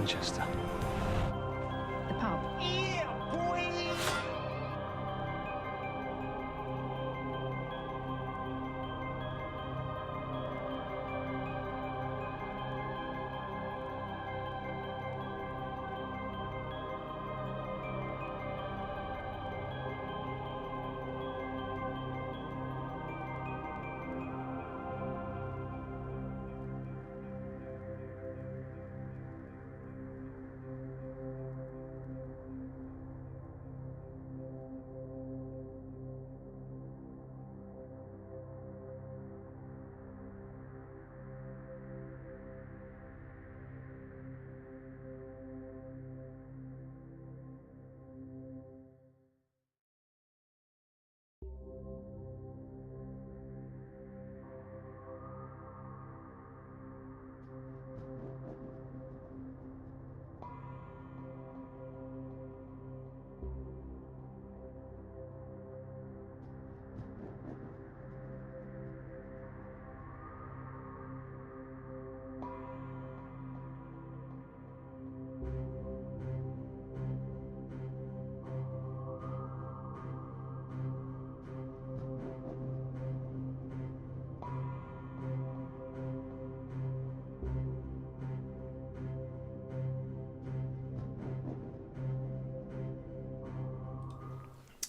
Winchester. The pub.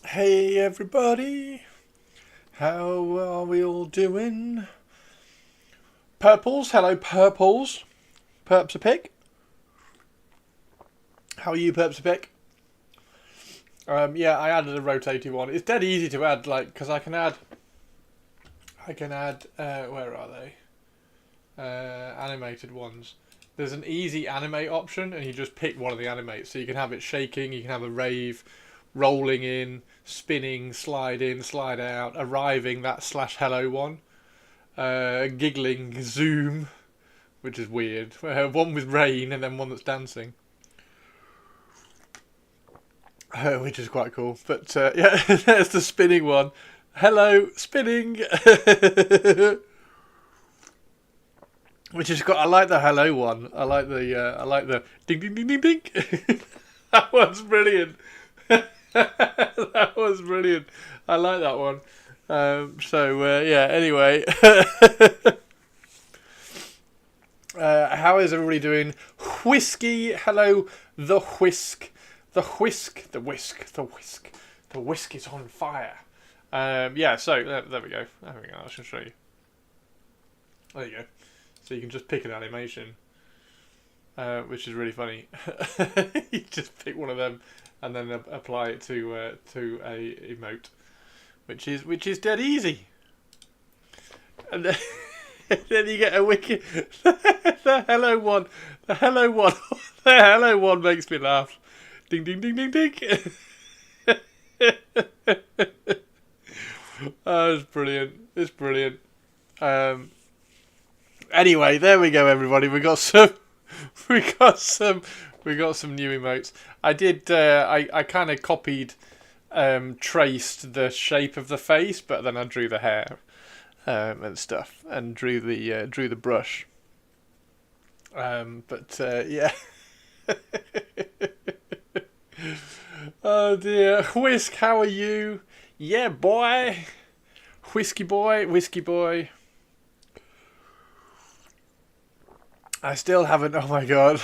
Hey everybody, how are we all doing? Purples, hello Purples. Perps a pick. How are you, Perps a pick? Yeah, I added a rotating one. It's dead easy to add, like, because I can add, where are they? Animated ones. There's an easy animate option, and you just pick one of the animates. So you can have it shaking, you can have a rave, rolling in, spinning, slide in, slide out, arriving, that / hello one, giggling, zoom, which is weird, one with rain and then one that's dancing, which is quite cool. But yeah, there's the spinning one. Hello, spinning. Which is got. I like the hello one. I like the ding ding ding ding ding. That one's brilliant. That was brilliant. I like that one. Yeah, anyway. How is everybody doing? Whiskey, hello, the whisk. The whisk, the whisk, the whisk. The whisk is on fire. Yeah, so, there we go. There we go, I should show you. There you go. So you can just pick an animation, which is really funny. You just pick one of them and then apply it to a emote, which is dead easy. And then, then you get a wicked the hello one. The hello one. The hello one makes me laugh. Ding ding ding ding ding. Oh, it's brilliant. It's brilliant. Anyway, there we go, everybody. We got some new emotes. I did. I kind of copied, traced the shape of the face, but then I drew the hair, and stuff, and drew the brush. Yeah. Oh dear, Whisk, how are you? Yeah, boy. Whiskey boy. I still haven't. Oh my god.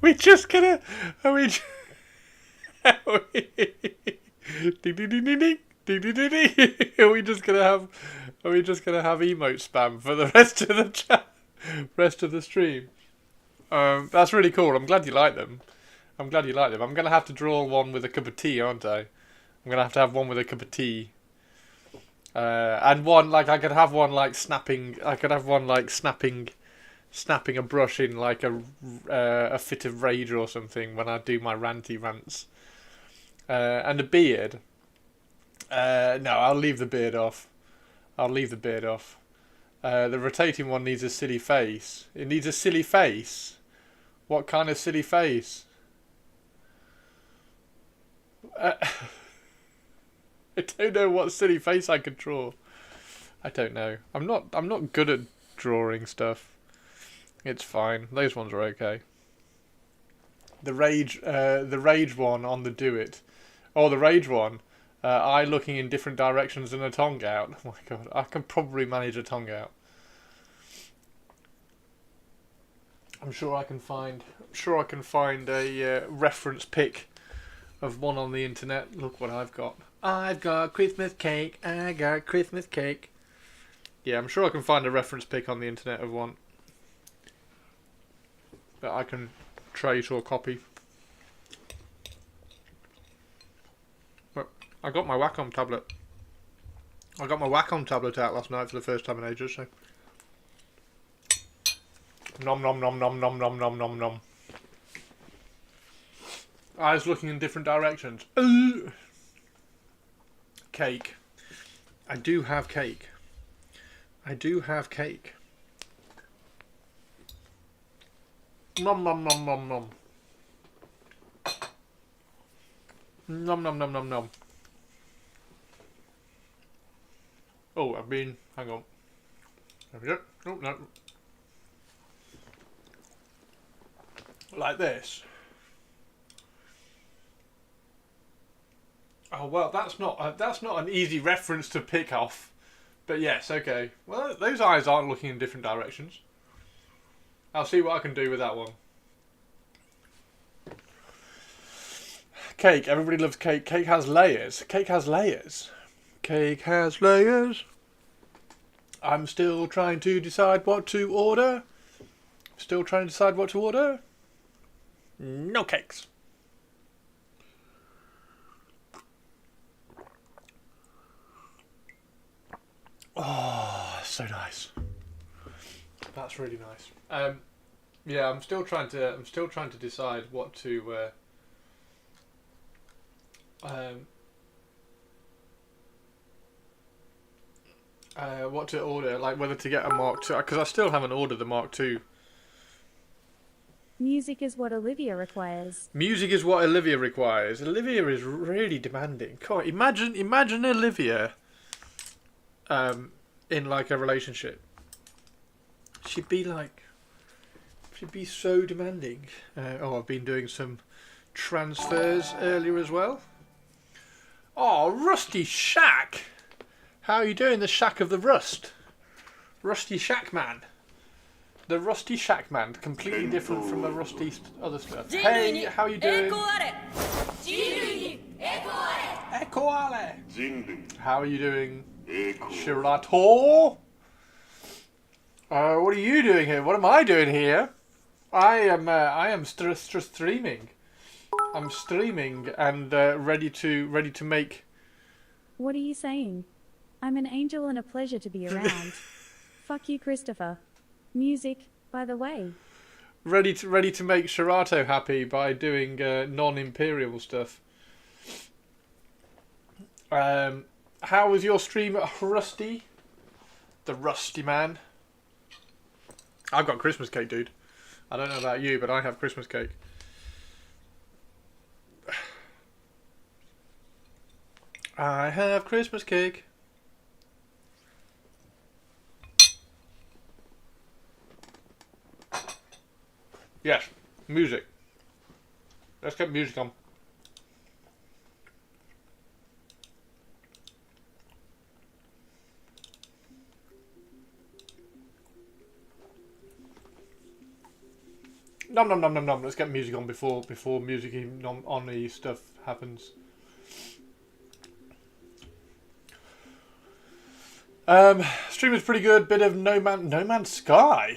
We're just gonna. Are we? Are we ding ding ding ding ding ding ding ding ding. Are we just gonna have? Are we just gonna have emote spam for the rest of the chat, rest of the stream? That's really cool. I'm glad you like them. I'm gonna have to draw one with a cup of tea, aren't I? I'm gonna have to have one with a cup of tea. And one like I could have one like snapping. I could have one like snapping a brush in like a fit of rage or something when I do my ranty rants. And a beard. No, I'll leave the beard off. The rotating one needs a silly face. It needs a silly face. What kind of silly face? I don't know what silly face I could draw. I don't know. I'm not good at drawing stuff. It's fine. Those ones are okay. The rage one on the do it, or the rage one. Eye looking in different directions and a tongue out. Oh my god, I can probably manage a tongue out. I'm sure I can find a reference pic of one on the internet. Look what I've got. I've got Christmas cake. I got Christmas cake. Yeah, I'm sure I can find a reference pic on the internet of one that I can trace or copy. But I got my Wacom tablet. I got my Wacom tablet out last night for the first time in ages. So, nom nom nom nom nom nom nom nom nom. Eyes looking in different directions. Cake. I do have cake. I do have cake. Nom nom nom nom nom. Nom nom nom nom nom. Oh, hang on. There we go. Oh, no. Like this. Oh well, that's not an easy reference to pick off, but yes, okay. Well, those eyes aren't looking in different directions. I'll see what I can do with that one. Cake. Everybody loves cake. Cake has layers. Cake has layers. Cake has layers. I'm still trying to decide what to order. Still trying to decide what to order. No cakes. Oh, so nice. That's really nice. Yeah, I'm still trying to decide what to what to order, like whether to get a Mark II, because I still haven't ordered the Mark II. Music is what Olivia requires. Music is what Olivia requires. Olivia is really demanding. God, imagine Olivia in like a relationship. She'd be so demanding. Oh, I've been doing some transfers earlier as well. Oh, Rusty Shack. How are you doing, the Shack of the Rust? Rusty Shack Man. The Rusty Shack Man, completely different from the Rusty other stuff. Hey, how are you doing? How are you doing? Shirato? What are you doing here? What am I doing here? I am streaming. I'm streaming and ready to make. What are you saying? I'm an angel and a pleasure to be around. Fuck you, Christopher. Music, by the way. Ready to make Shirato happy by doing non-imperial stuff. How was your stream, Rusty? The Rusty Man. I've got Christmas cake, dude. I don't know about you, but I have Christmas cake. I have Christmas cake. Yes, music. Let's get music on. Nom nom nom nom nom. Let's get music on before music even on the stuff happens. Stream is pretty good. Bit of No Man's Sky.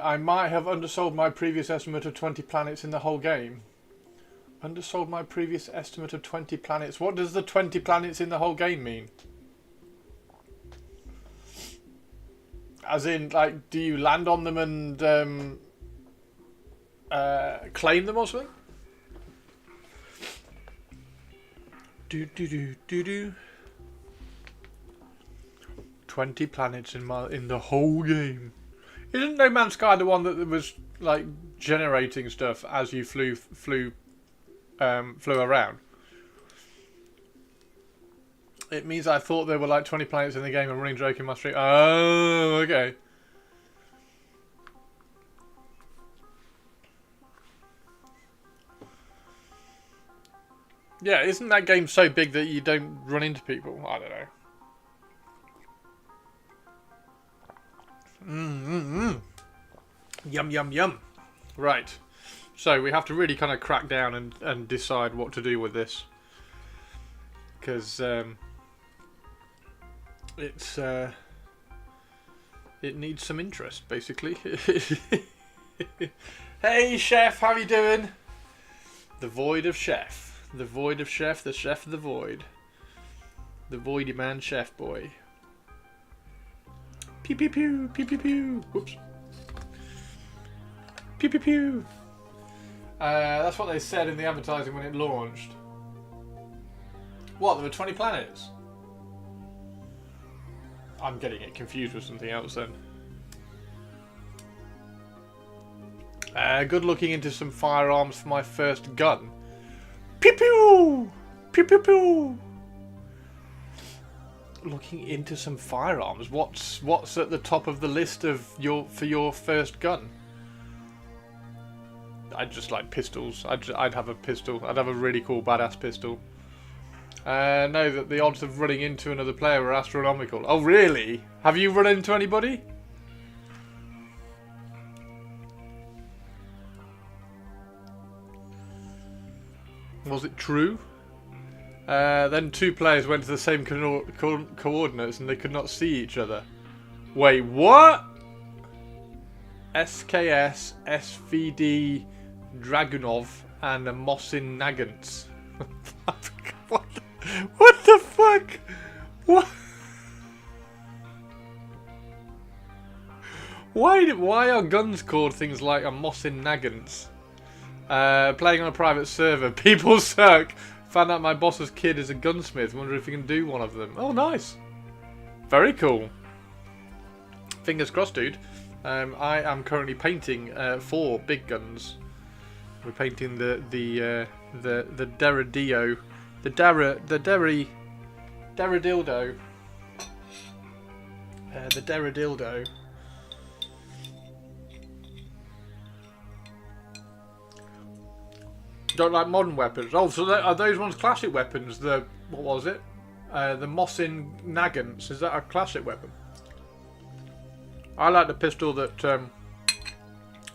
I might have undersold my previous estimate of 20 planets in the whole game. Undersold my previous estimate of 20 planets. What does the 20 planets in the whole game mean? As in, like, do you land on them and claim them or something? Do. 20 planets in the whole game. Isn't No Man's Sky the one that was like generating stuff as you flew around? It means I thought there were like 20 planets in the game and running joke in my street. Oh, okay. Yeah, isn't that game so big that you don't run into people? I don't know. Yum, yum, yum. Right. So we have to really kind of crack down and decide what to do with this. Because it's... it needs some interest, basically. Hey, Chef, how you doing? The Void of Chef. The Void of Chef, the Chef of the Void. The Voidy Man Chef Boy. Pew pew pew, pew pew pew. Whoops. Pew pew pew. That's what they said in the advertising when it launched. What, there were 20 planets? I'm getting it confused with something else then. Good looking into some firearms for my first gun. Pew pew! Pew pew pew! Looking into some firearms. What's at the top of the list of for your first gun? I'd just like pistols. I'd have a pistol. I'd have a really cool badass pistol. No, that the odds of running into another player are astronomical. Oh really? Have you run into anybody? Was it true? Then two players went to the same coordinates and they could not see each other. Wait, what? SKS, SVD, Dragunov, and Mosin Nagants. What the fuck? What? Why are guns called things like a Mosin Nagants? Playing on a private server. People suck. Found out my boss's kid is a gunsmith. Wonder if he can do one of them. Oh, nice. Very cool. Fingers crossed, dude. I am currently painting 4 big guns. We're painting the Derridillo, the Derridildo, the Derridildo. Don't like modern weapons. Oh, so are those ones classic weapons? The what was it? The Mosin Nagants. Is that a classic weapon? I like the pistol that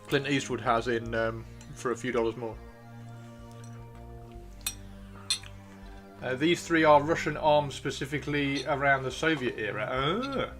Clint Eastwood has in for a few dollars more. These 3 are Russian arms specifically around the Soviet era. Ah.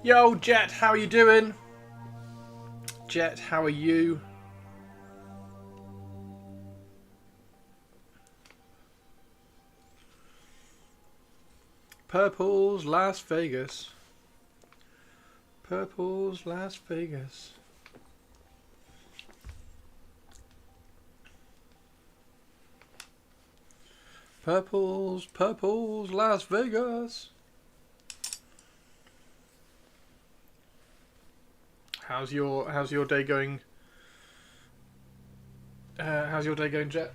Yo, Jet, how are you doing? Jet, how are you? Purple's Las Vegas. Purple's Las Vegas. Purple's Las Vegas. How's your day going? How's your day going, Jet?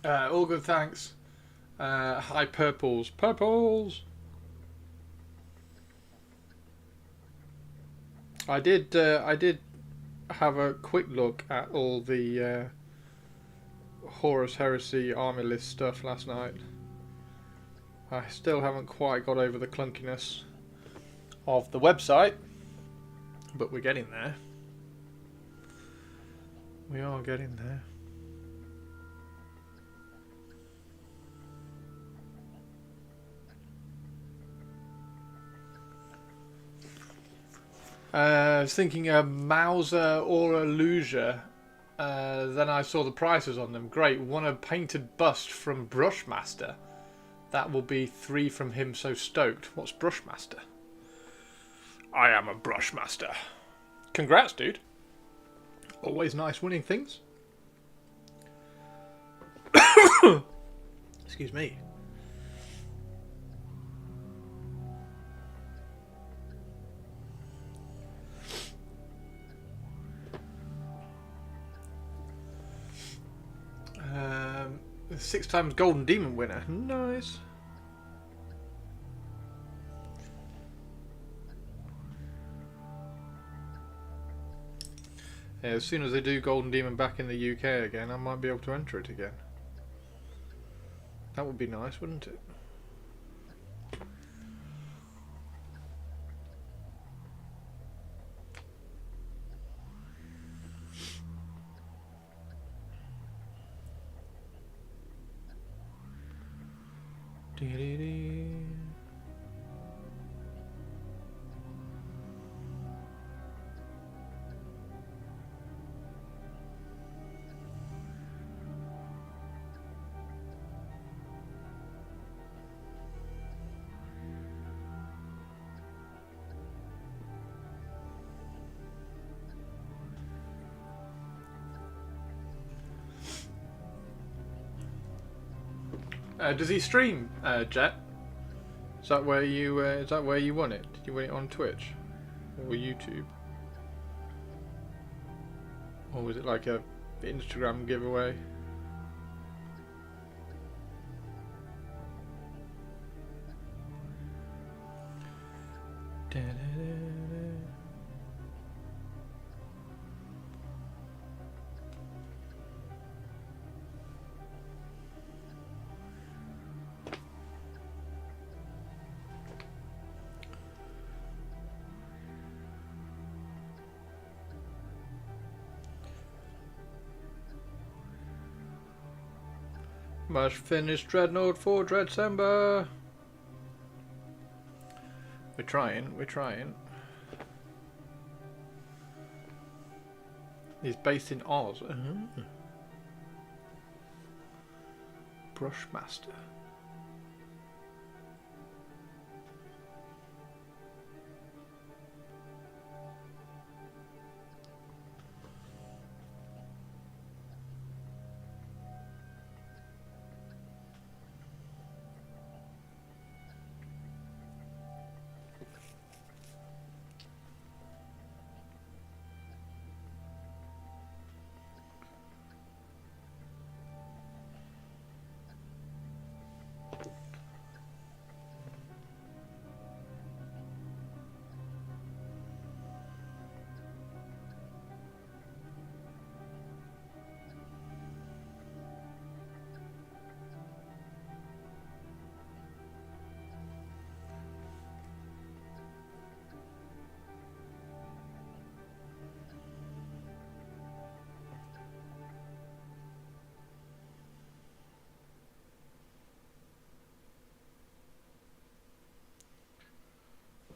All good, thanks. Hi, purples. Purples! I did have a quick look at all the Horus Heresy Army List stuff last night. I still haven't quite got over the clunkiness of the website, but we're getting there. We are getting there. I was thinking a Mauser or a Luger. Then I saw the prices on them. Great. Want a painted bust from Brushmaster. That will be 3 from him, so stoked. What's Brushmaster? I am a Brushmaster. Congrats, dude. Always nice winning things. Excuse me. Um, 6 times Golden Demon winner. Nice. Yeah, as soon as they do Golden Demon back in the UK again, I might be able to enter it again. That would be nice, wouldn't it? Does he stream, Jet? Is that where you won it? Did you win it on Twitch or YouTube, or was it like a Instagram giveaway? Must finish Dreadnought for Dreadcember. We're trying. He's based in Oz. Brushmaster.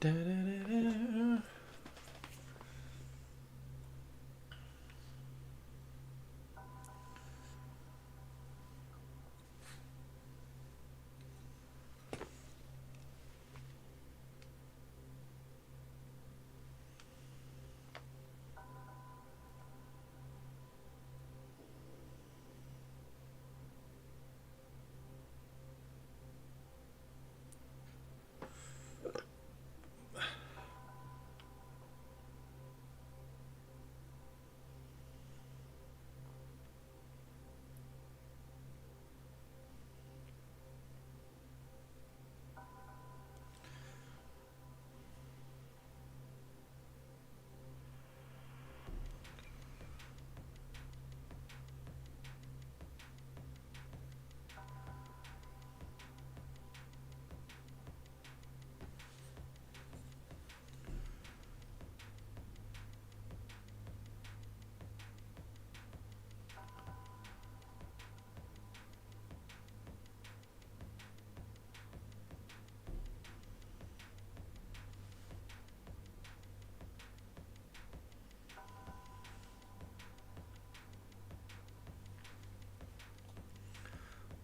Da, da, da, da.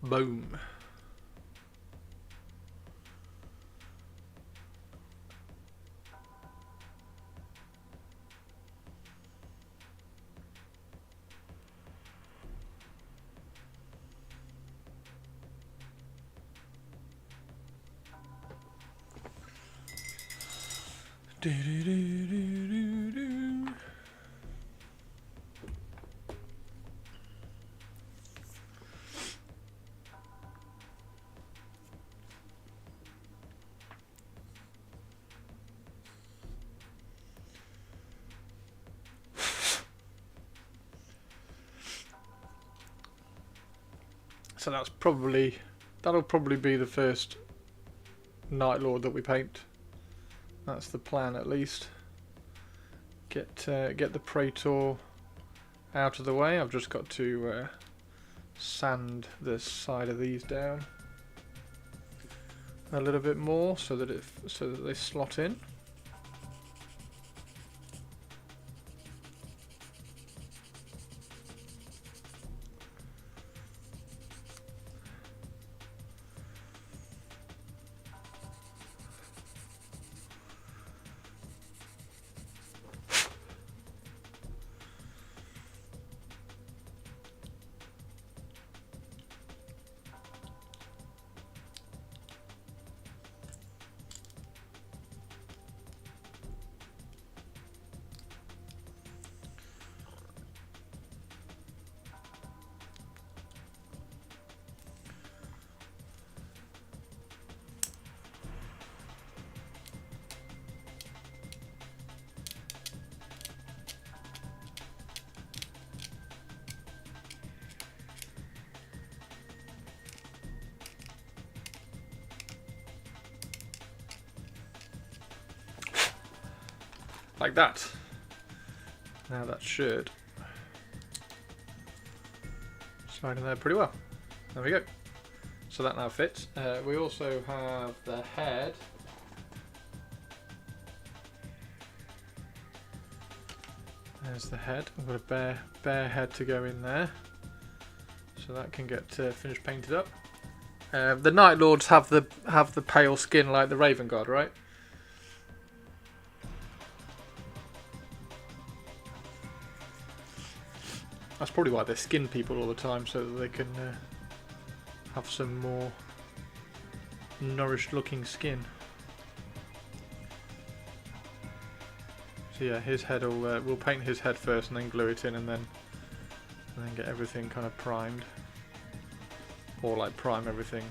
Boom. Do, do, do, do, do, do. So that'll probably be the first Night Lord that we paint. That's the plan, at least. Get the Praetor out of the way. I've just got to sand the side of these down a little bit more so that they slot in. Like that. Now that should slide in there pretty well. There we go. So that now fits. We also have the head. There's the head. I've got a bare head to go in there, so that can get finished painted up. The Night Lords have the pale skin like the Raven Guard, right? That's probably why they skin people all the time, so that they can have some more nourished looking skin. So yeah, his head we'll paint his head first and then glue it in, and then get everything kind of primed. Or like prime everything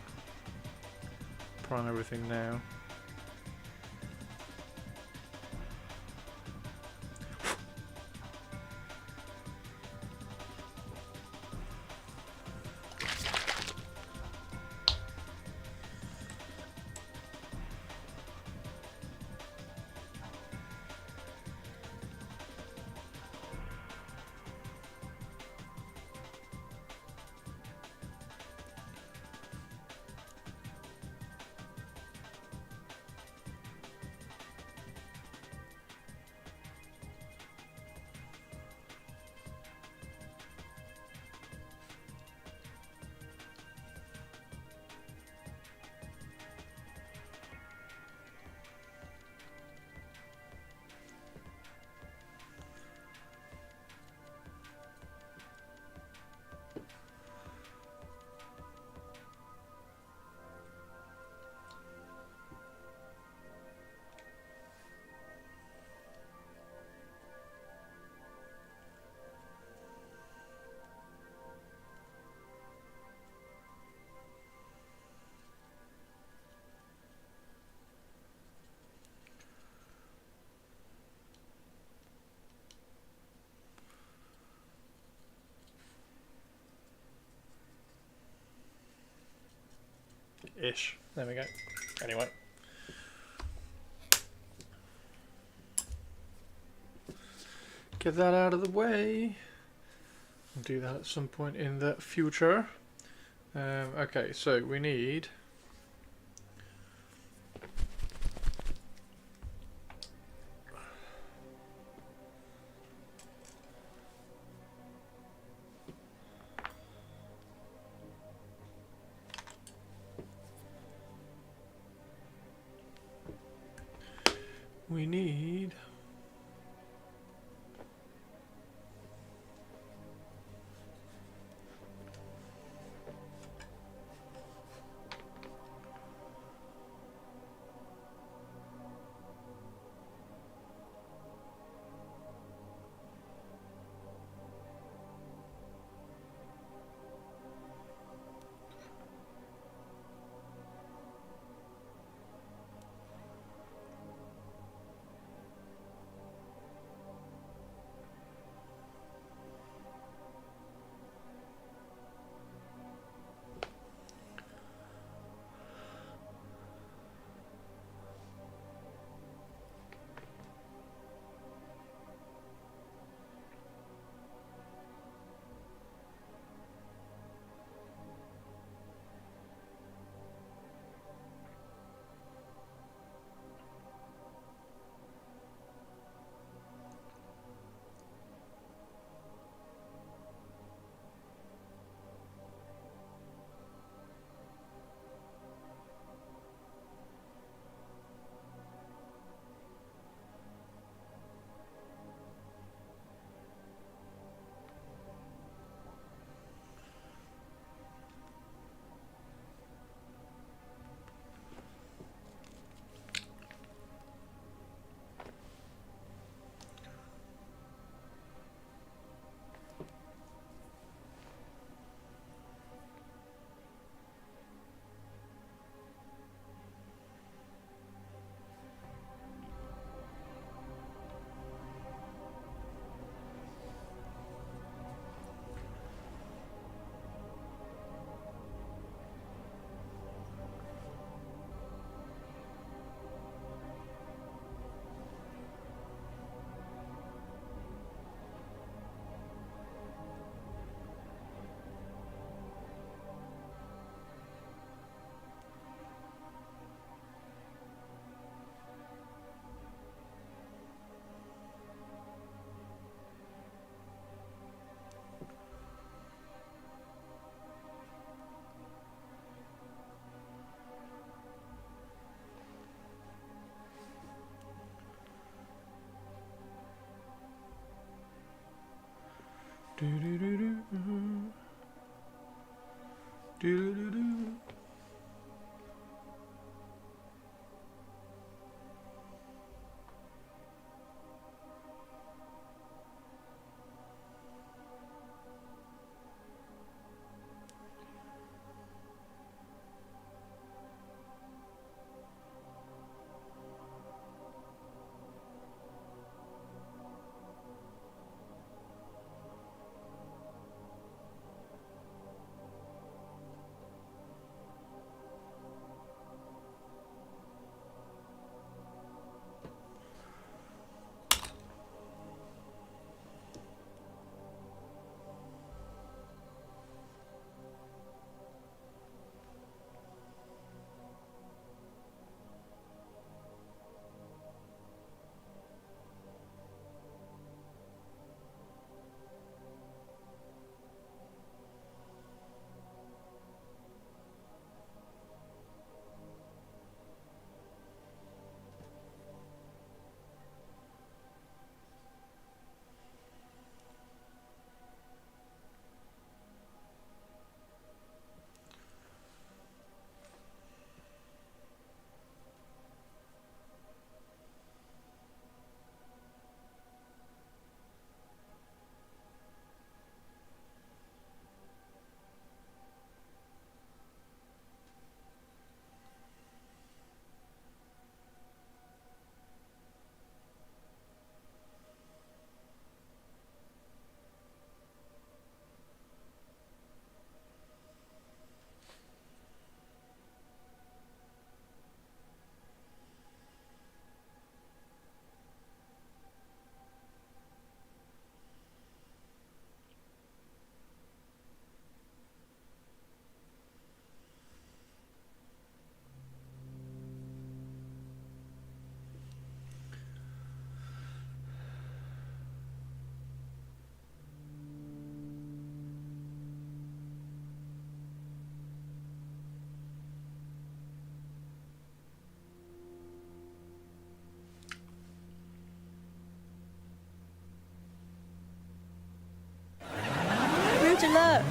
now. Ish. There we go. Anyway. Get that out of the way. I'll do that at some point in the future. Okay, so we need... We need...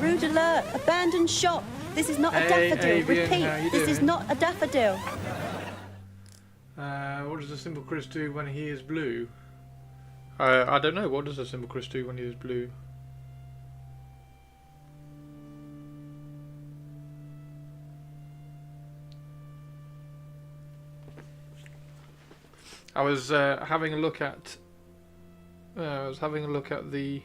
rude alert, abandoned shop. This is not a Hey, daffodil. Avian, how you Repeat, this is doing? not a daffodil. What does a simple Chris do when he is blue? I don't know. What does a simple Chris do when he is blue? I was having a look at. I was having a look at the.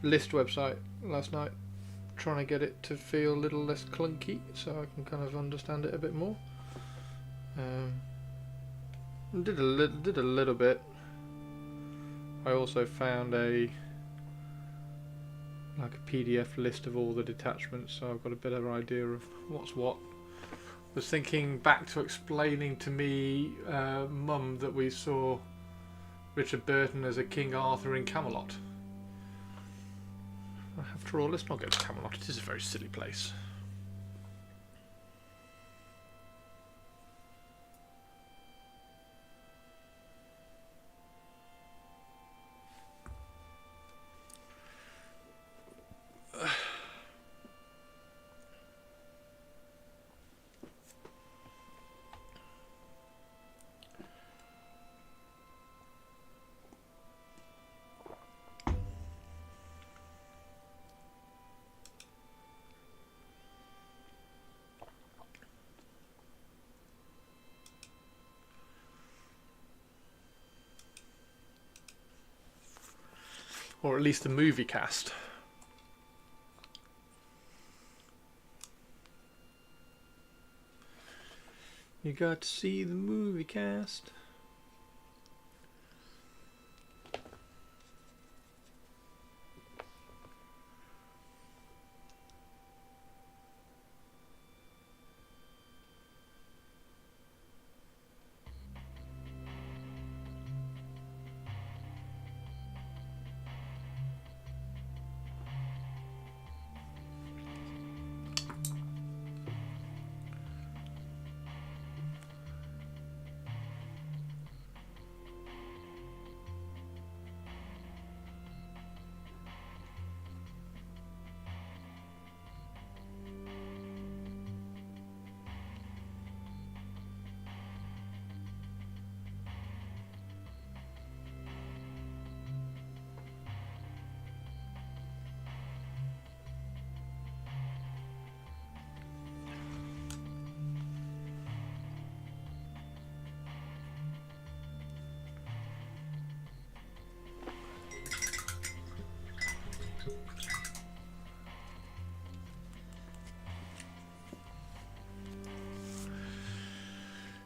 List website last night, trying to get it to feel a little less clunky, so I can kind of understand it a bit more. Did a little bit. I also found a PDF list of all the detachments, so I've got a better idea of what's what. I was thinking back to explaining to me, Mum, that we saw Richard Burton as a King Arthur in Camelot. After all, let's not go to Camelot. It is a very silly place. Or at least the movie cast. You got to see the movie cast.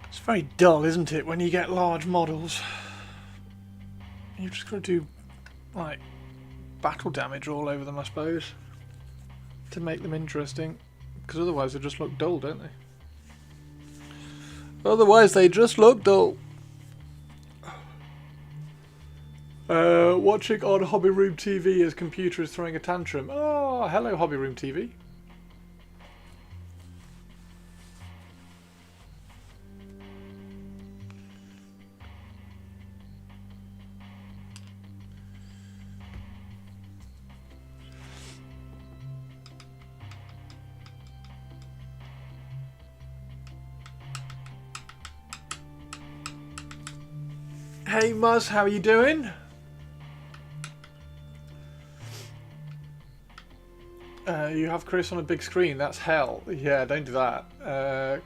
It's very dull, isn't it, when you get large models? You've just got to do, like, battle damage all over them, I suppose, to make them interesting. Because otherwise they just look dull, don't they? Otherwise they just look dull. Watching on Hobby Room TV as computer is throwing a tantrum. Oh, hello Hobby Room TV. Hey Muzz, how are you doing? You have Chris on a big screen, that's hell. Yeah, don't do that.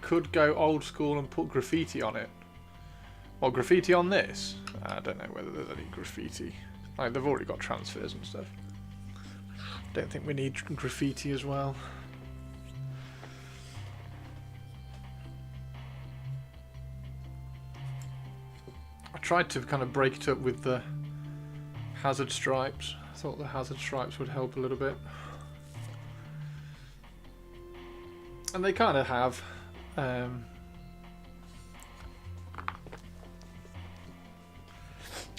Could go old school and put graffiti on it. Well, graffiti on this? I don't know whether there's any graffiti. Like, they've already got transfers and stuff. Don't think we need graffiti as well. I tried to kind of break it up with the hazard stripes. I thought the hazard stripes would help a little bit. And they kind of have.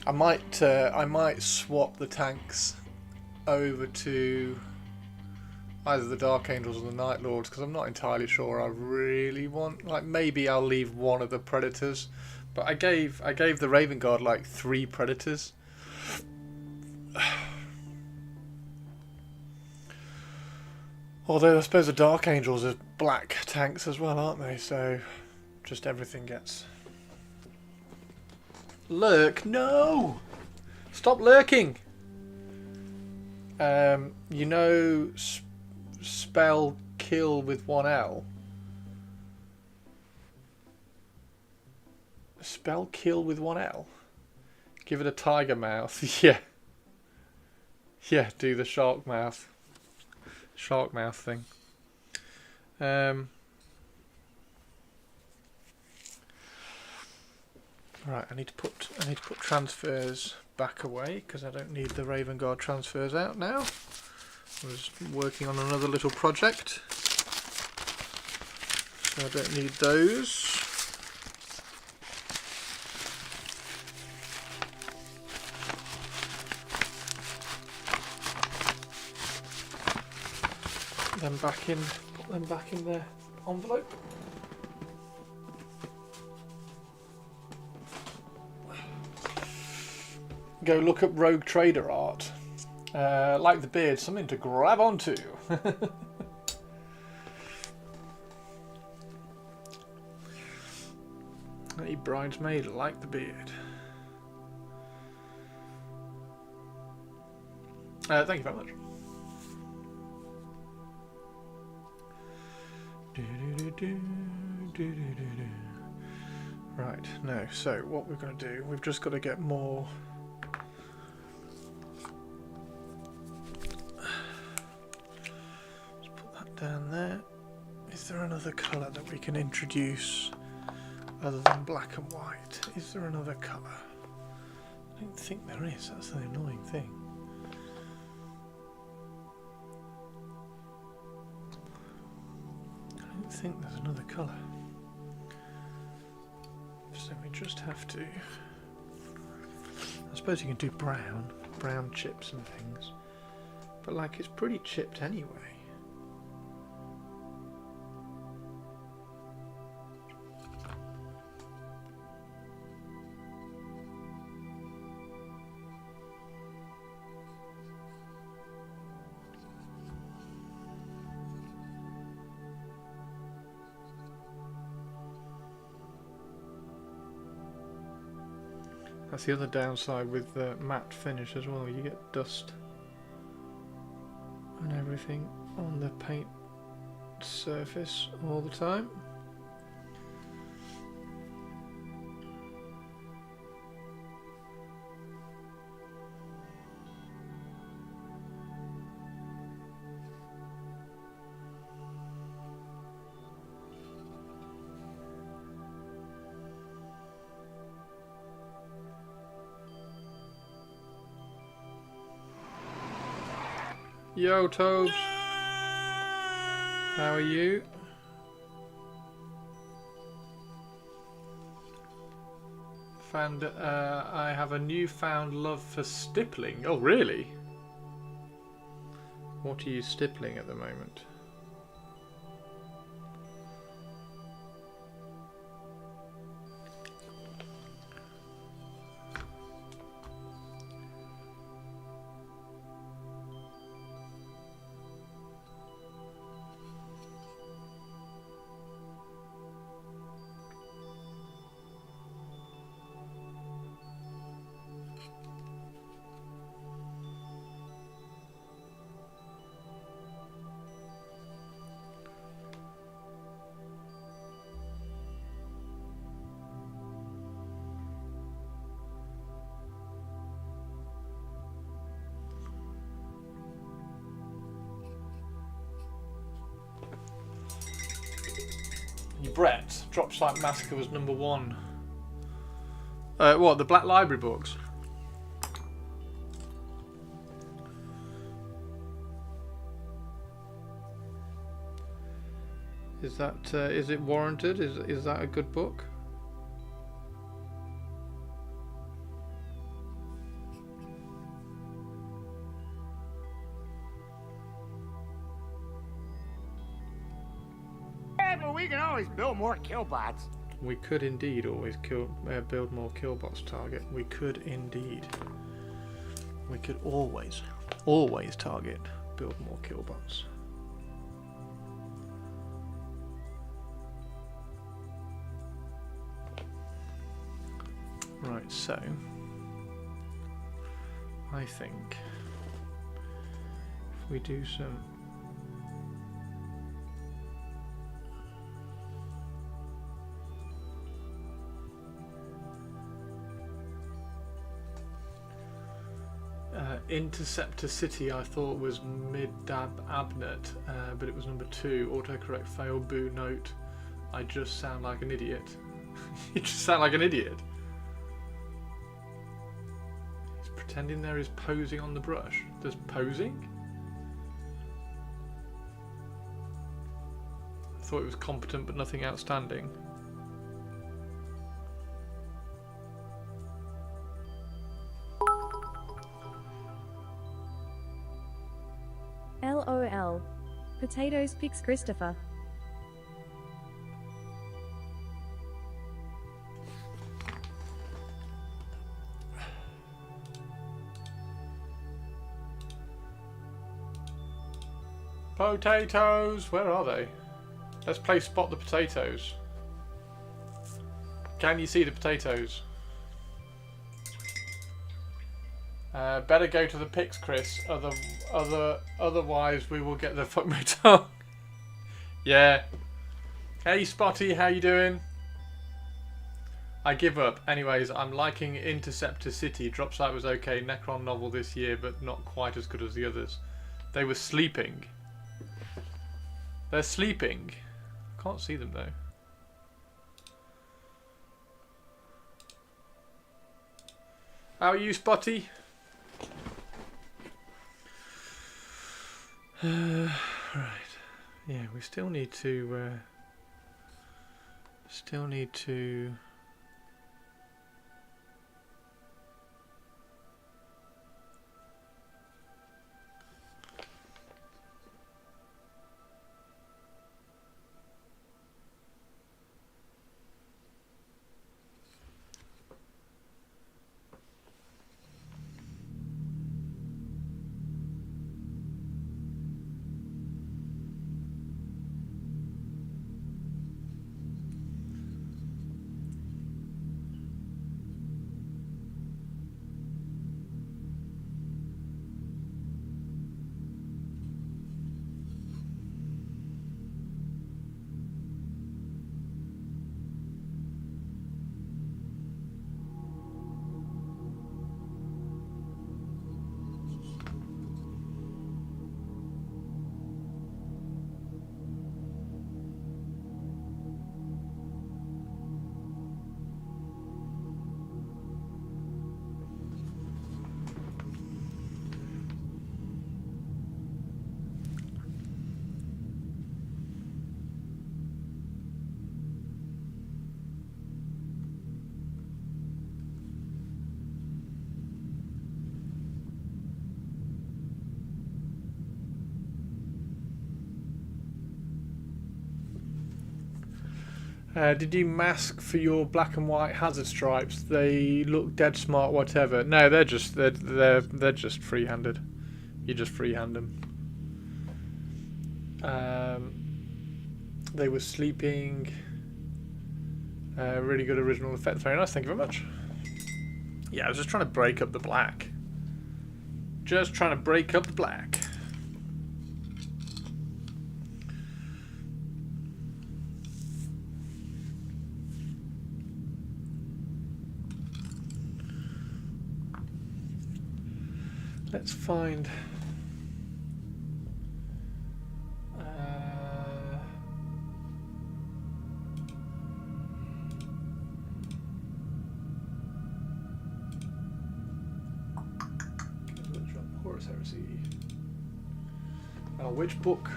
I might swap the tanks over to either the Dark Angels or the Night Lords, because I'm not entirely sure I really want. Like, maybe I'll leave one of the Predators, But I gave the Raven Guard like 3 predators. Although I suppose the Dark Angels are black tanks as well, aren't they? So just everything gets... Lurk? No! Stop lurking! You know spell kill with 1L? Spell kill with 1L? Give it a tiger mouth. Yeah. Yeah, do the shark mouth. Shark mouth thing. Right, I need to put transfers back away because I don't need the Raven Guard transfers out now. I was working on another little project, so I don't need those. Put them back in their envelope. Go look up Rogue Trader art. Like the beard, something to grab onto. Hey, bridesmaid, like the beard. Thank you very much. Right, no, so what we're going to do, we've just got to get more... Let's put that down there. Is there another colour that we can introduce other than black and white? Is there another colour? I don't think there is, that's the annoying thing. I don't think there's another colour. So we just have to... I suppose you can do brown chips and things. But like it's pretty chipped anyway. That's the other downside with the matte finish as well. You get dust and everything on the paint surface all the time. Yo, Toads. How are you? I have a newfound love for stippling. Oh, really? What are you stippling at the moment? Brett, Drop Site Massacre was #1. What, the Black Library books? Is that, is it warranted? Is that a good book? We can always build more killbots. We could indeed always build more killbots target. We could indeed. We could always target build more killbots. Right, so I think if we do some Interceptor City, I thought was mid-dab Abnet, but it was number 2. Autocorrect fail, boo, note. I just sound like an idiot. You just sound like an idiot. He's pretending there is posing on the brush. There's posing? I thought it was competent but nothing outstanding. LOL. Potatoes picks Christopher. Potatoes! Where are they? Let's play Spot the Potatoes. Can you see the potatoes? Better go to the pics, Chris. Otherwise we will get the fuck my tongue. Yeah. Hey Spotty, how you doing? I give up. Anyways, I'm liking Interceptor City. Drop site was okay. Necron novel this year, but not quite as good as the others. They were sleeping. They're sleeping. Can't see them though. How are you, Spotty? Right. Yeah, we still need to. Did you mask for your black and white hazard stripes? They look dead smart, whatever. No, they're just free-handed. You just freehand them. They were sleeping. Really good original effect. Very nice. Thank you very much. Yeah, I was just trying to break up the black. Just trying to break up the black. Let's find Horus Heresy. Which book?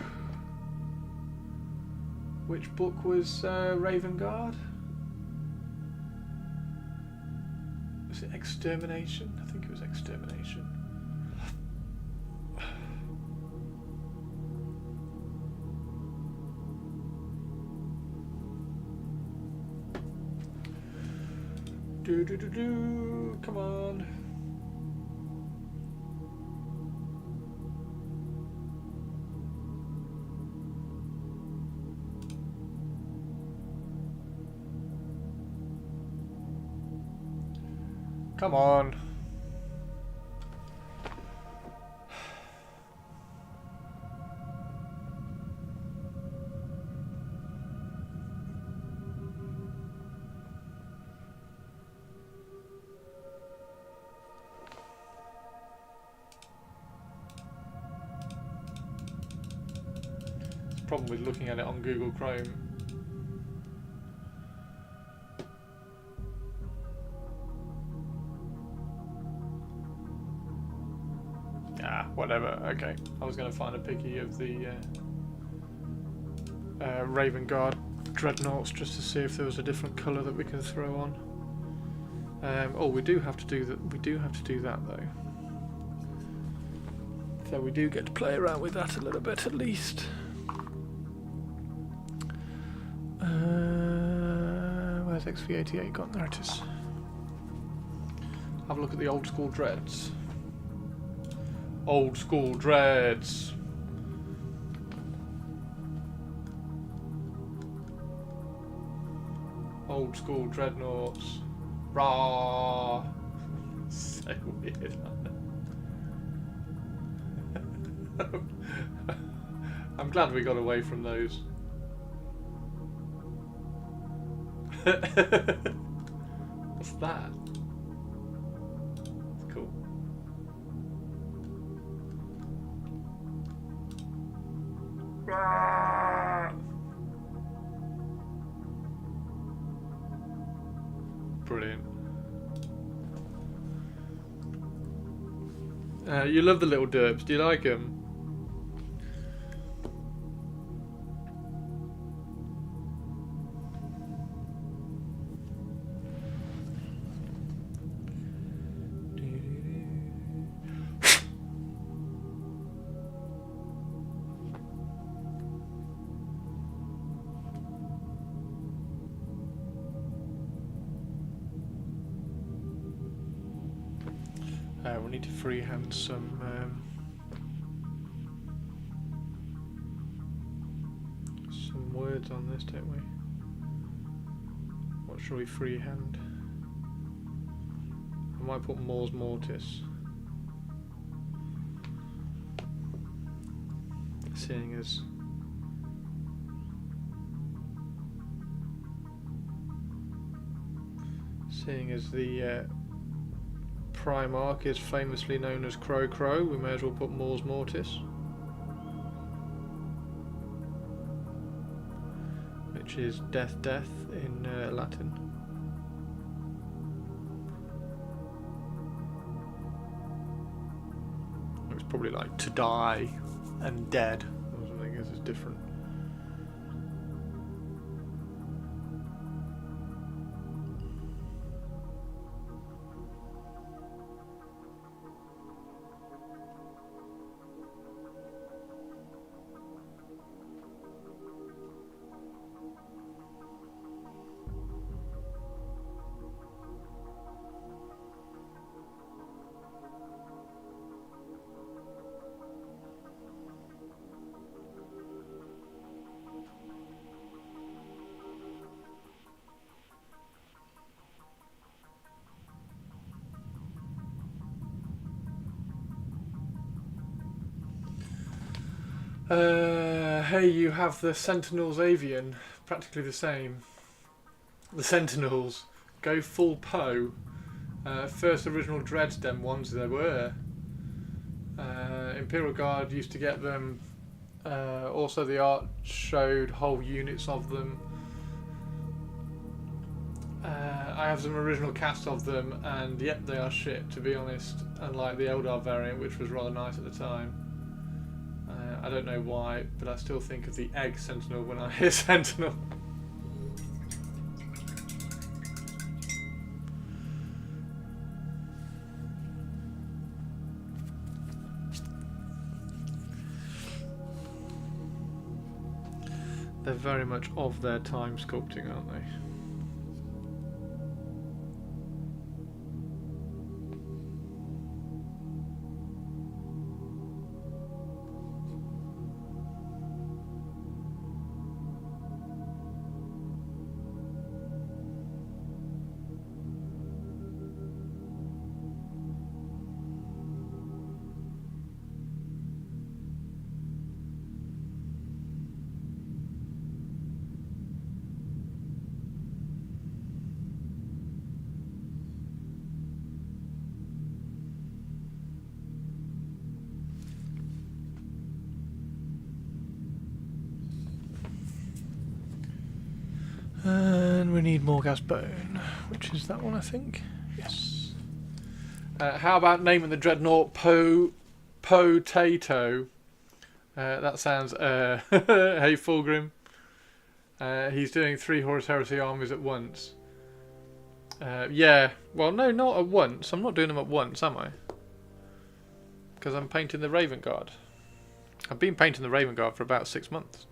Which book was Raven Guard? Was it Extermination? I think it was Extermination. Do do do do. Come on. Come on. Problem with looking at it on Google Chrome. Ah, whatever. Okay, I was going to find a picky of the Raven Guard dreadnoughts just to see if there was a different colour that we can throw on. Oh, we do have to do that. We do have to do that though. So we do get to play around with that a little bit at least. Where's XV88 gone? There it is. Have a look at the old school dreads. Old school dreads. Old school dreadnoughts. Rah. So weird. I'm glad we got away from those. What's that? It's cool. Brilliant. You love the little derps. Do you like them? We need to freehand some words on this, don't we? What shall we freehand? I might put Mors Mortis, seeing as the Primarch is famously known as Crow Crow, we may as well put Mors Mortis, which is Death Death in Latin. It's probably like to die and dead or something, I guess it's different. Hey, you have the Sentinels Avian, practically the same. The Sentinels go full Poe. First original Dreadstem ones there were. Imperial Guard used to get them. Also the art showed whole units of them. I have some original casts of them, and yep, they are shit, to be honest, unlike the Eldar variant, which was rather nice at the time. I don't know why, but I still think of the Egg Sentinel when I hear Sentinel. They're very much of their time sculpting, aren't they? And we need more gas bone, which is that one, I think. Yes. How about naming the dreadnought Potato? That sounds... hey, Fulgrim. He's doing 3 Horus Heresy armies at once. Yeah. Well, no, not at once. I'm not doing them at once, am I? Because I'm painting the Raven Guard. I've been painting the Raven Guard for about 6 months.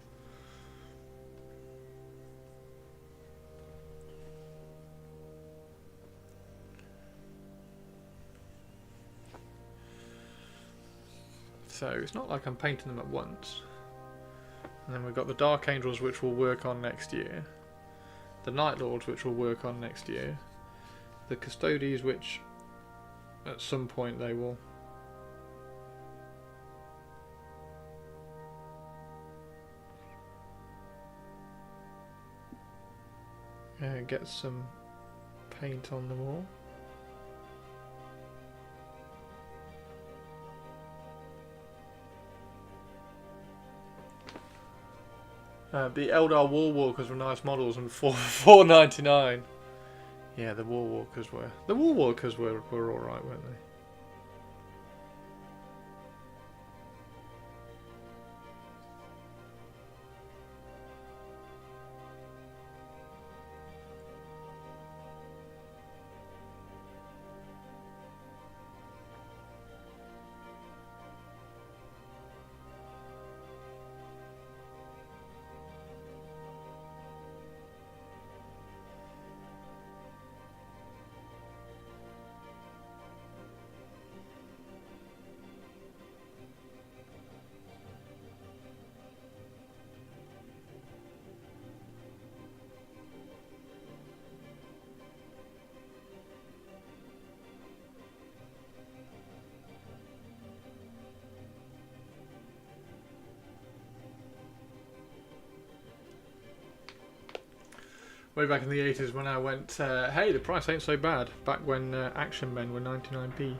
So it's not like I'm painting them at once. And then we've got the Dark Angels, which we'll work on next year. The Night Lords, which we'll work on next year. The Custodes, which at some point they will get some paint on them all. The Eldar War Walkers were nice models and $4.99. Yeah, the War Walkers were all right, weren't they? Way back in the 80s when I went, hey, the price ain't so bad. Back when Action Men were 99p.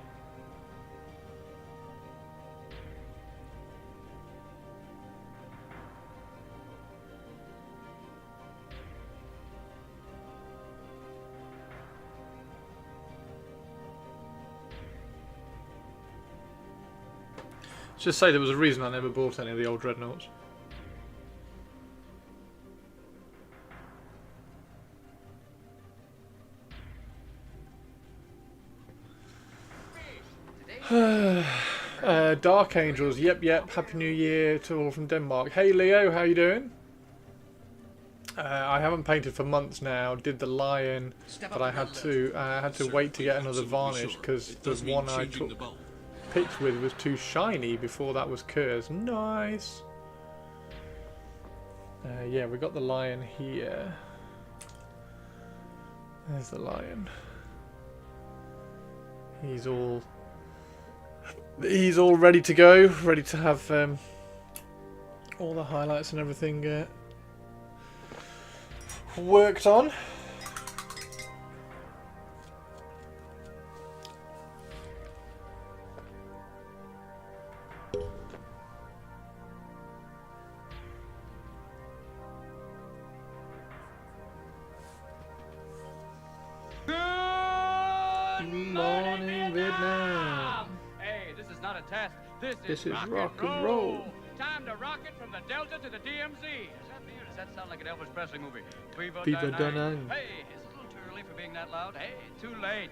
Let's just say there was a reason I never bought any of the old Dreadnoughts. Dark Angels, yep, Happy New Year to all from Denmark. Hey Leo, how you doing? I haven't painted for months now. Did the lion, but I had to wait to get another varnish because the one I took picked with was too shiny before that was cursed. Nice. Yeah, we got the lion here. There's the lion. He's all ready to go, ready to have all the highlights and everything worked on. Good morning, Vietnam. Not a test. This is rock and roll. Time to rock it from the Delta to the DMZ. Is that me or does that sound like an Elvis Presley movie? Viva Da Nang. Hey, it's a little too early for being that loud. Hey, too late.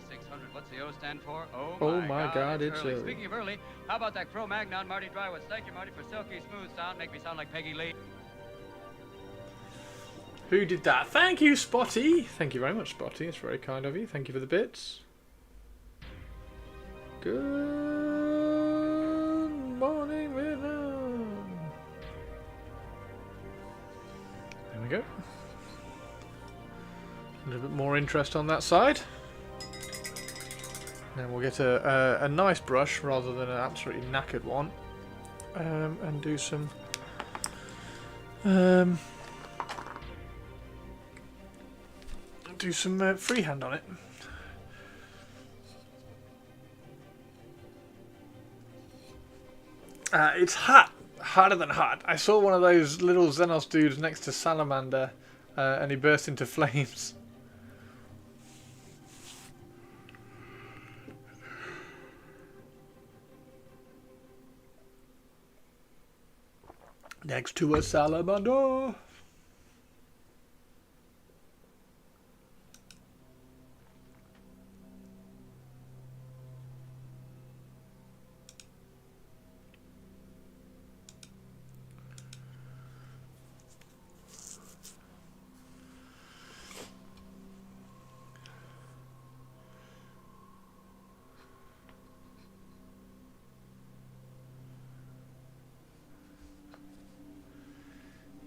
It's 0600. What's the O stand for? Oh my God, it's early. Speaking of early, how about that Cro-Magnon Marty Drywoods? Thank you, Marty, for silky smooth sound. Make me sound like Peggy Lee. Who did that? Thank you, Spotty. Thank you very much, Spotty. It's very kind of you. Thank you for the bits. Good morning, Vietnam. There we go. A little bit more interest on that side. Then we'll get a nice brush rather than an absolutely knackered one, and do some freehand on it. It's hot. Hotter than hot. I saw one of those little Xenos dudes next to Salamander and he burst into flames. Next to a salamander.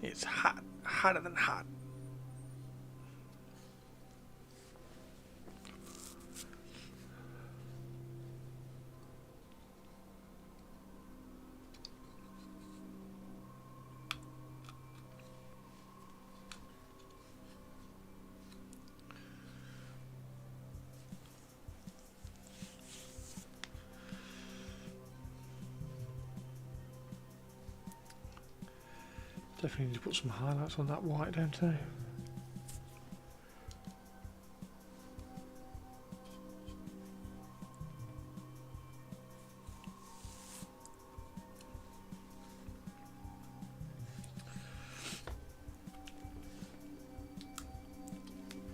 It's hot, hotter than hot. Definitely need to put some highlights on that white, don't I?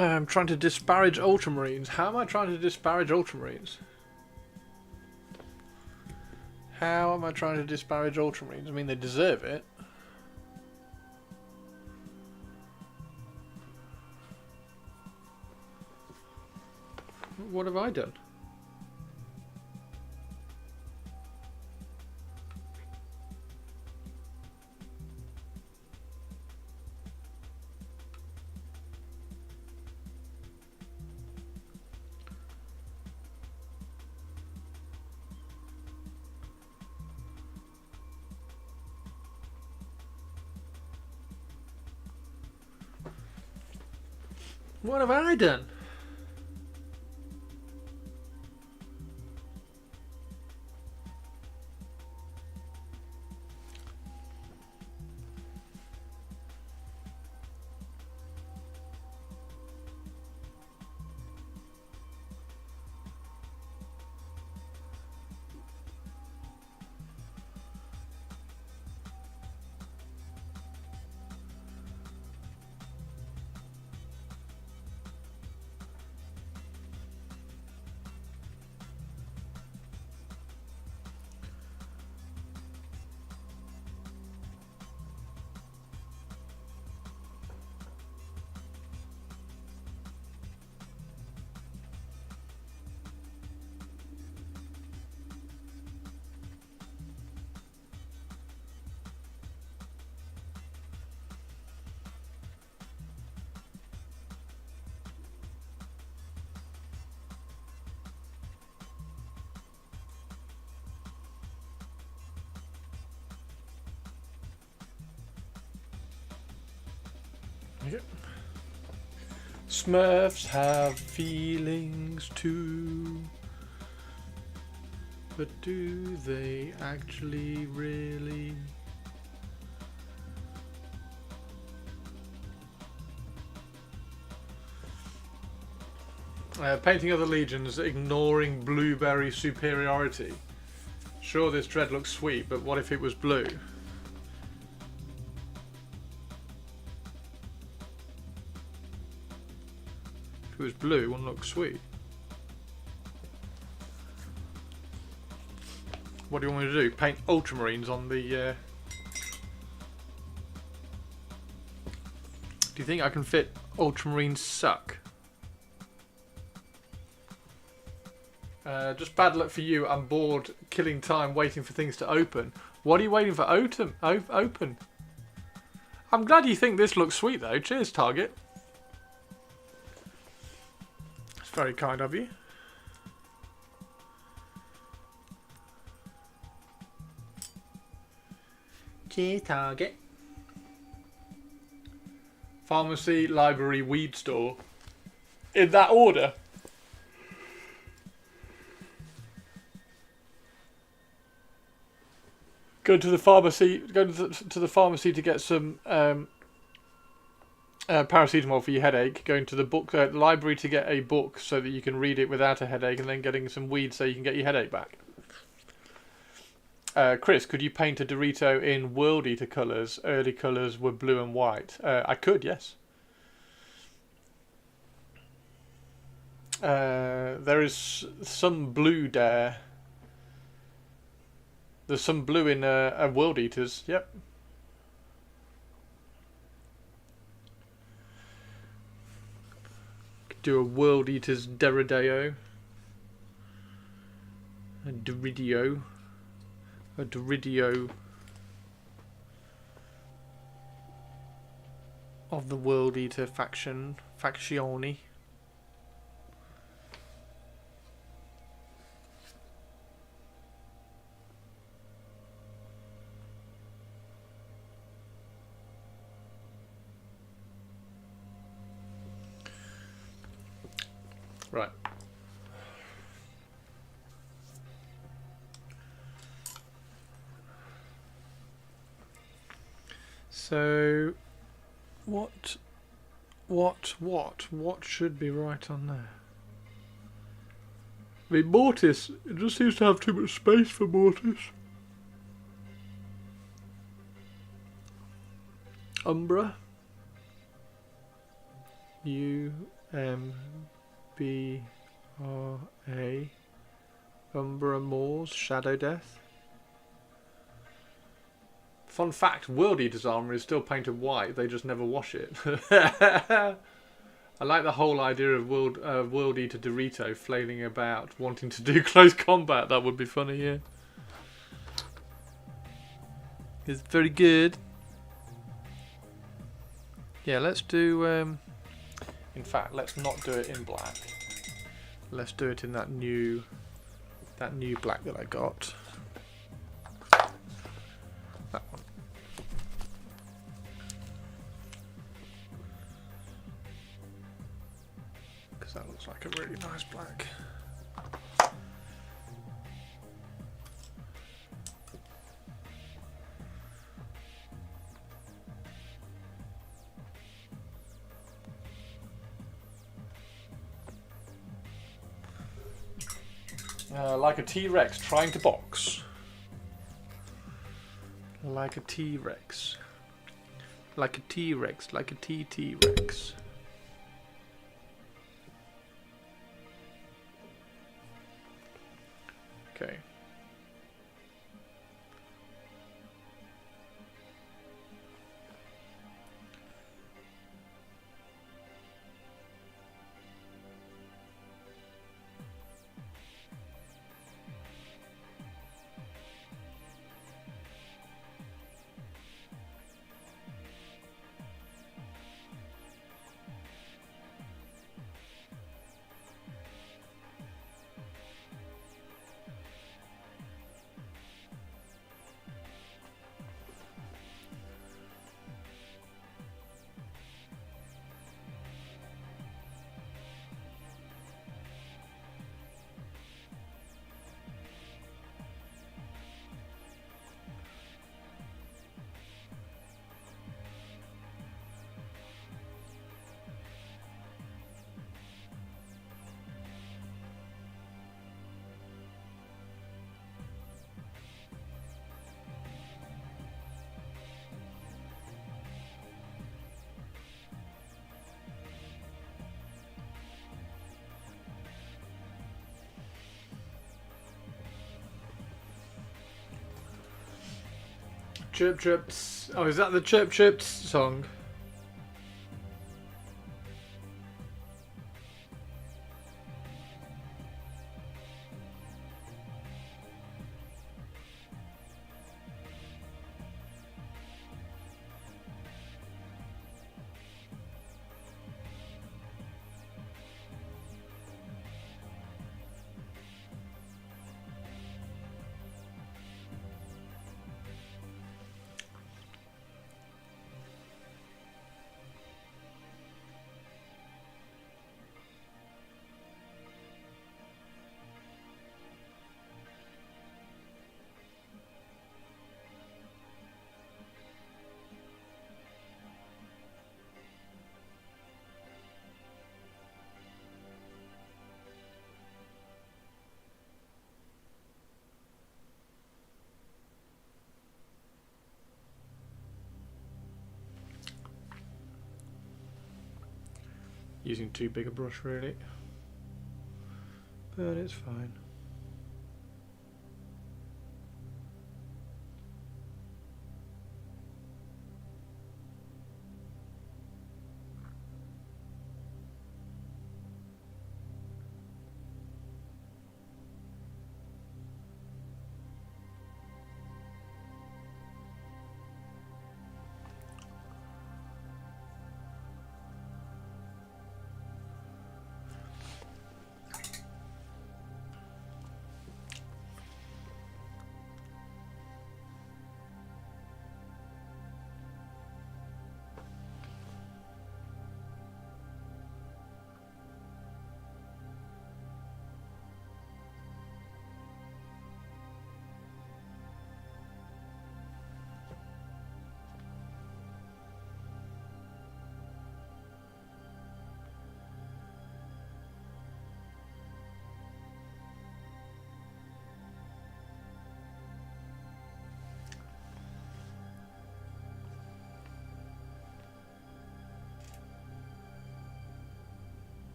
I'm trying to disparage Ultramarines. How am I trying to disparage Ultramarines? How am I trying to disparage Ultramarines? I mean, they deserve it. What have I done? What have I done? Yep. Smurfs have feelings too, but do they actually really? Painting other legions, ignoring blueberry superiority. Sure, this dread looks sweet, but what if it was blue? If it was blue, it wouldn't look sweet. What do you want me to do? Paint Ultramarines on the... Do you think I can fit Ultramarines suck? Just bad luck for you. I'm bored, killing time, waiting for things to open. What are you waiting for? Open. I'm glad you think this looks sweet, though. Cheers, Target. It's very kind of you. Cheers, Target. Pharmacy, library, weed store. In that order. Go to the pharmacy. Go to the pharmacy to get some paracetamol for your headache, going to the book library to get a book so that you can read it without a headache, and then getting some weed so you can get your headache back. Chris, could you paint a Dorito in World Eater colours? Early colours were blue and white. I could, yes. There is some blue there. There's some blue in a World Eaters. Yep. Could do a World Eaters Derideo. A Doridio. A Doridio of the World Eater factione. Right. So, what should be right on there? I mean, Mortis, it just seems to have too much space for Mortis. Umbra. U-M-B-R-A. Umbra Moors, Shadow Death. Fun fact, World Eater's armour is still painted white, they just never wash it. I like the whole idea of World Eater Dorito flailing about, wanting to do close combat. That would be funny, yeah. It's very good. Yeah, let's do... in fact, let's not do it in black. Let's do it in that new black that I got. That one. Because that looks like a really nice black. Like a T-Rex trying to box. Like a T-Rex. Like a T-Rex. Like a T-Rex. Okay. Chirp Chirps. Oh, is that the Chirp Chirps song? using too big a brush really, but it's fine.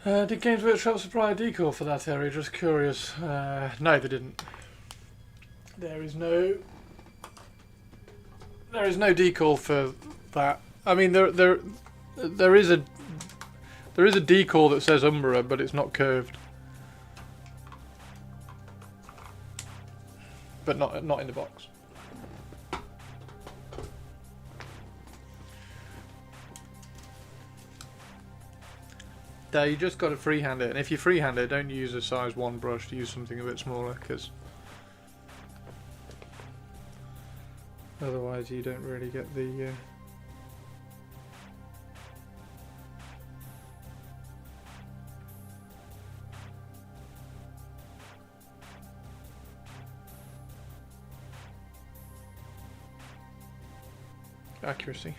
Did Games Workshop supply a decal for that area? Just curious. No, they didn't. There is no decal for that. I mean, there is a decal that says Umbra, but it's not curved. But not in the box. No, you just got to freehand it, and if you freehand it, don't use a size 1 brush, use something a bit smaller, because otherwise you don't really get the accuracy.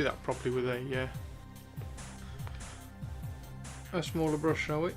do that properly with a smaller brush, shall we?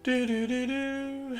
Do do do do.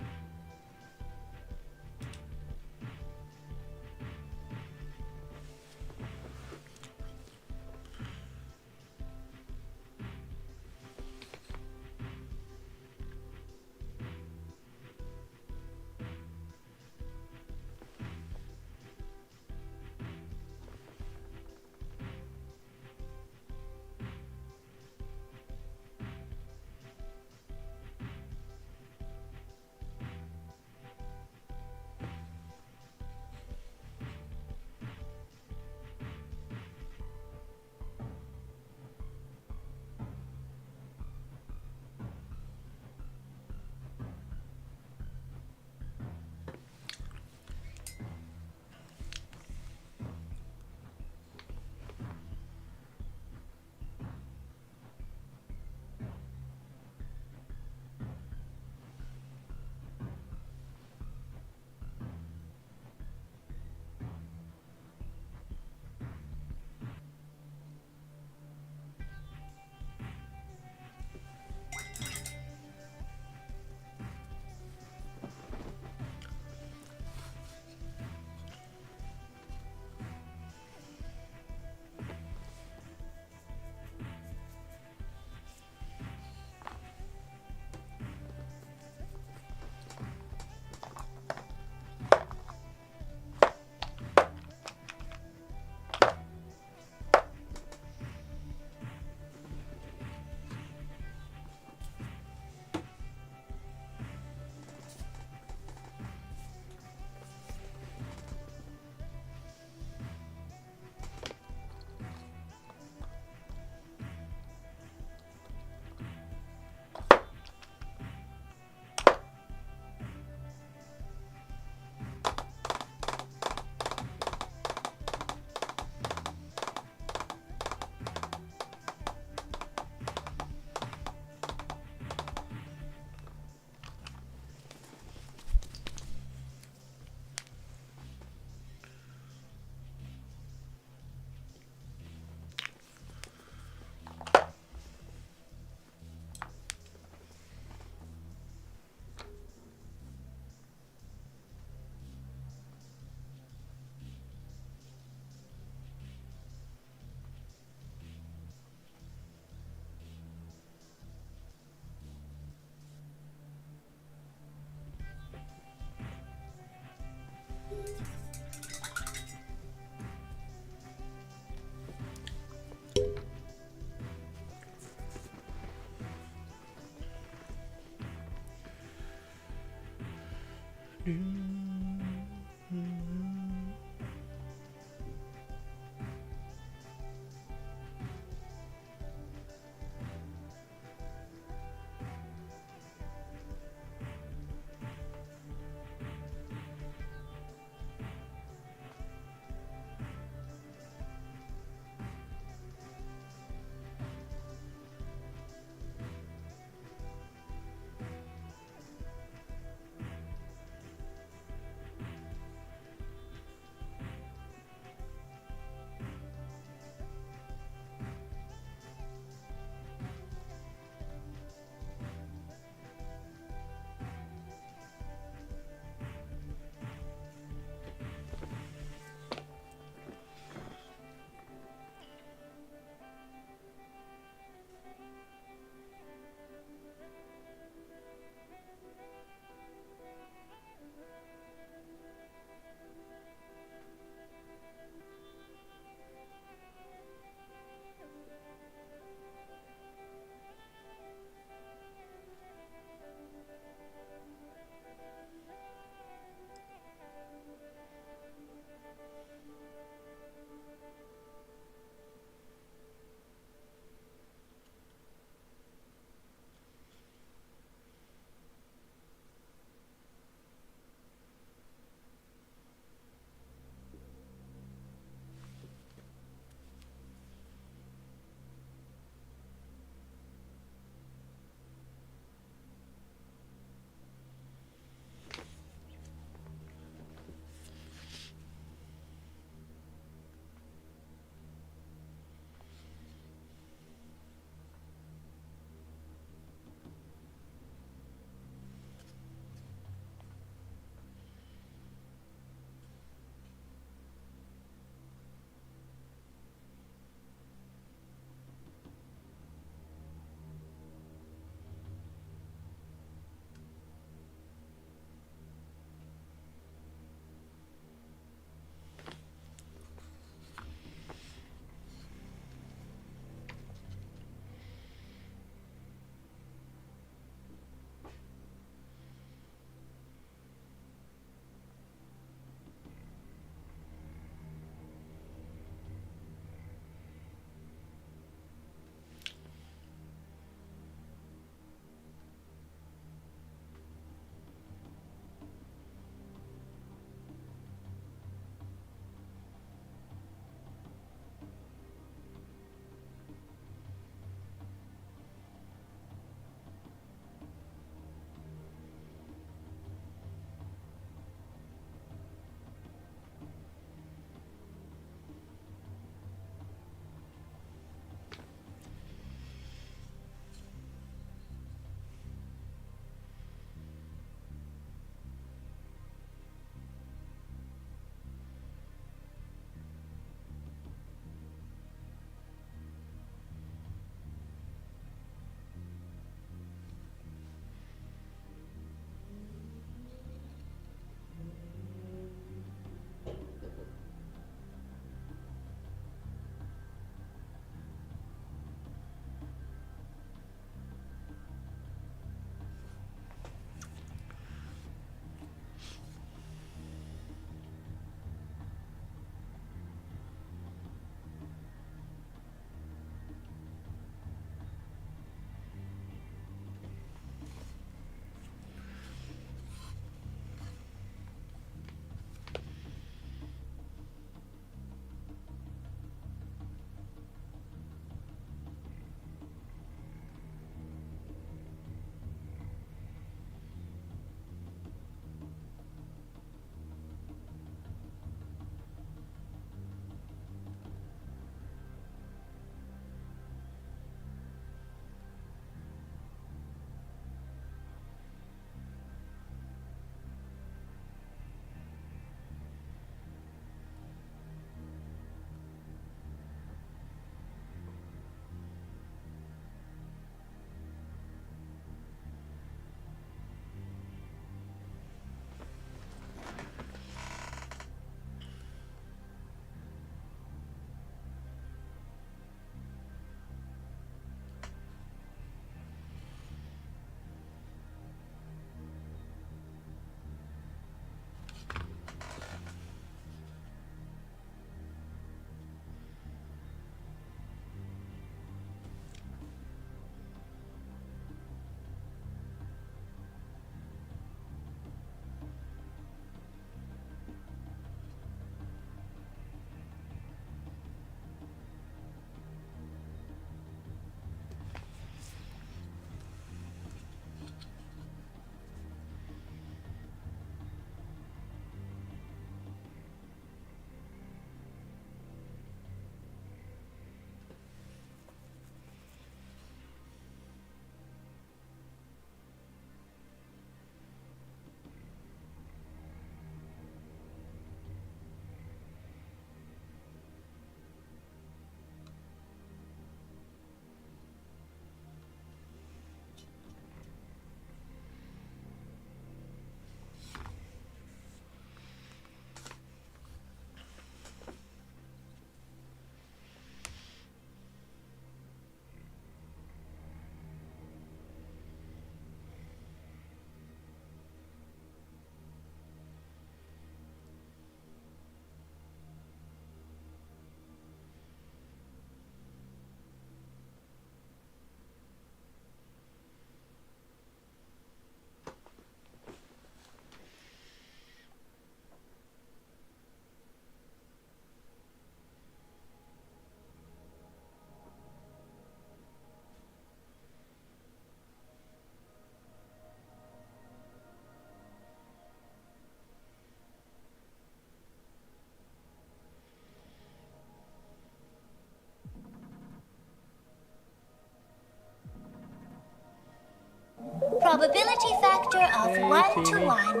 probability factor of 1 to 1,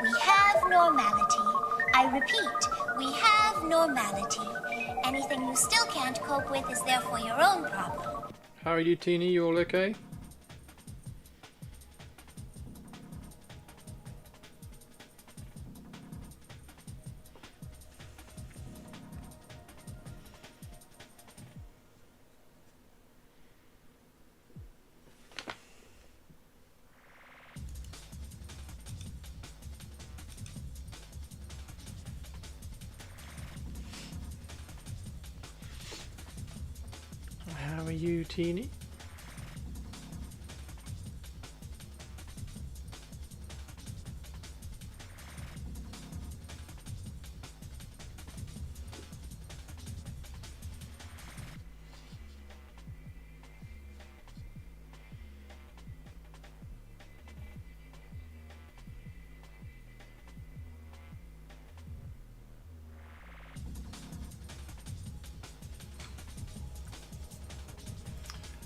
we have normality. I repeat, we have normality. Anything you still can't cope with is therefore your own problem. How are you, Teeny? You all okay? How are you, Teeny?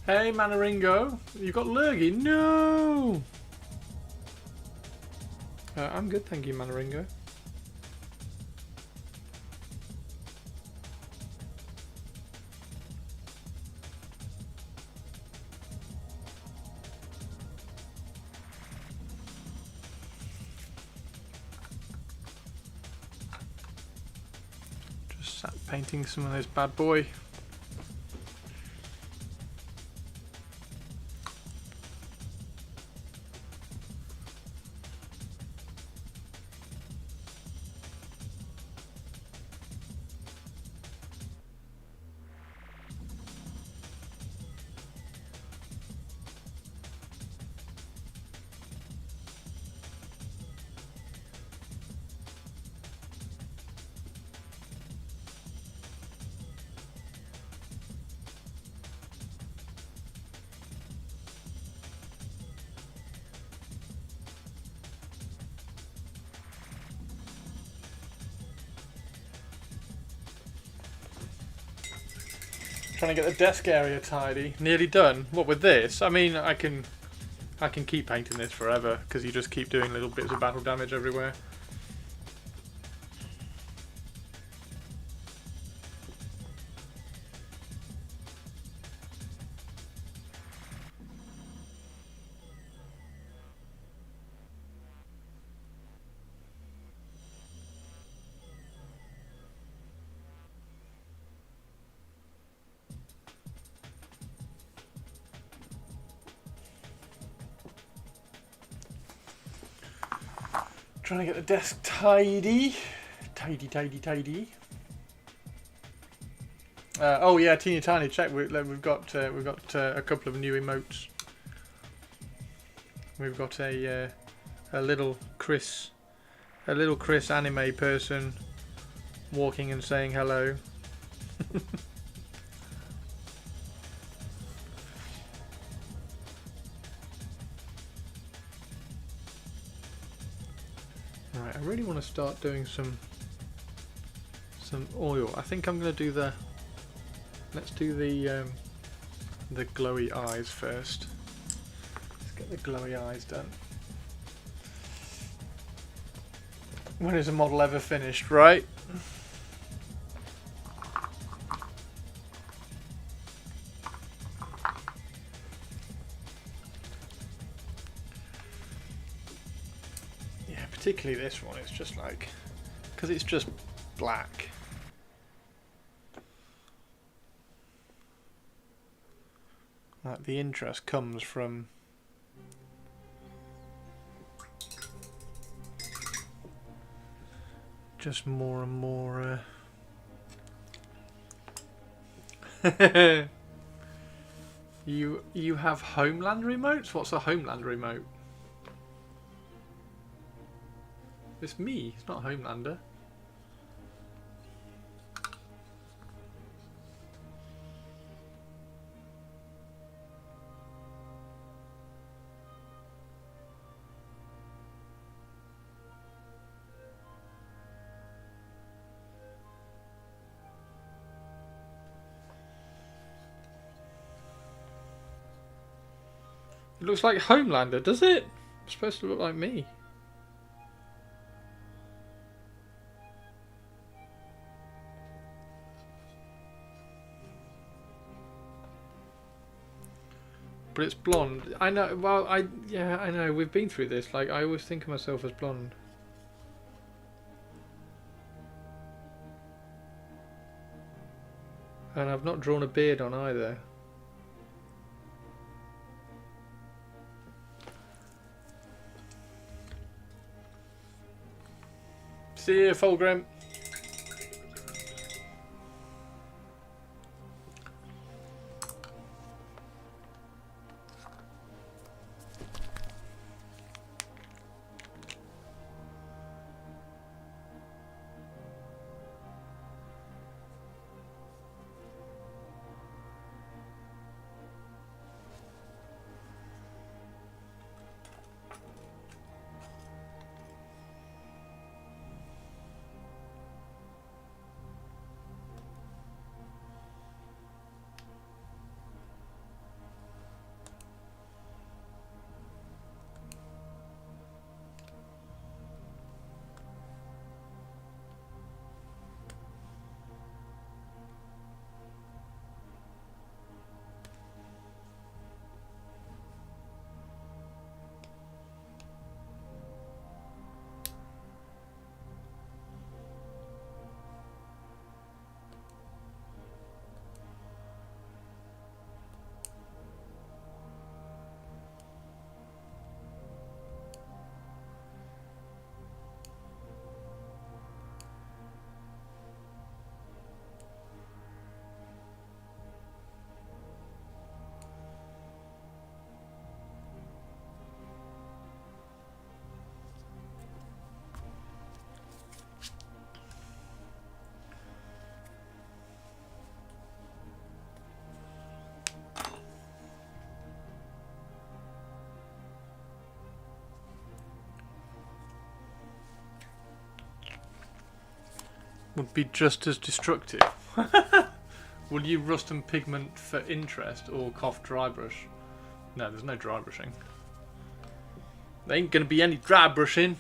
Hey, Manaringo, you got lurgy? No! I'm good, thank you, Manaringo. Just sat painting some of this bad boy. Trying to get the desk area tidy. Nearly done. What with this? I mean, I can keep painting this forever because you just keep doing little bits of battle damage everywhere. Trying to get the desk tidy. Tidy. Oh yeah, teeny tiny. Check. We've got a couple of new emotes. We've got a little Chris anime person walking and saying hello. Right, I really want to start doing some oil. I think I'm going to do let's do the glowy eyes first. Let's get the glowy eyes done. When is a model ever finished, right? Particularly this one, it's just like, because it's just black. Like the interest comes from just more and more You have Homeland remotes? What's a Homeland remote? It's me, it's not Homelander. It looks like Homelander, does it? It's supposed to look like me. But it's blonde. I know. Well, yeah, I know. We've been through this. Like, I always think of myself as blonde. And I've not drawn a beard on either. See you, Fulgrim. Would be just as destructive. Will you rust and pigment for interest or cough dry brush? No, there's no dry brushing. There ain't gonna be any dry brushing.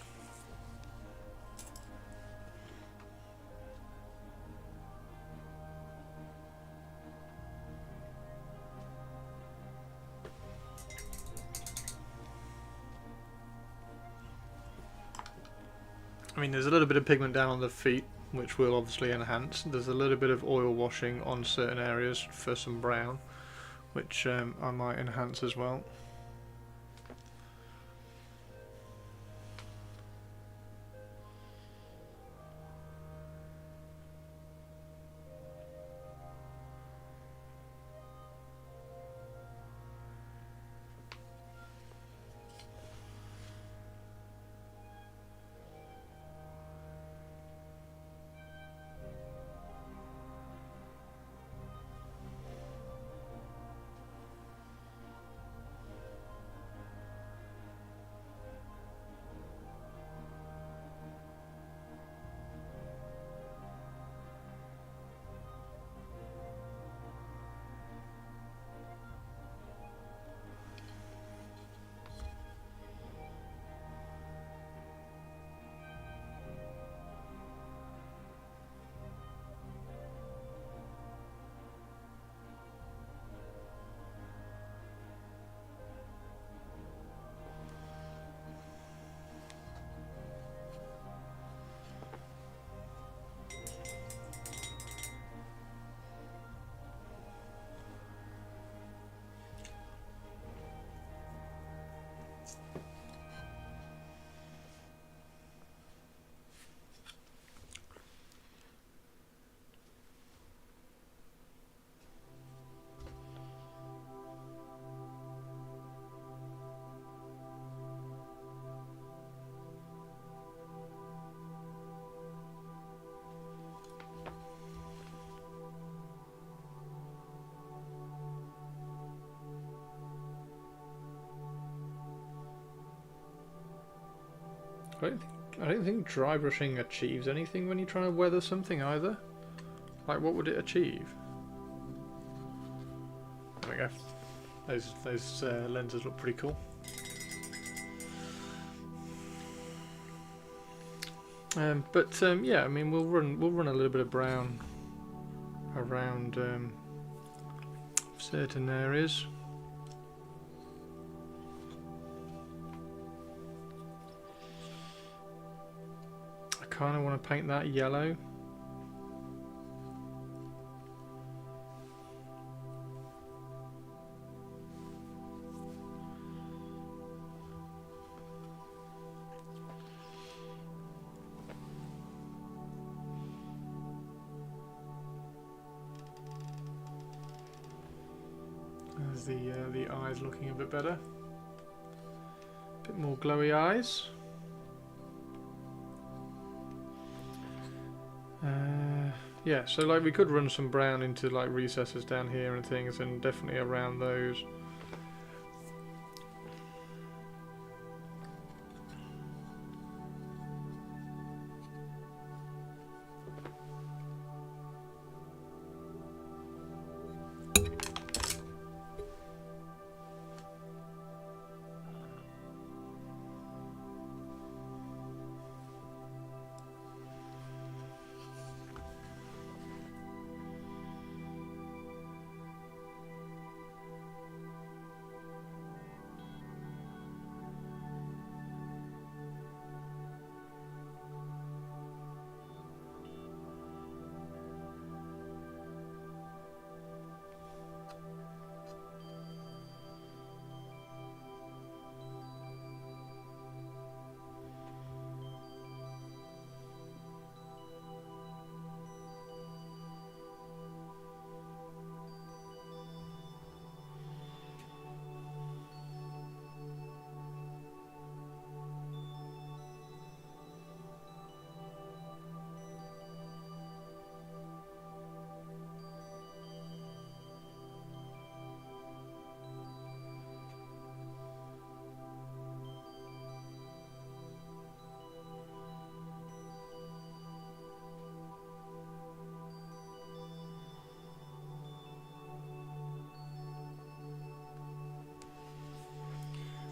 I mean, there's a little bit of pigment down on the feet, which will obviously enhance. There's a little bit of oil washing on certain areas for some brown, which I might enhance as well. I don't think dry brushing achieves anything when you're trying to weather something either. Like, what would it achieve? There we go. Those lenses look pretty cool. Yeah, I mean we'll run a little bit of brown around certain areas. I kind of want to paint that yellow. There's the eyes looking a bit better. A bit more glowy eyes. Yeah, so like we could run some brown into like recesses down here and things, and definitely around those.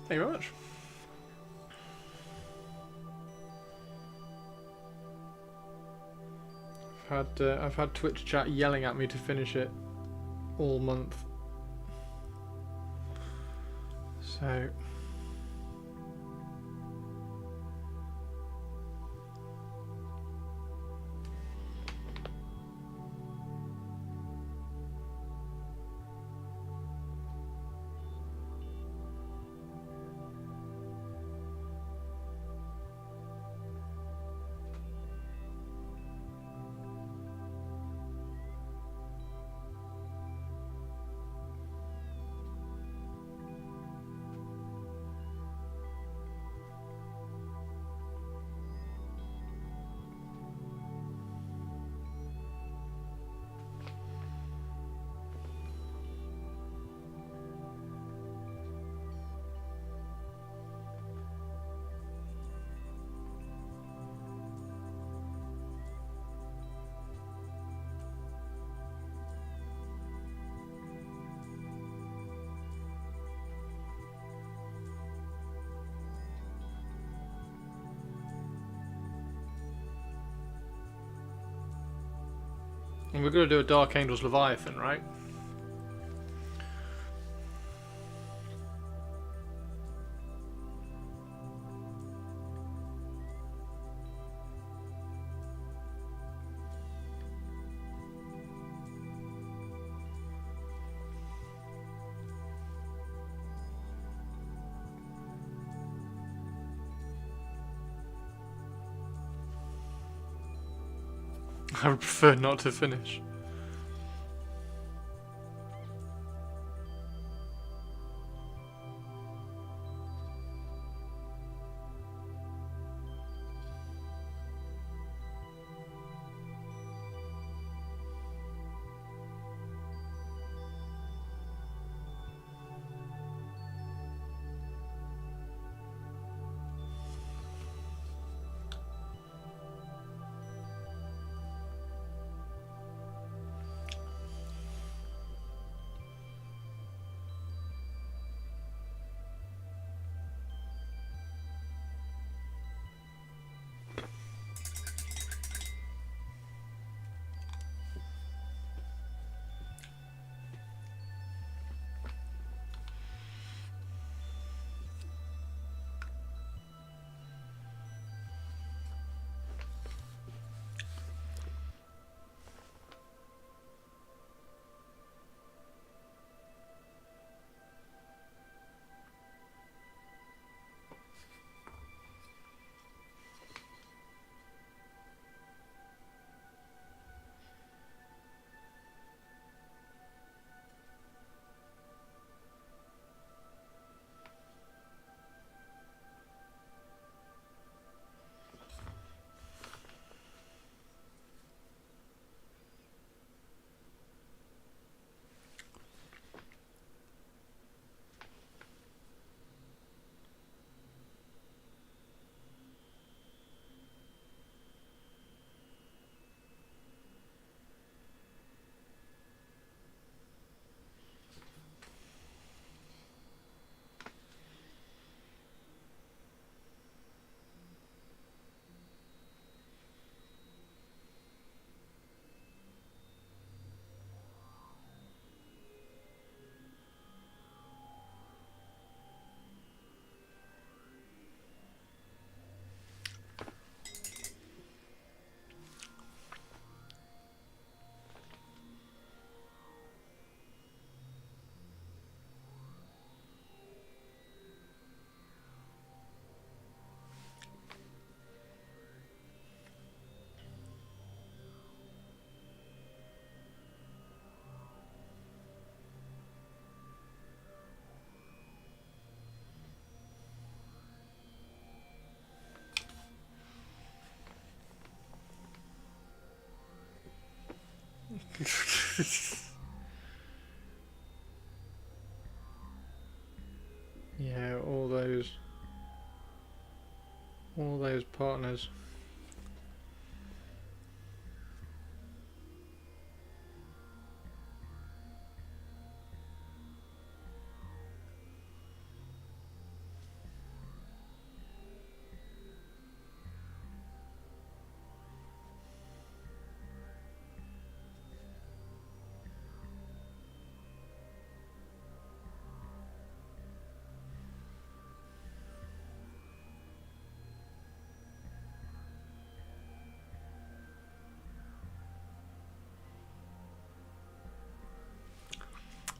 Thank you very much. I've had Twitch chat yelling at me to finish it all month. So and we're going to do a Dark Angels Leviathan, right? I would prefer not to finish. Yeah, all those partners.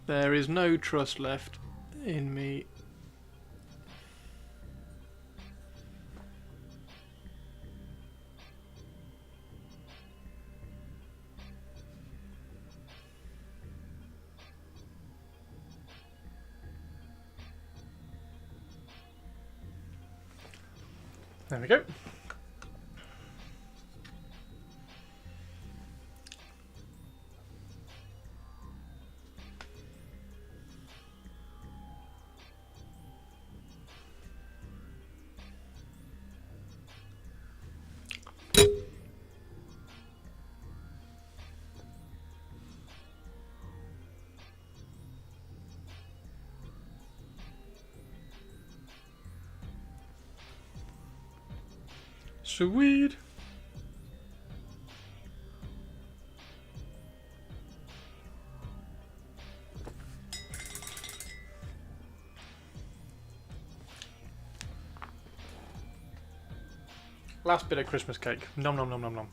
There is no trust left in me. There we go. Sweet. Last bit of Christmas cake. Nom nom nom nom nom.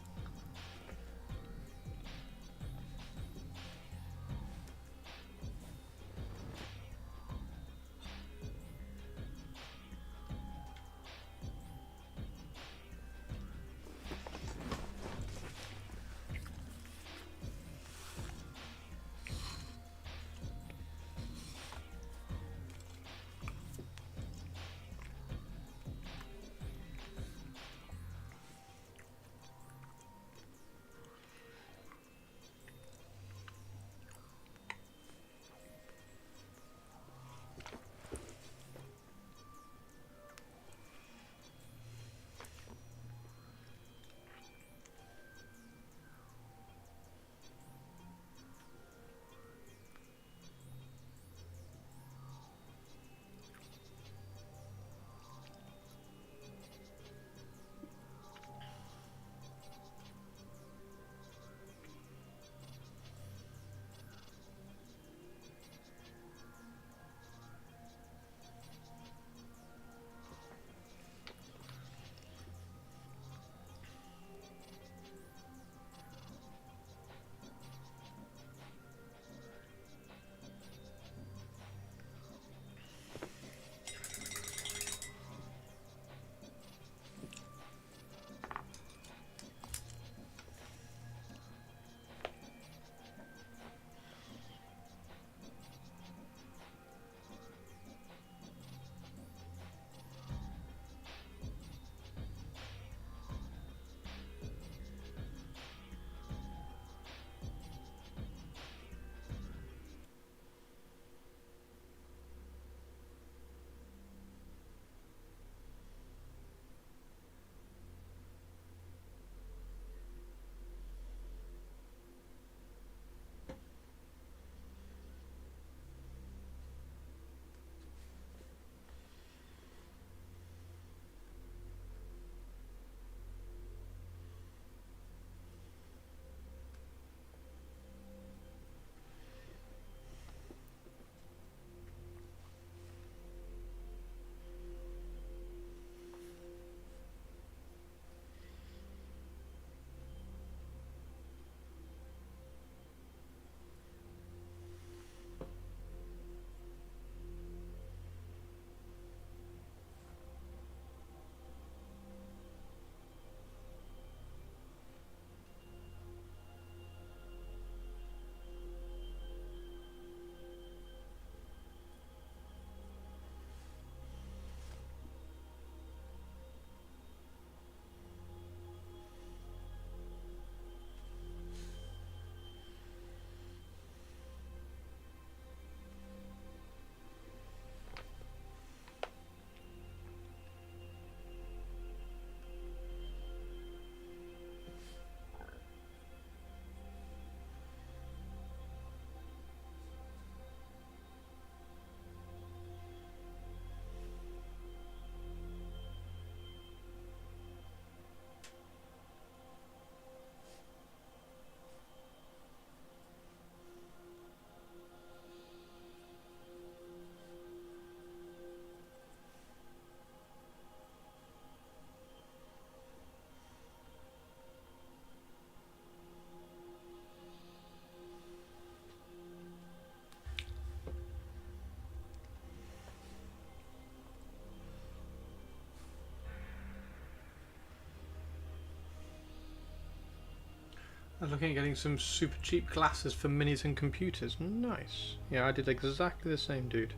I'm looking at getting some super cheap glasses for minis and computers. Nice. Yeah, I did exactly the same, dude.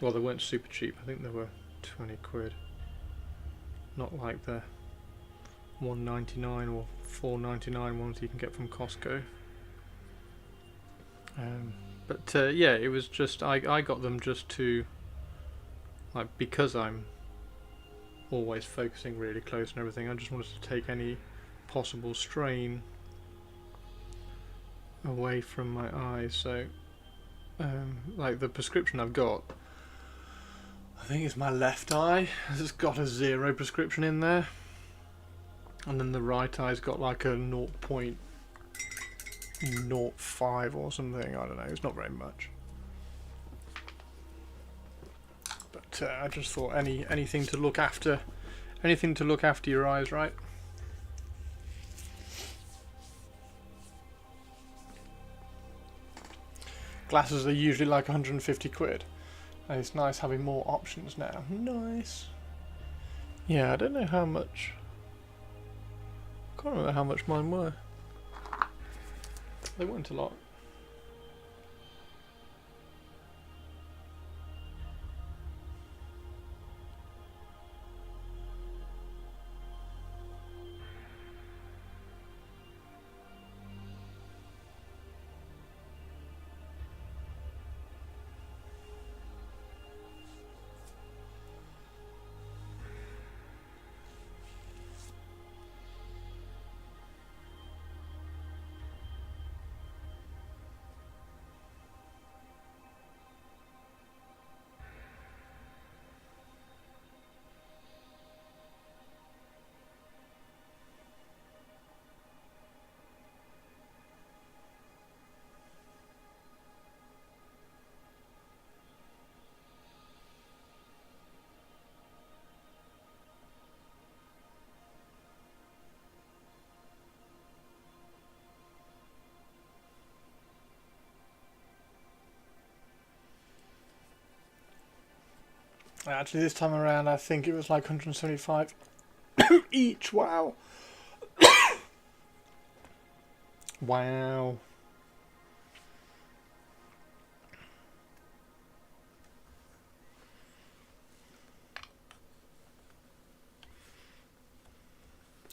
Well, they weren't super cheap. I think they were 20 quid. Not like the $1.99 or $4.99 ones you can get from Costco. But yeah, it was just I got them just to, like, because I'm always focusing really close and everything, I just wanted to take any possible strain away from my eyes. So like the prescription I've got, I think it's my left eye. It's got a 0 prescription in there, and then the right eye's got like a 0.05 or something. I don't know. It's not very much. But I just thought anything to look after your eyes, right? Glasses are usually like 150 quid. And it's nice having more options now. Nice. Yeah, I don't know how much. I can't remember how much mine were. They weren't a lot. Actually, this time around, I think it was like 175 each. Wow. Wow.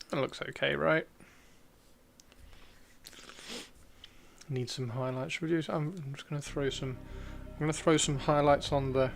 That looks okay, right? Need some highlights. Should we do? I'm just going to throw some. I'm going to throw some highlights on the.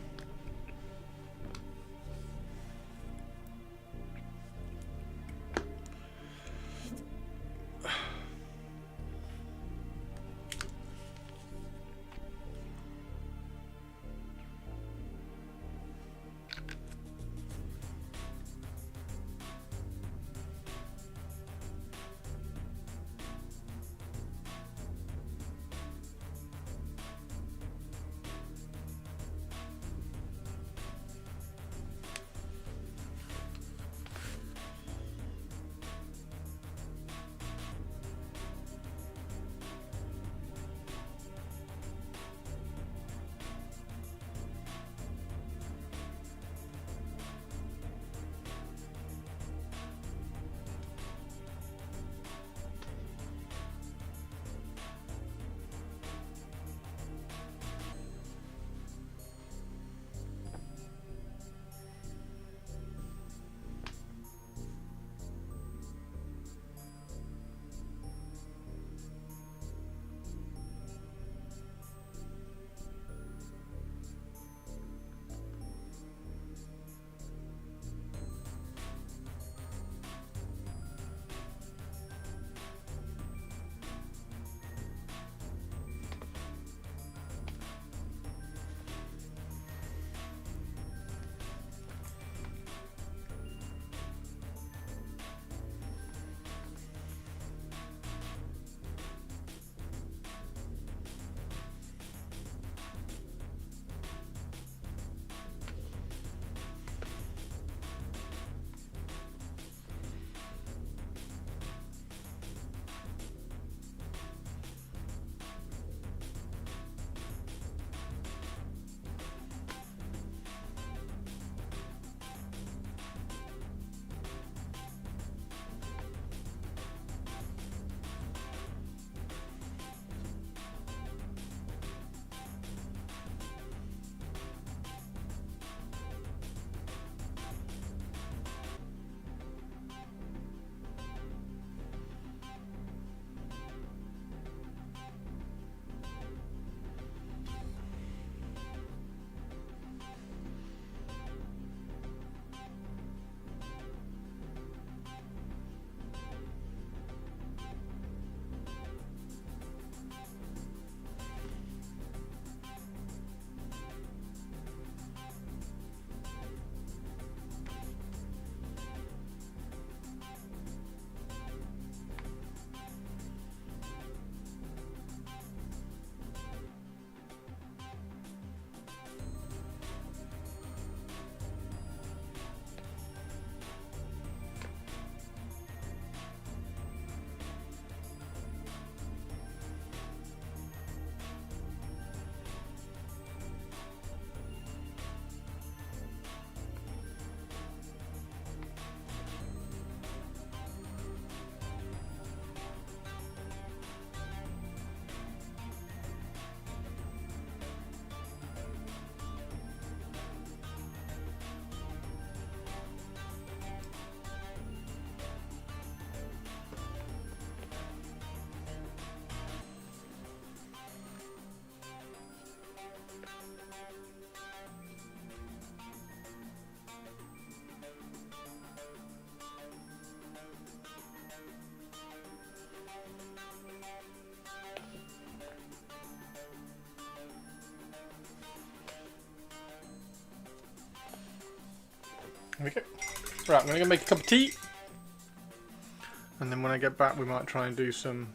There we go. Right, I'm going to go make a cup of tea. And then when I get back, we might try and do some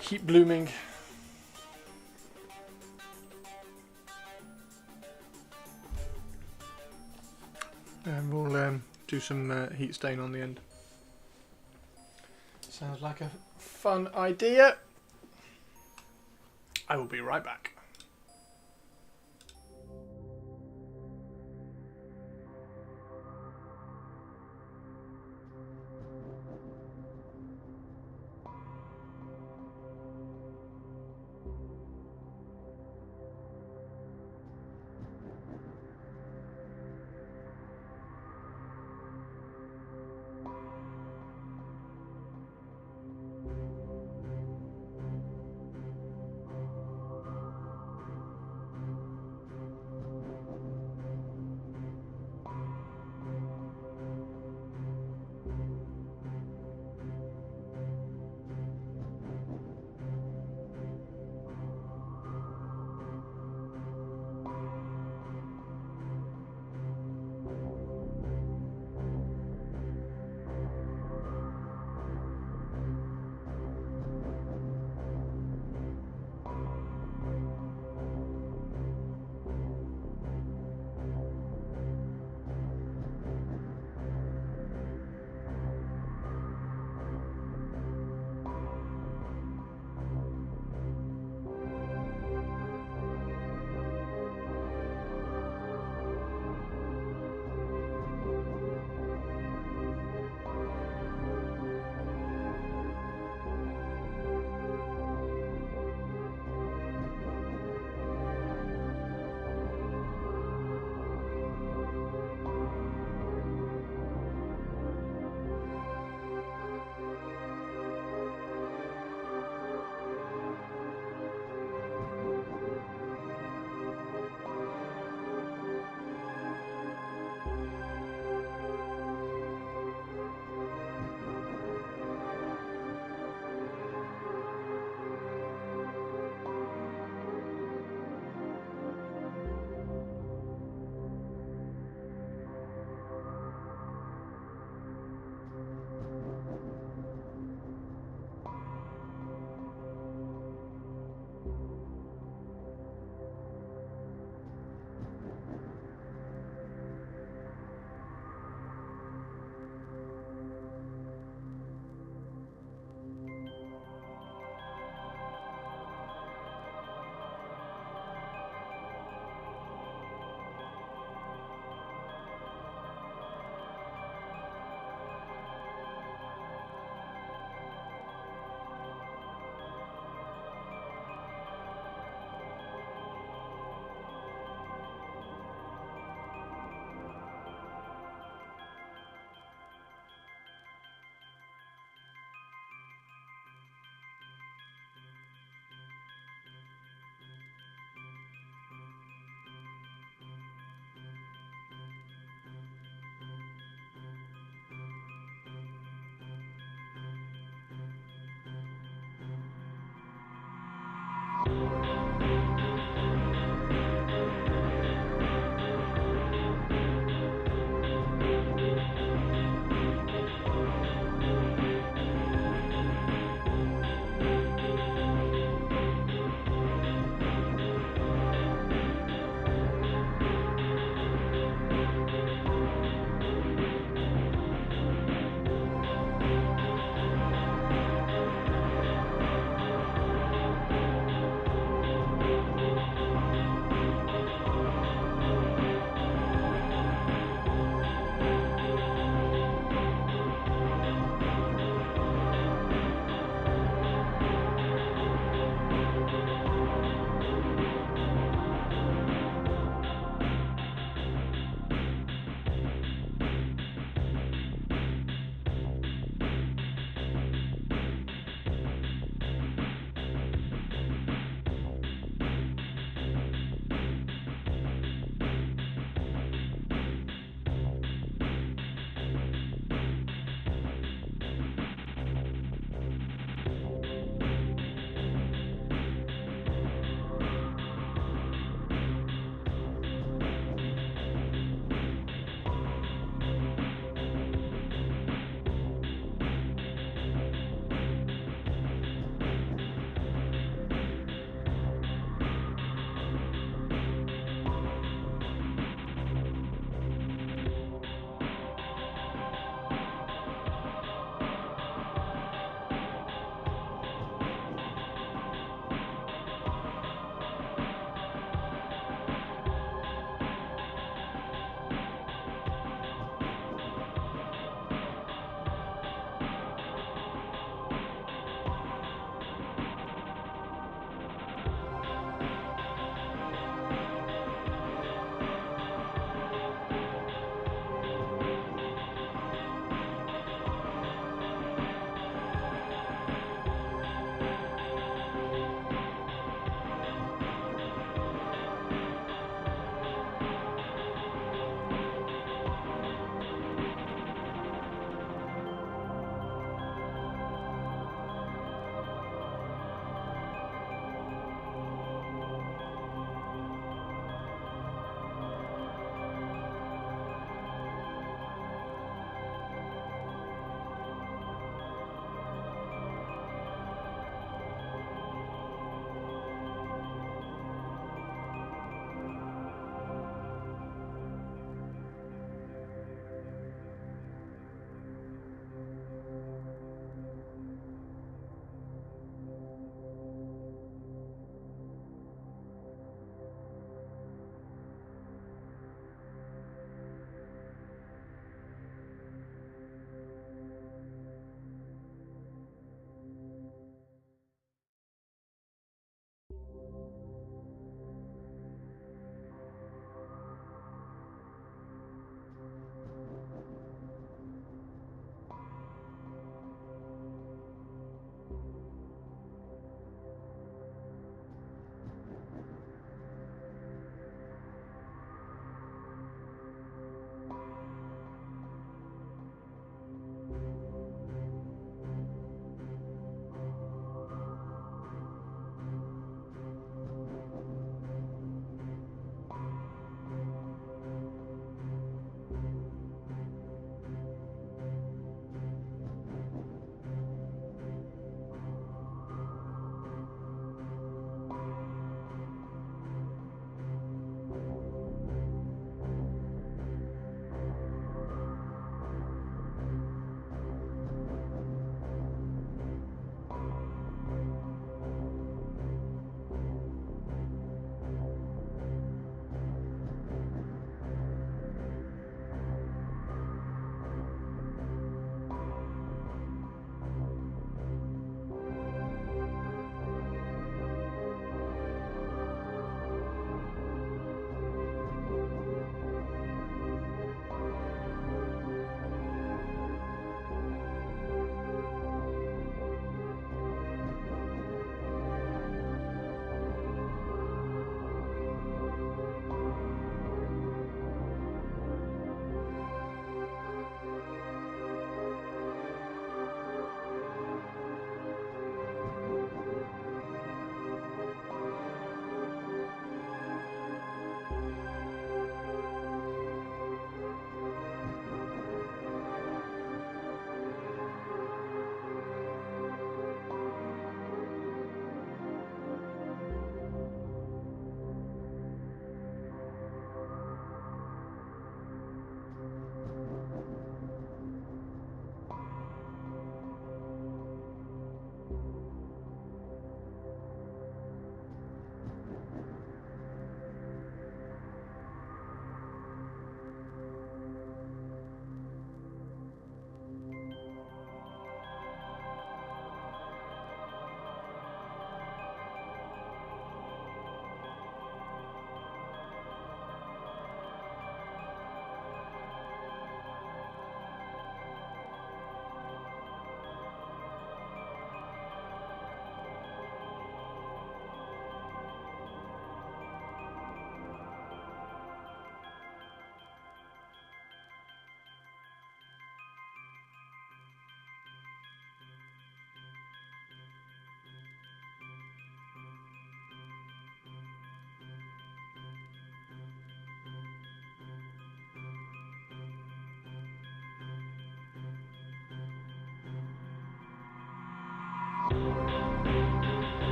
heat blooming. And we'll do some heat stain on the end. Sounds like a fun idea. I will be right back.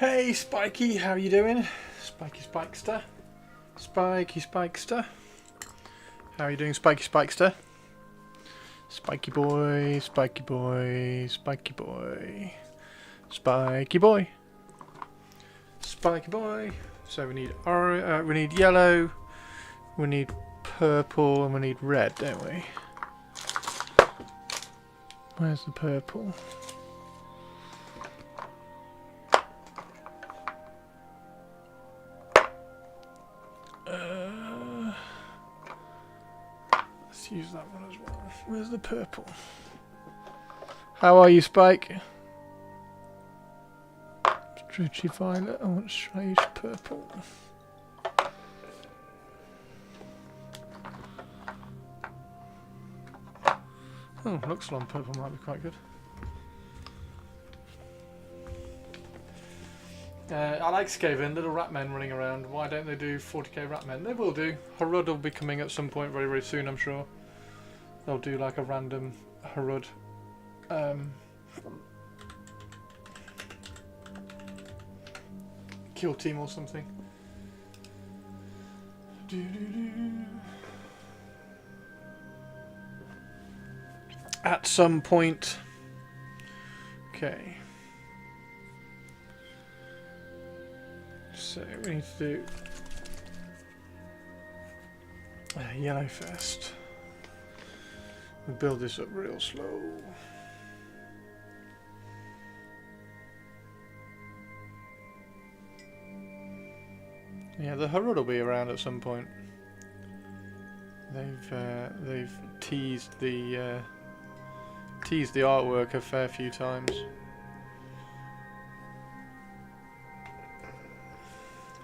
Hey Spiky, how you doing? Spiky Spikester. Spiky Spikester. How are you doing, Spiky Spikester? Spiky boy, Spiky boy, Spiky boy. Spiky boy. Spiky boy. So we need yellow, we need purple, and we need red, don't we? Where's the purple? Let's use that one as well. Where's the purple? How are you, Spike? Stretchy violet. I want strange purple. Oh, Luxlon purple might be quite good. I like Skaven, little rat men running around. Why don't they do 40k rat men? They will do. Harud will be coming at some point very, very soon, I'm sure. They'll do like a random Harud. Kill team or something. At some point. Okay. So we need to do yellow first. We'll build this up real slow. Yeah, the Harud will be around at some point. They've teased the artwork a fair few times.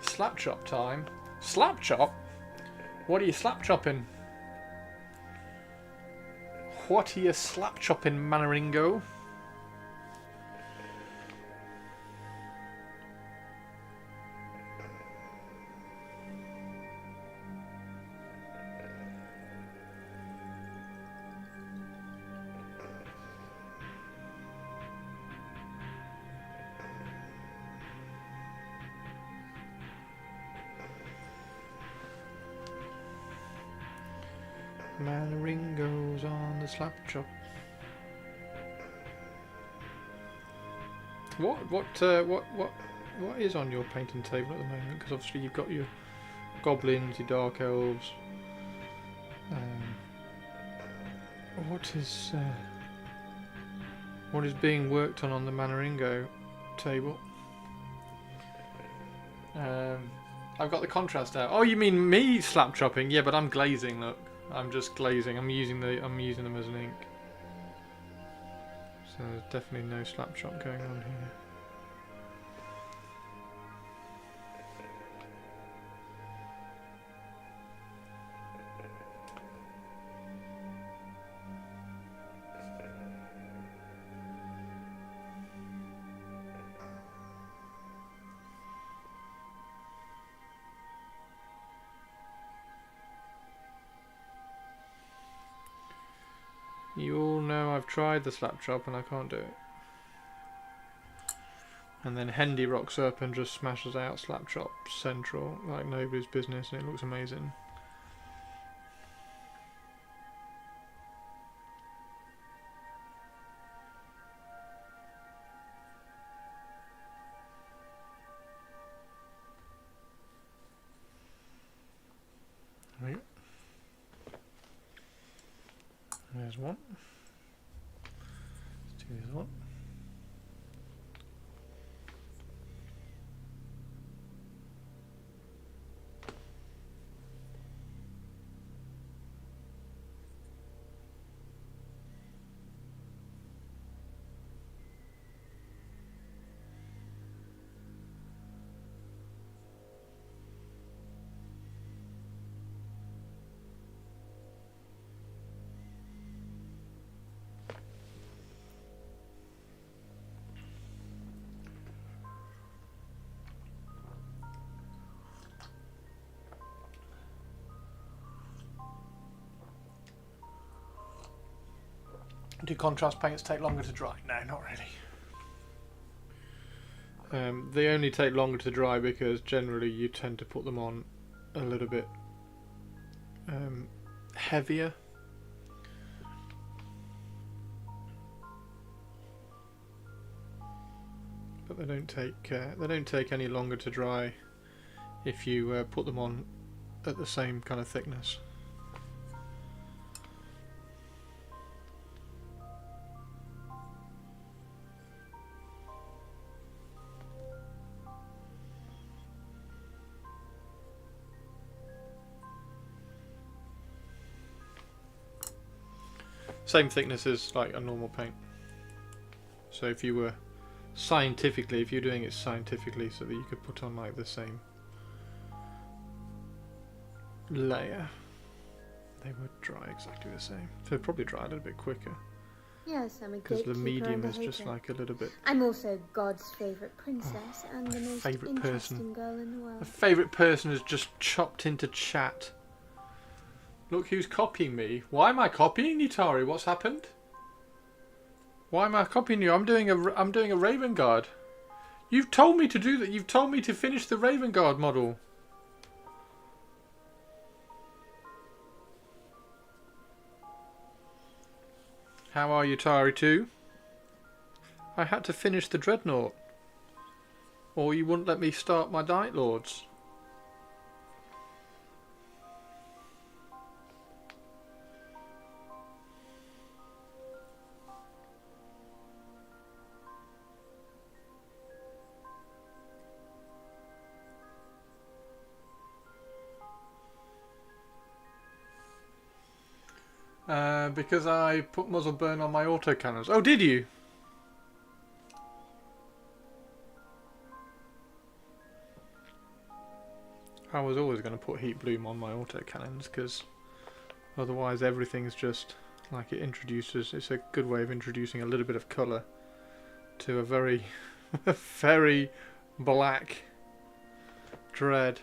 Slap chop time. Slap chop? What are you slap chopping? What are you slap chopping, Manaringo? Manaringo's on the slap chop. What is on your painting table at the moment? Because obviously you've got your goblins, your dark elves. What is being worked on the Manaringo table? I've got the contrast out. Oh, you mean me slap chopping? Yeah, but I'm glazing. Look, I'm just glazing. I'm using them as an ink. So there's definitely no slap chop going on here. You all know I've tried the slap chop and I can't do it. And then Hendy rocks up and just smashes out slap chop central like nobody's business, and it looks amazing. Right. There's one. Let's do this one. Do contrast paints take longer to dry? No, not really. They only take longer to dry because generally you tend to put them on a little bit heavier. But they don't take any longer to dry if you put them on at the same kind of thickness. Same thickness as like a normal paint. So if you were scientifically, if you're doing it scientifically so that you could put on like the same layer, they would dry exactly the same. So they'd probably dry a little bit quicker. Yes, I'm a because the gatekeeper medium and a is just hater. like a little bit. I'm also God's favourite princess and the most favourite interesting person. girl in the world. A favourite person is just chopped into chat. Look who's copying me. Why am I copying you, Tari? What's happened? Why am I copying you? I'm doing a Raven Guard. You've told me to do that. You've told me to finish the Raven Guard model. How are you, Tari 2? I had to finish the Dreadnought, or you wouldn't let me start my Night Lords. Because I put muzzle burn on my autocannons. Oh, did you? I was always going to put heat bloom on my autocannons because otherwise everything's just like it introduces. It's a good way of introducing a little bit of colour to a very, very black dread.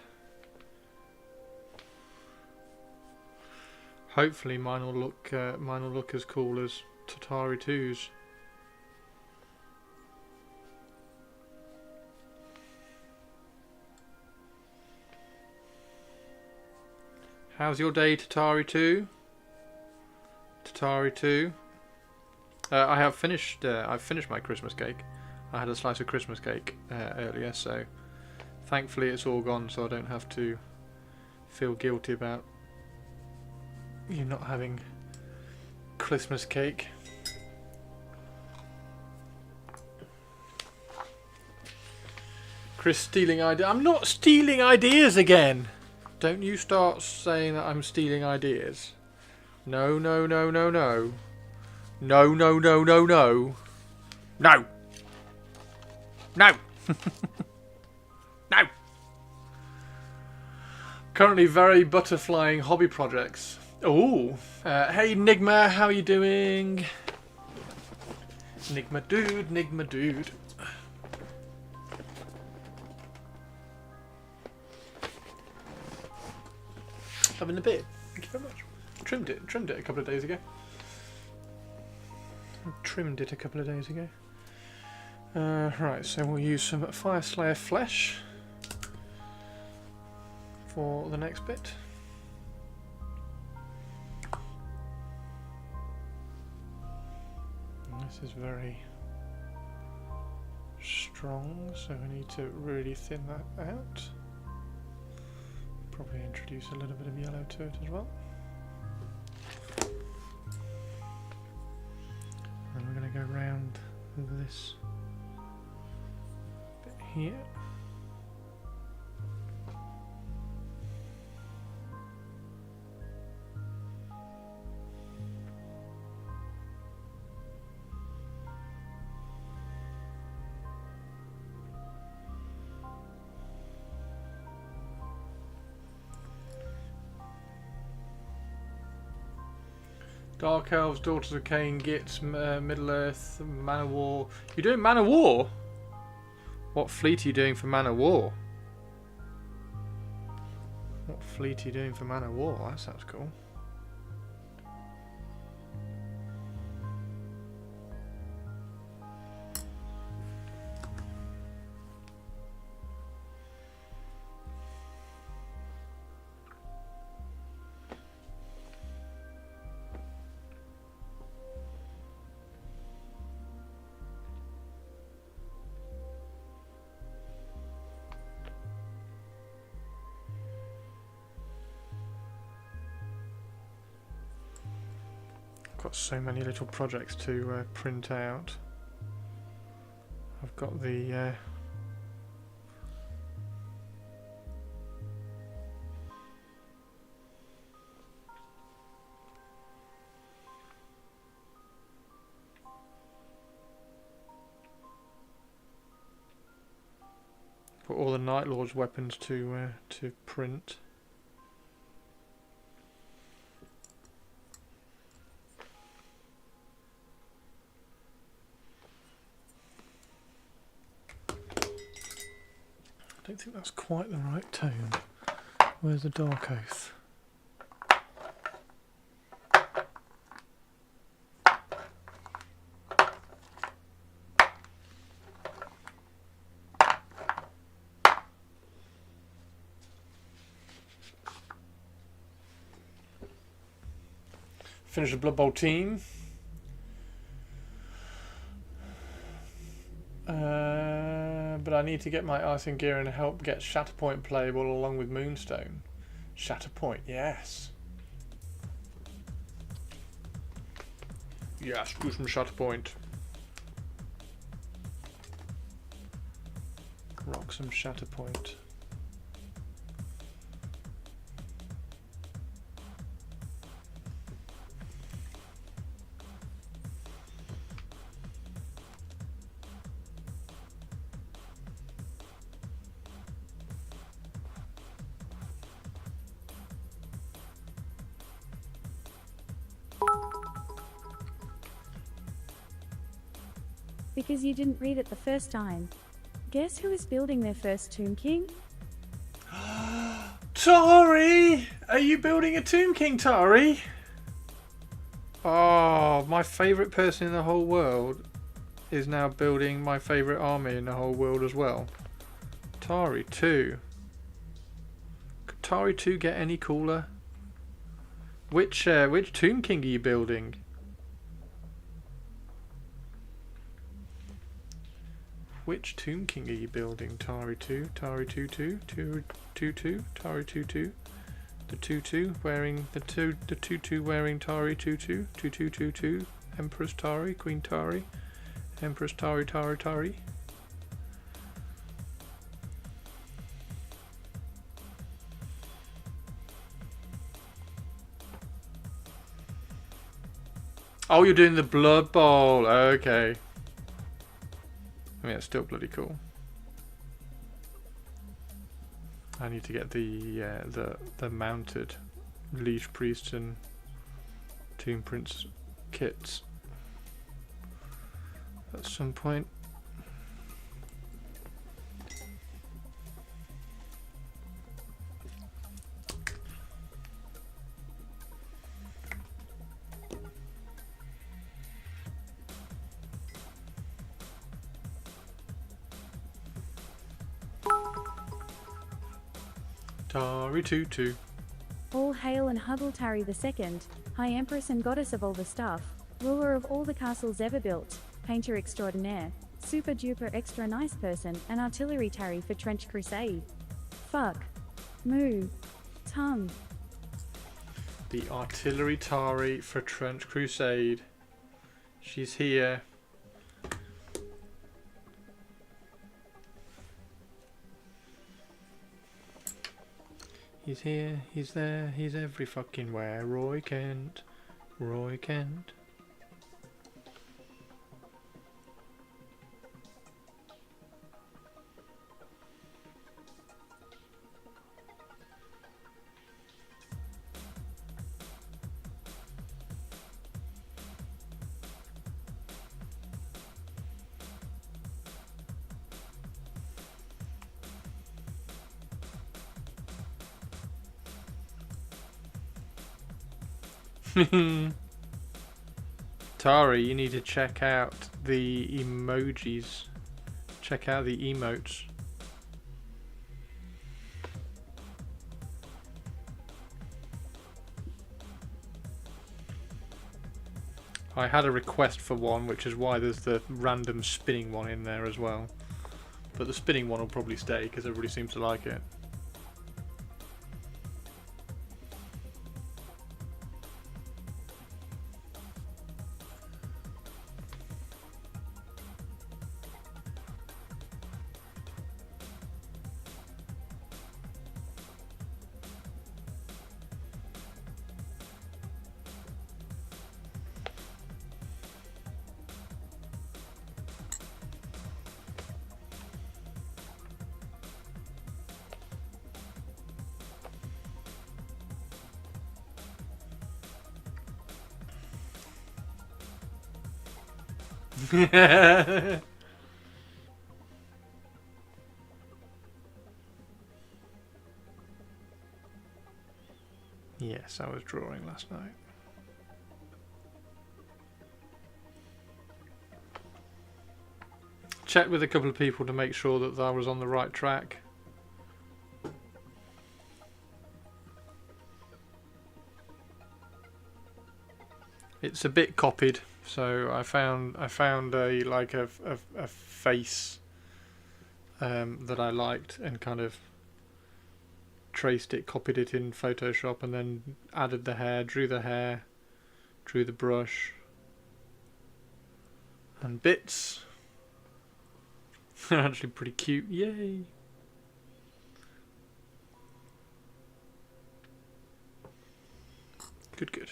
Hopefully mine will look as cool as Tatari 2's. How's your day, Tatari 2? Tatari 2. I have finished. I've finished my Christmas cake. I had a slice of Christmas cake earlier, so thankfully it's all gone, so I don't have to feel guilty about you not having Christmas cake. Chris stealing ideas. I'm not stealing ideas again. Don't you start saying that I'm stealing ideas. No, no, no, no, no. No, no, no, no, no. No. No. No. Currently very butterflying hobby projects. Oh, hey Nigma, how are you doing? Nigma dude, Nigma dude. Having a bit. Thank you very much. Trimmed it a couple of days ago. Right, so we'll use some Fire Slayer flesh for the next bit. This is very strong, so we need to really thin that out. Probably introduce a little bit of yellow to it as well. And we're going to go round this bit here. Dark Elves, Daughters of Cain, Gits, Middle Earth, Man of War. You're doing Man of War? What fleet are you doing for Man of War? What fleet are you doing for Man of War? That sounds cool. got so many little projects to print out. I've got the got all the Night Lord's weapons to print. I don't think that's quite the right tone. Where's the Dark Oath? Finish the Blood Bowl team. But I need to get my icing gear and help get Shatterpoint playable along with Moonstone. Shatterpoint, yes. Yes, do some Shatterpoint. Rock some Shatterpoint. Because you didn't read it the first time. Guess who is building their first Tomb King? Tari! Are you building a Tomb King, Tari? Oh, my favourite person in the whole world is now building my favourite army in the whole world as well. Tari 2. Could Tari 2 get any cooler? Which Tomb King are you building? Which Tomb King are you building? Tari 2, Tari 2-2, 2-2, Tari 2-2, the 2-2 wearing the 2-2 wearing Tari 2-2, 2-2-2-2, Empress Tari, Queen Tari, Empress Tari Tari Tari. Oh, you're doing the Blood Bowl. Okay. I mean, it's still bloody cool. I need to get the mounted Liege Priest and Tomb Prince kits at some point. Tari 2-2. All hail and huggle Tari II, High Empress and Goddess of all the stuff, ruler of all the castles ever built, painter extraordinaire, super duper extra nice person, and artillery Tari for Trench Crusade. Fuck. Moo. Tongue. The artillery Tari for Trench Crusade. She's here. He's here, he's there, he's every fucking where. Roy Kent. Roy Kent. Tari, you need to check out the emojis. Check out the emotes. I had a request for one, which is why there's the random spinning one in there as well. But the spinning one will probably stay because everybody seems to like it. Yes, I was drawing last night. Checked with a couple of people to make sure that I was on the right track. It's a bit copied, so I found a like a face that I liked and kind of traced it, copied it in Photoshop, and then added the hair, drew the brush, and bits. They're actually pretty cute. Yay! Good, good.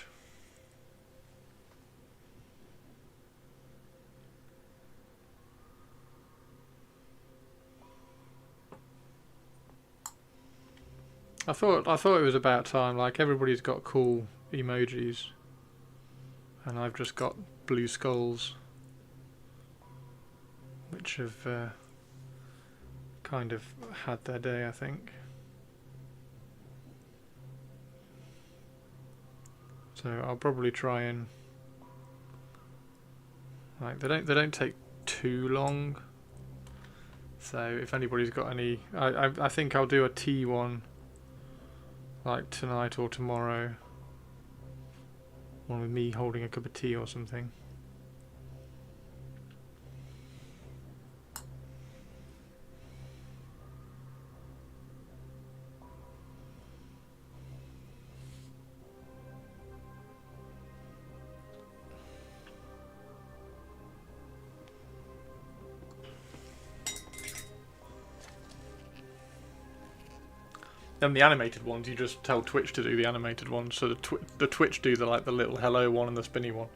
I thought it was about time. Like, everybody's got cool emojis, and I've just got blue skulls, which have kind of had their day, I think. So I'll probably try and, like, they don't take too long. So if anybody's got any, I think I'll do a tea one, like tonight or tomorrow. One with me holding a cup of tea or something. Then the animated ones, you just tell Twitch to do the animated ones, so the Twitch do the little hello one and the spinny one.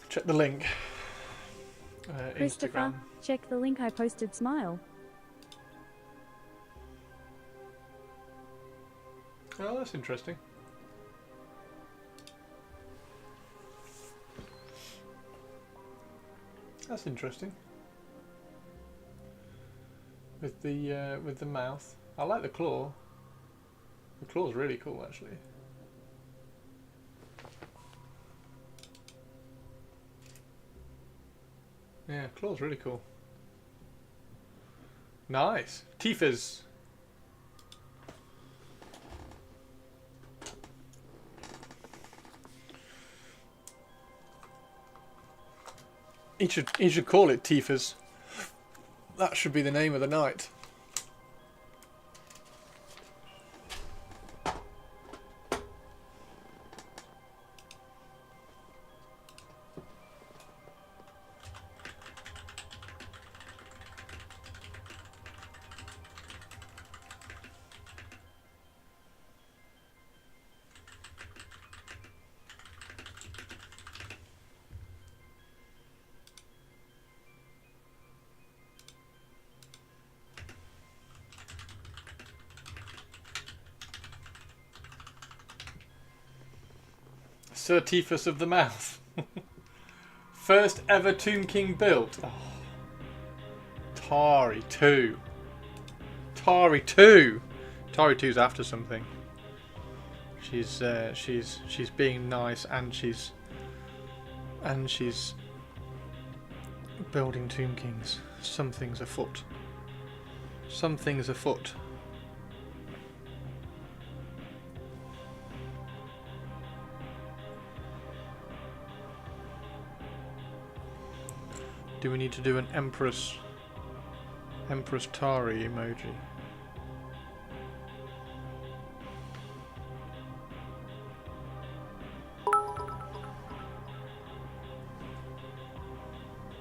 Check the link. Christopher, Instagram. check the link I posted. Smile. Oh, that's interesting. That's interesting. With the mouth, I like the claw. The claw's really cool, actually. Yeah, claw's really cool. Nice. Tifa's. He should call it Tifa's. That should be the name of the night. Sir Tifus of the Mouth. First ever Tomb King built. Oh. Tari 2. Tari 2. Tari 2's after something. She's being nice, and she's building Tomb Kings. Something's afoot. Something's afoot. Do we need to do an Empress Tari emoji?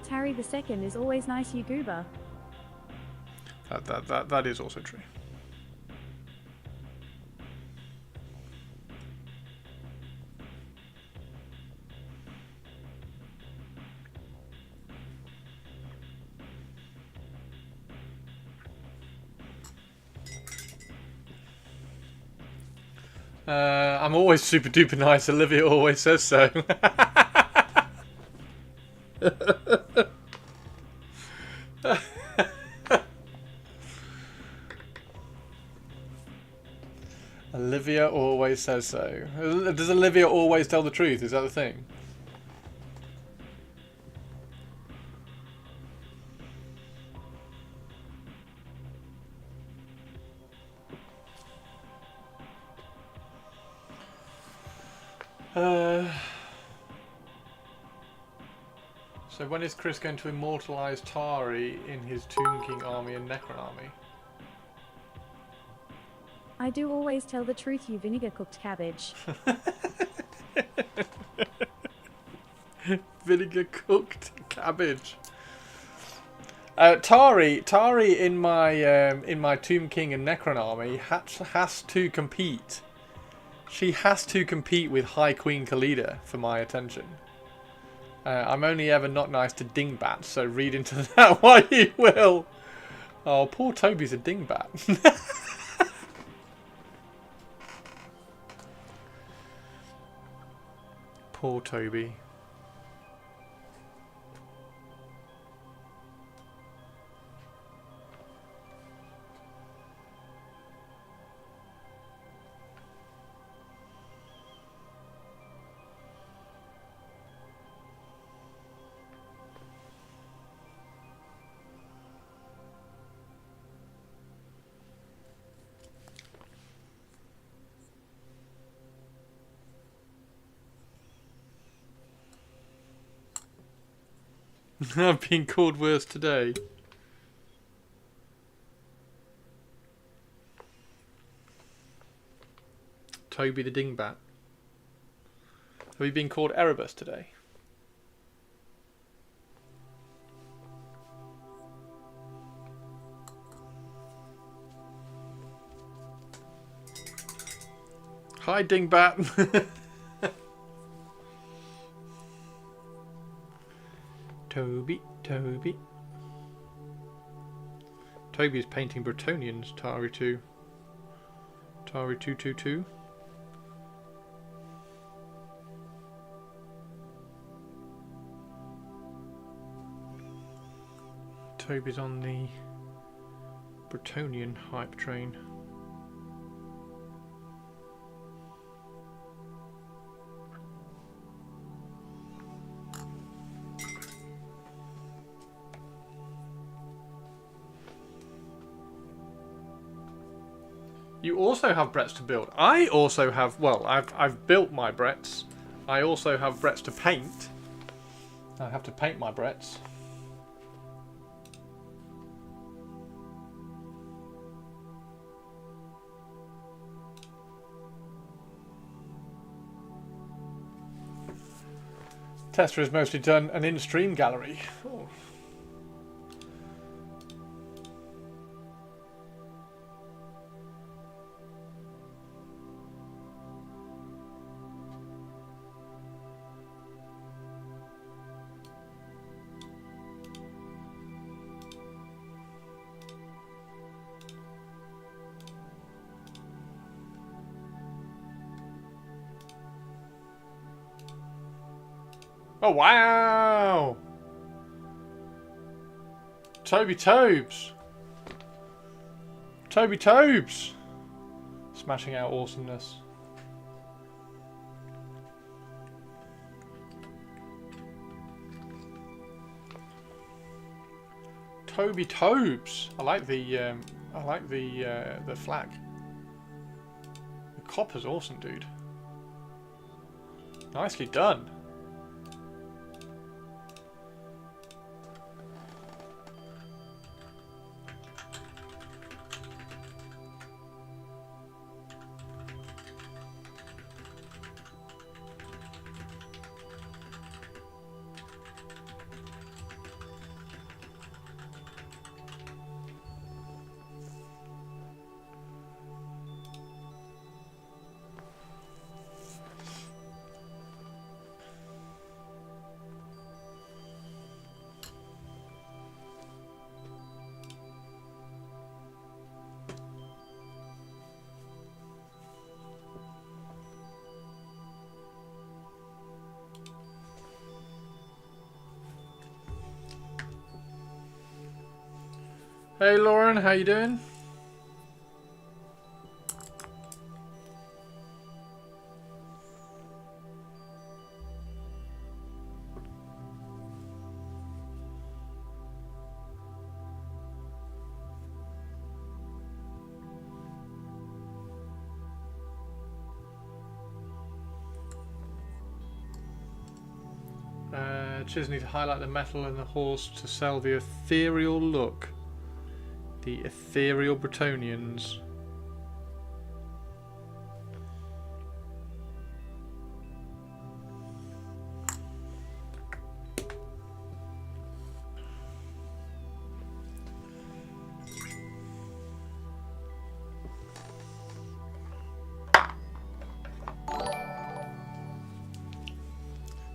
Tari the second is always nice, you goober. That is also true. I'm always super duper nice. Olivia always says so. Olivia always says so. Does Olivia always tell the truth? Is that the thing? So when is Chris going to immortalise Tari in his Tomb King army and Necron army? I do always tell the truth, you vinegar cooked cabbage. Vinegar cooked cabbage. Tari in my Tomb King and Necron army has to compete. She has to compete with High Queen Khalida for my attention. I'm only ever not nice to dingbats, so read into that what you will. Oh, poor Toby's a dingbat. Poor Toby. I've been called worse today. Toby the Dingbat. Have you been called Erebus today? Hi Dingbat. Toby. Toby's painting Bretonians, Tari 2. Tari 222. Toby's on the Bretonian hype train. You also have Bretts to build. I also have, well, I've built my Bretts. I also have Bretts to paint. I have to paint my Bretts. Tester has mostly done an in-stream gallery. Oh. Oh, wow! Toby Tobes! Toby Tobes! Smashing out awesomeness. Toby Tobes! I like the flag. The copper's awesome, dude. Nicely done. Hey Lauren, how you doing? Just need to highlight the metal and the horse to sell the ethereal look. The ethereal Bretonians.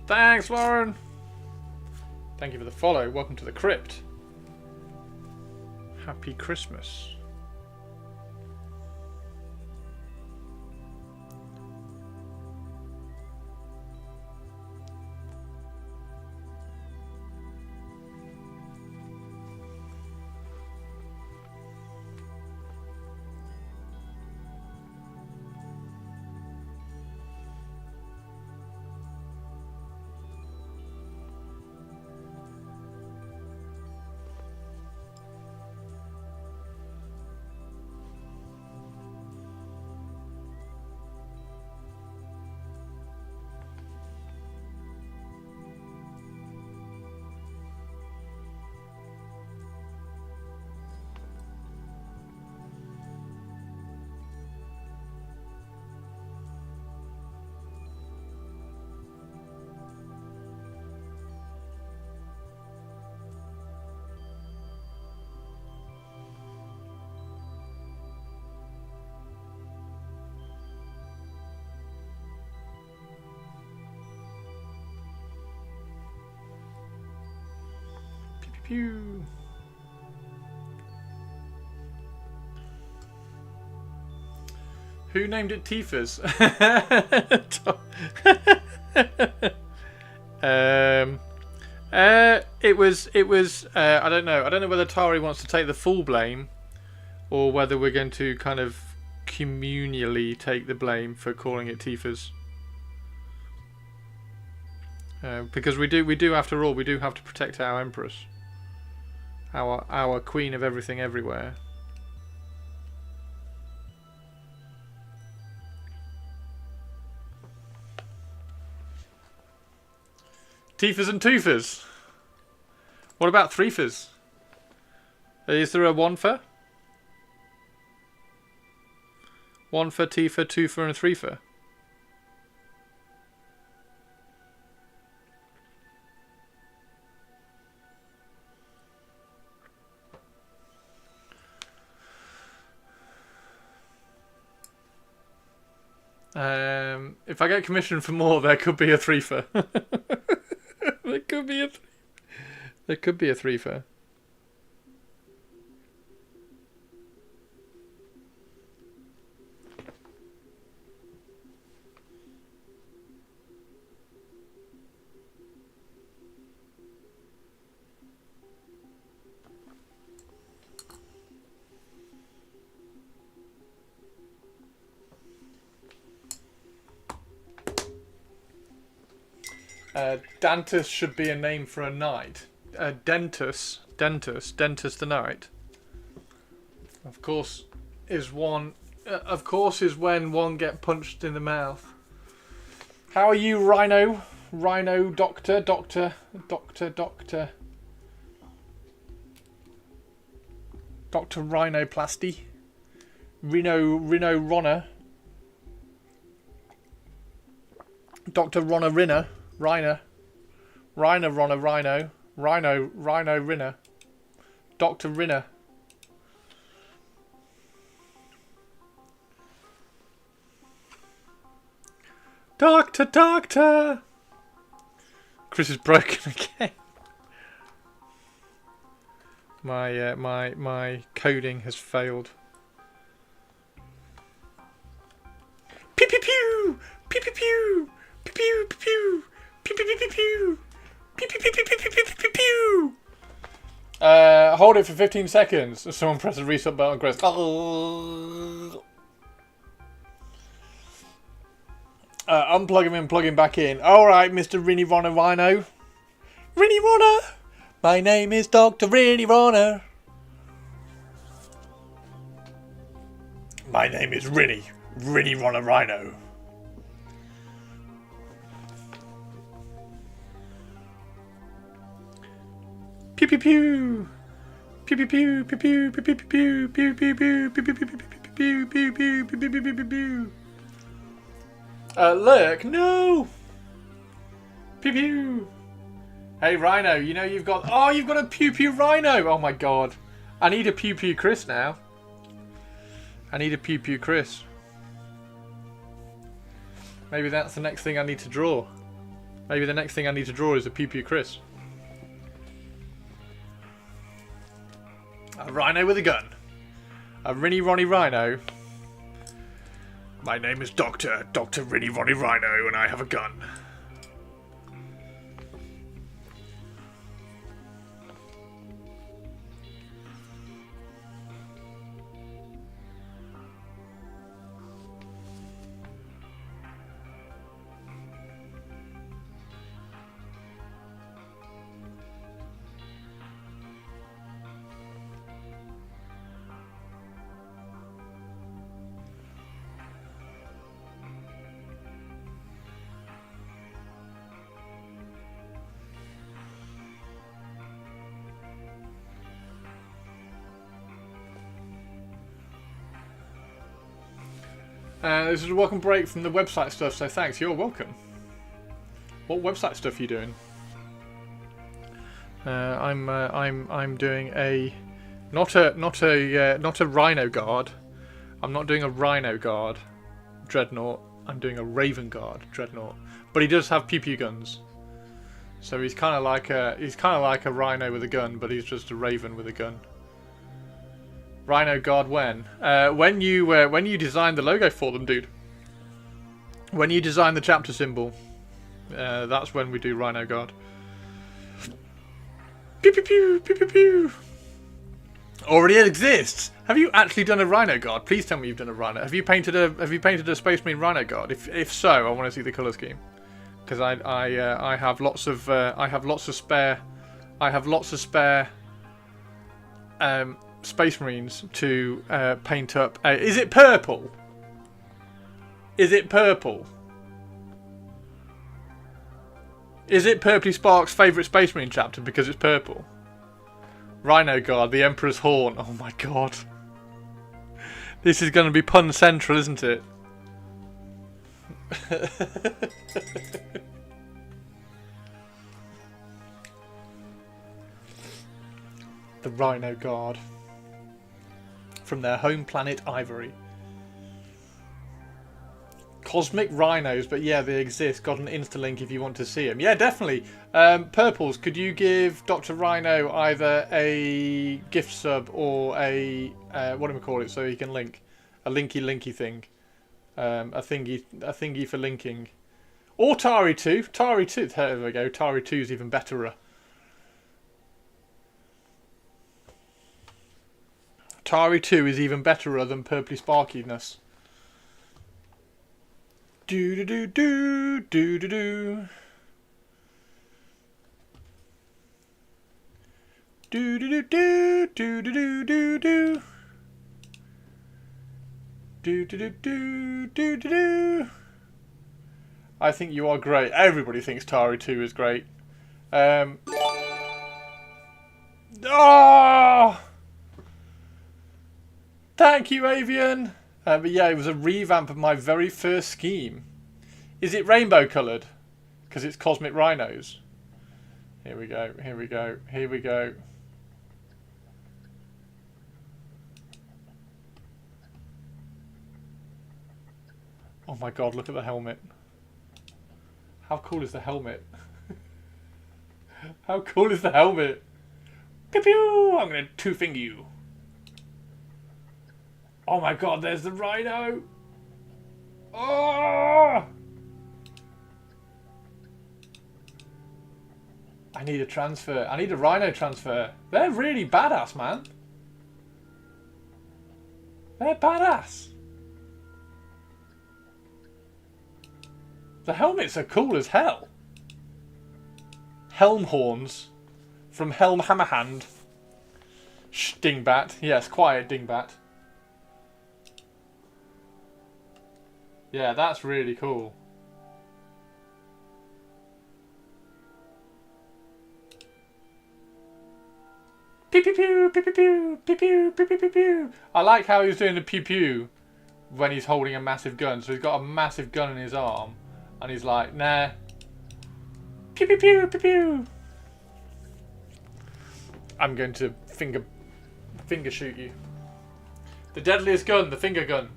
Thanks, Lauren. Thank you for the follow. Welcome to the crypt. Happy Christmas. Pew. Who named it Tifa's? It was. I don't know. I don't know whether Tari wants to take the full blame, or whether we're going to kind of communally take the blame for calling it Tifa's. Because we do. After all, we do have to protect our Empress. Our queen of everything everywhere. Tifas and Tufas. What about Threefas? Is there a one for? One for Tifa, Tufa and Threefa? If I get commissioned for more, there could be a Threefa. There could be a Threefa. Dantus should be a name for a knight. Dentus the knight. Of course, is one. Of course, is when one get punched in the mouth. How are you, Rhino? Rhino Doctor. Doctor Rhinoplasty. Rhino Ronna. Dr. Ronna Rinner. Rhino Ronna Rhino. Rhino Rinner. Dr. Rinner. Doctor! Chris is broken again. My coding has failed. Pew pew pew! Pew pew pew! Pew pew pew! Pew pew pew pew! Pew pew pew pew pew pew pew pew! hold it for 15 seconds. Someone press the reset button and goes. Unplug him and plug him back in. Alright, Mr. Rinny Ronner Rhino. Rinny Ronner! My name is Dr. Rinny Ronner. My name is Rinny Ronner Rhino. Pew pew pew. Pew pew pew pew pew pew pew pew pew pew pew pew pew pew pew pew pew pew pew pew. Look, no! Pew pew! Hey Rhino, you know you've got... Oh, you've got a pew pew Rhino! Oh my god. I need a pew pew Chris now. I need a pew pew Chris. Maybe that's the next thing I need to draw. Maybe the next thing I need to draw is a pew pew Chris. A Rhino with a gun. A Rinny Ronny Rhino. My name is Dr. Rinny Ronny Rhino and I have a gun. This is a welcome break from the website stuff, so thanks. You're welcome. What website stuff are you doing? I'm doing a not a Rhino Guard. I'm not doing a Rhino Guard Dreadnought. I'm doing a Raven Guard Dreadnought. But he does have pew pew guns. So he's kind of like a Rhino with a gun, but he's just a Raven with a gun. Rhino Guard when? When you designed the logo for them, dude. When you design the chapter symbol, that's when we do Rhino Guard. Pew pew pew pew pew pew. Already exists. Have you actually done a Rhino Guard? Please tell me you've done a Rhino. Have you painted a Space Marine Rhino Guard? If so, I want to see the color scheme. Because I have lots of spare Space Marines to paint up. Is it purple? Is it purple? Is it Purpley Spark's favourite Space Marine chapter because it's purple? Rhino Guard, the Emperor's Horn. Oh my god. This is going to be pun central, isn't it? The Rhino Guard. From their home planet Ivory. Cosmic Rhinos, but yeah, they exist. Got an Insta-link if you want to see them. Yeah, definitely. Purples, could you give Dr. Rhino either a gift sub or a, what do we call it, so he can link? A linky thing. A thingy for linking. Or Tari 2. Tari 2, there we go. Tari 2 is even betterer. Tari 2 is even betterer than Purpley Sparkiness. Do do do do do do do. Do do do do do do do do. Do do do do do do. I think you are great. Everybody thinks Tari 2 is great. Oh! Thank you, Avian. But yeah, it was a revamp of my very first scheme. Is it rainbow coloured? Because it's Cosmic Rhinos. Here we go, here we go, here we go. Oh my god, look at the helmet. How cool is the helmet? How cool is the helmet? Pew pew! I'm going to two-finger you. Oh my god, there's the Rhino! Oh! I need a transfer. I need a rhino transfer. They're really badass, man. They're badass. The helmets are cool as hell. Helm horns from Helm Hammerhand. Shh, dingbat. Yes, quiet, dingbat. Yeah, that's really cool. Pew pew pew pew pew pew pew pew pew pew pew pew. I like how he's doing the pew pew when he's holding a massive gun. So he's got a massive gun in his arm, and he's like, nah. Pew pew pew pew pew. I'm going to finger shoot you. The deadliest gun, the finger gun.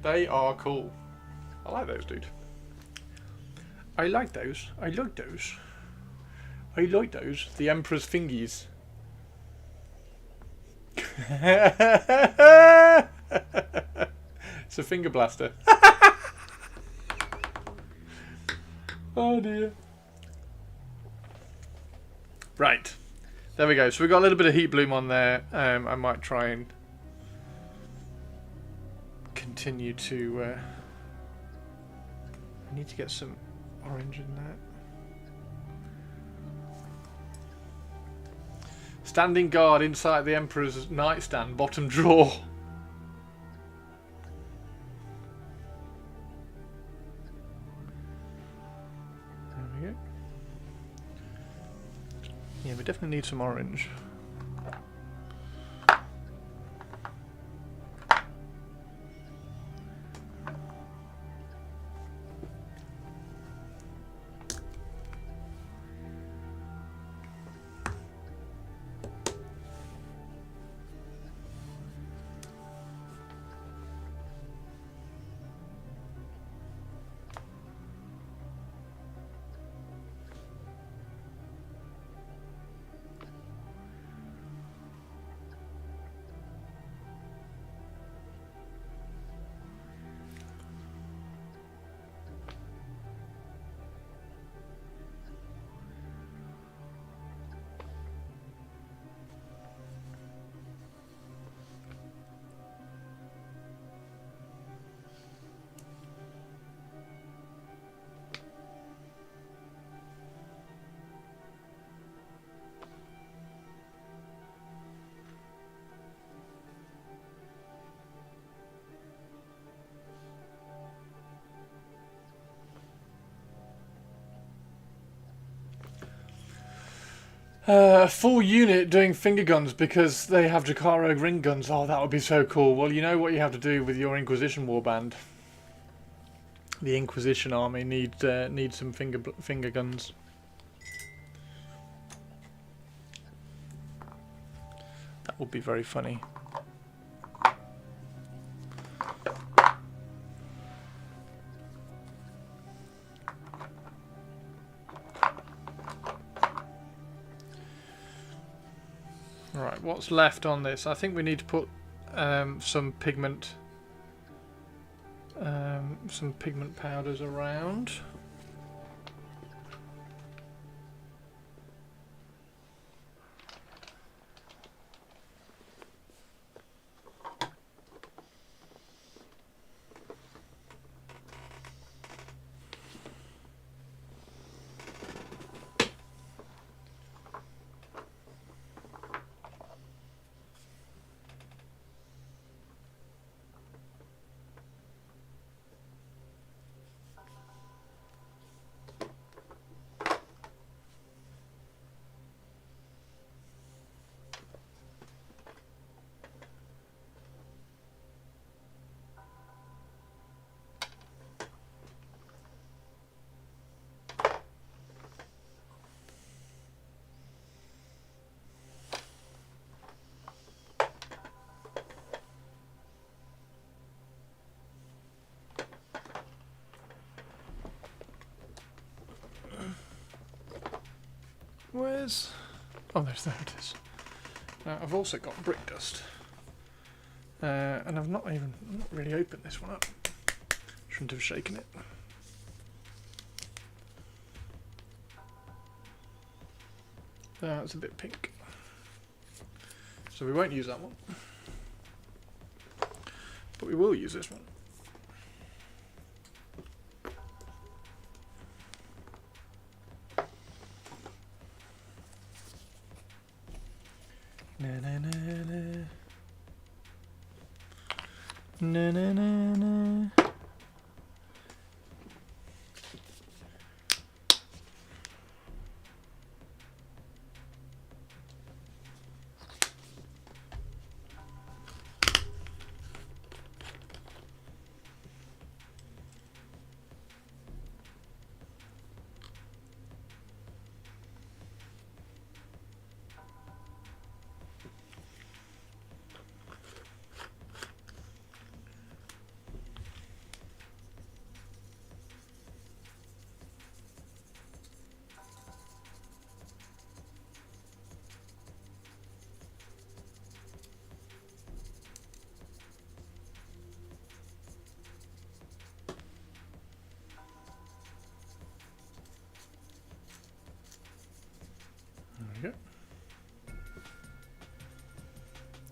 They are cool. I like those, dude. I like those. I like those. I like those. The Emperor's fingies. It's a finger blaster. Oh dear. Right. There we go. So we got a little bit of heat bloom on there. I might try and continue to... I need to get some orange in that. Standing guard inside the Emperor's nightstand, bottom drawer. There we go. Yeah, we definitely need some orange. A full unit doing finger guns because they have Jakaro ring guns. Oh, that would be so cool. Well, you know what you have to do with your Inquisition warband. The Inquisition army need some finger guns. That would be very funny. Right, what's left on this? I think we need to put some pigment powders around. Where's... Oh, there it is. Now, I've also got brick dust. And I've not really opened this one up. Shouldn't have shaken it. It's a bit pink. So we won't use that one. But we will use this one. Na na na na. Na na na na.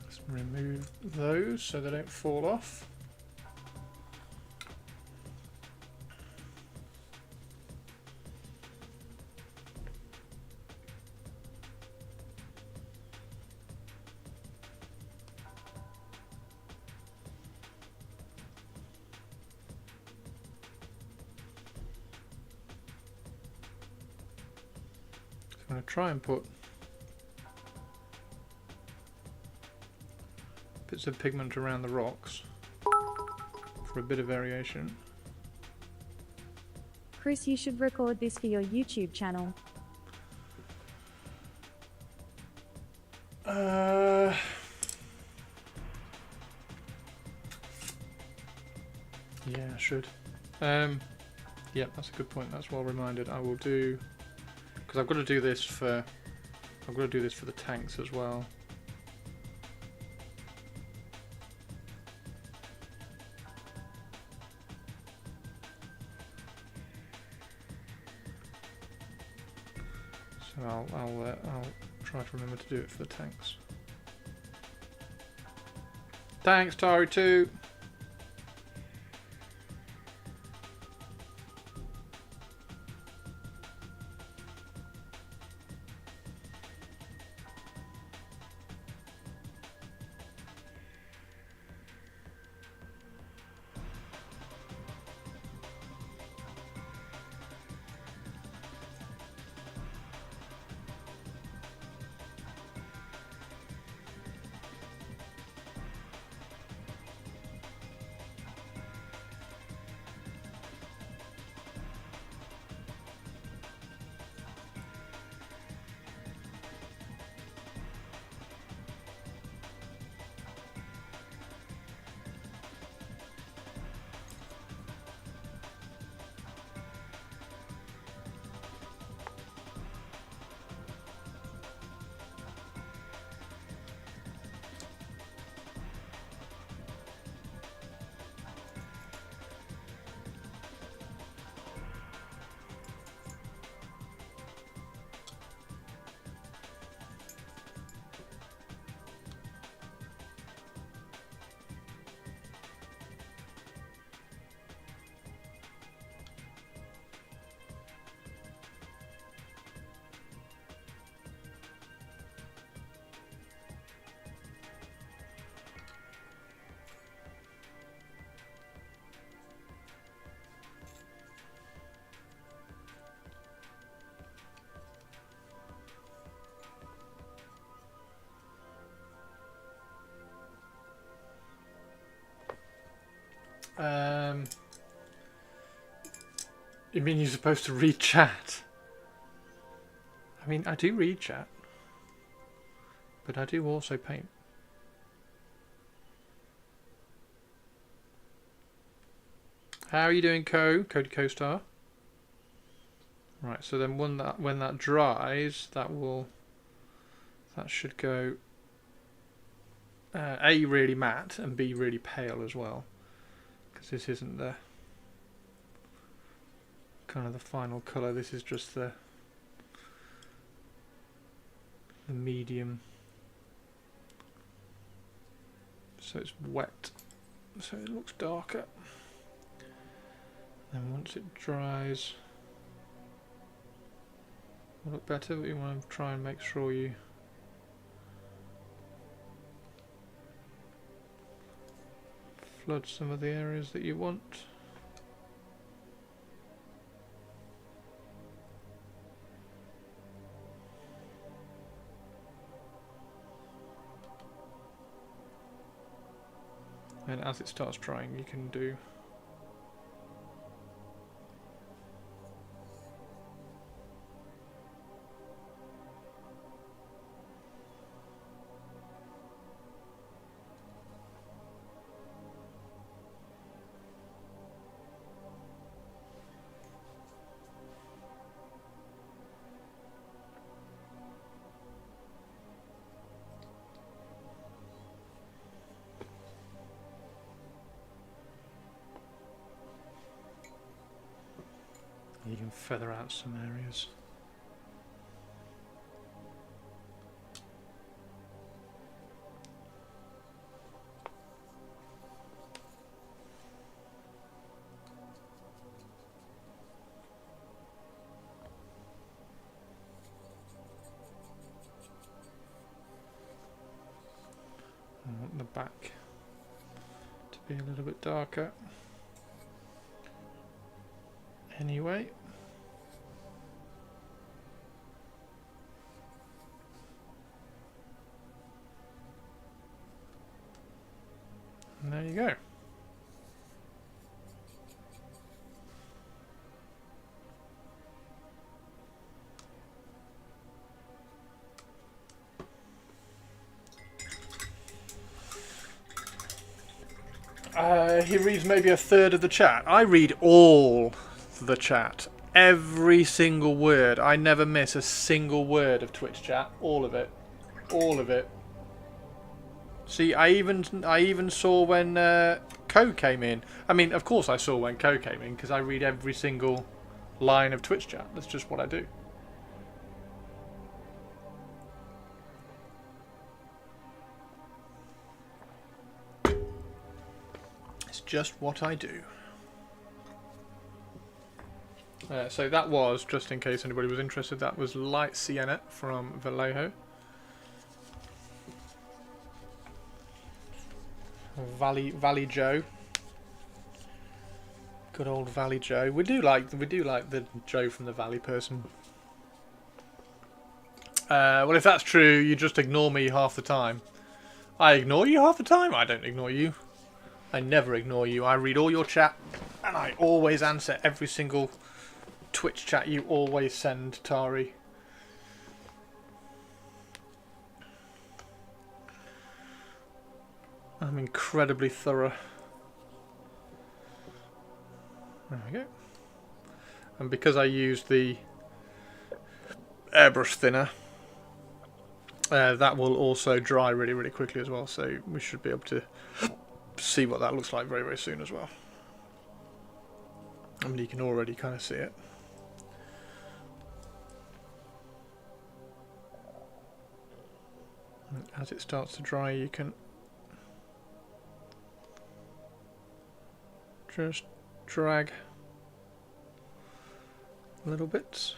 Let's remove those so they don't fall off. I'm going to try and put bits of pigment around the rocks for a bit of variation. Chris, you should record this for your YouTube channel. Yeah, I should. Yeah, that's a good point. That's well reminded. I will do, because I've got to do this for the tanks as well. So I'll try to remember to do it for the tanks. Thanks, Tari 2. You mean you're supposed to read chat? I mean, I do read chat, but I do also paint. How are you doing, Cody Co-Star? Right, so then when that dries, that should go A, really matte, and B, really pale as well, because this isn't the kind of the final colour. This is just the medium, so it's wet, so it looks darker. And once it dries, it'll look better, but you want to try and make sure you flood some of the areas that you want. And as it starts drying, you can do you can feather out some areas. I want the back to be a little bit darker. Anyway. And there you go. He reads maybe a third of the chat. I read all the chat. Every single word. I never miss a single word of Twitch chat. All of it. All of it. See, I even saw when Co came in. I mean, of course I saw when Co came in, because I read every single line of Twitch chat. That's just what I do. It's just what I do. So that was, just in case anybody was interested, that was Light Sienna from Vallejo. Valley Joe. Good old Valley Joe. We do like the Joe from the Valley person. Well, if that's true, you just ignore me half the time. I ignore you half the time? I don't ignore you. I never ignore you. I read all your chat, and I always answer every single Twitch chat you always send, Tari. I'm incredibly thorough. There we go. And because I used the airbrush thinner, that will also dry really, really quickly as well. So we should be able to see what that looks like very, very soon as well. I mean, you can already kind of see it. And as it starts to dry, you can just drag little bits.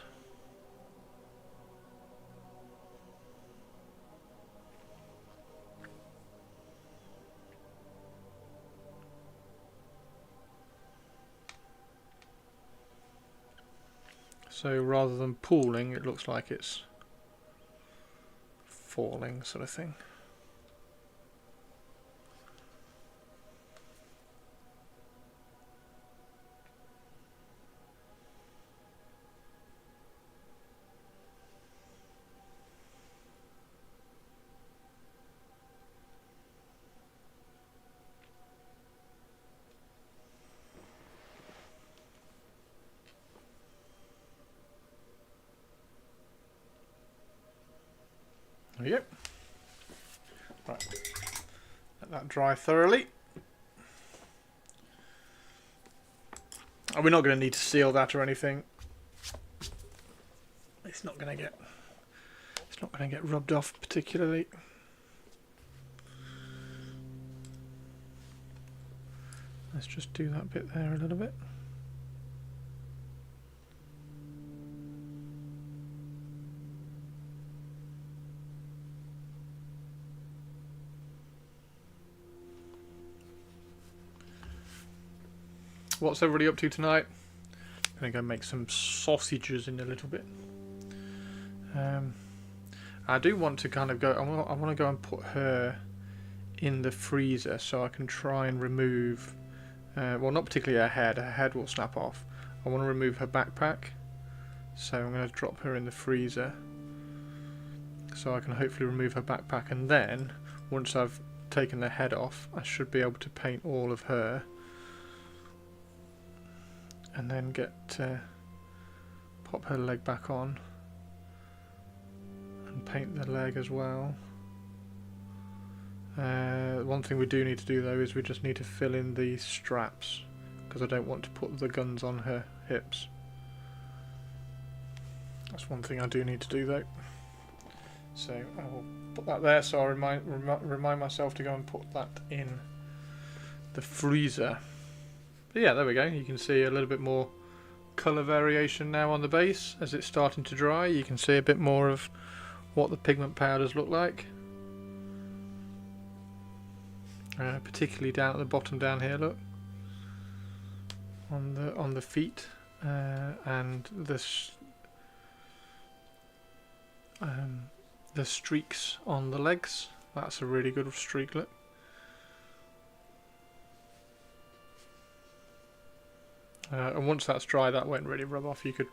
So rather than pooling, it looks like it's falling, sort of thing. There you go. Right. Let that dry thoroughly. And we're not going to need to seal that or anything. It's not going to get rubbed off particularly. Let's just do that bit there a little bit. What's everybody up to tonight? I'm going to go make some sausages in a little bit. I do want to kind of go. I want to go and put her in the freezer so I can try and remove. Well, not particularly her head. Her head will snap off. I want to remove her backpack, so I'm going to drop her in the freezer so I can hopefully remove her backpack, and then once I've taken the head off, I should be able to paint all of her. And then pop her leg back on and paint the leg as well. One thing we do need to do though is we just need to fill in the straps, because I don't want to put the guns on her hips. That's one thing I do need to do though. So I will put that there, so I'll remind myself to go and put that in the freezer. But yeah, there we go. You can see a little bit more colour variation now on the base as it's starting to dry. You can see a bit more of what the pigment powders look like, particularly down at the bottom down here. Look on the feet and the streaks on the legs. That's a really good streak. Look. And once that's dry, that won't really rub off. You could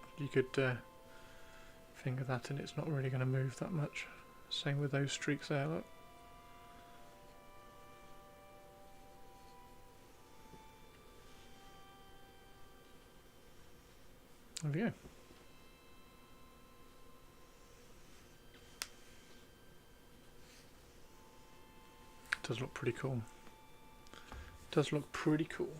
finger that and it's not really going to move that much. Same with those streaks there, look. There we go. It does look pretty cool. It does look pretty cool.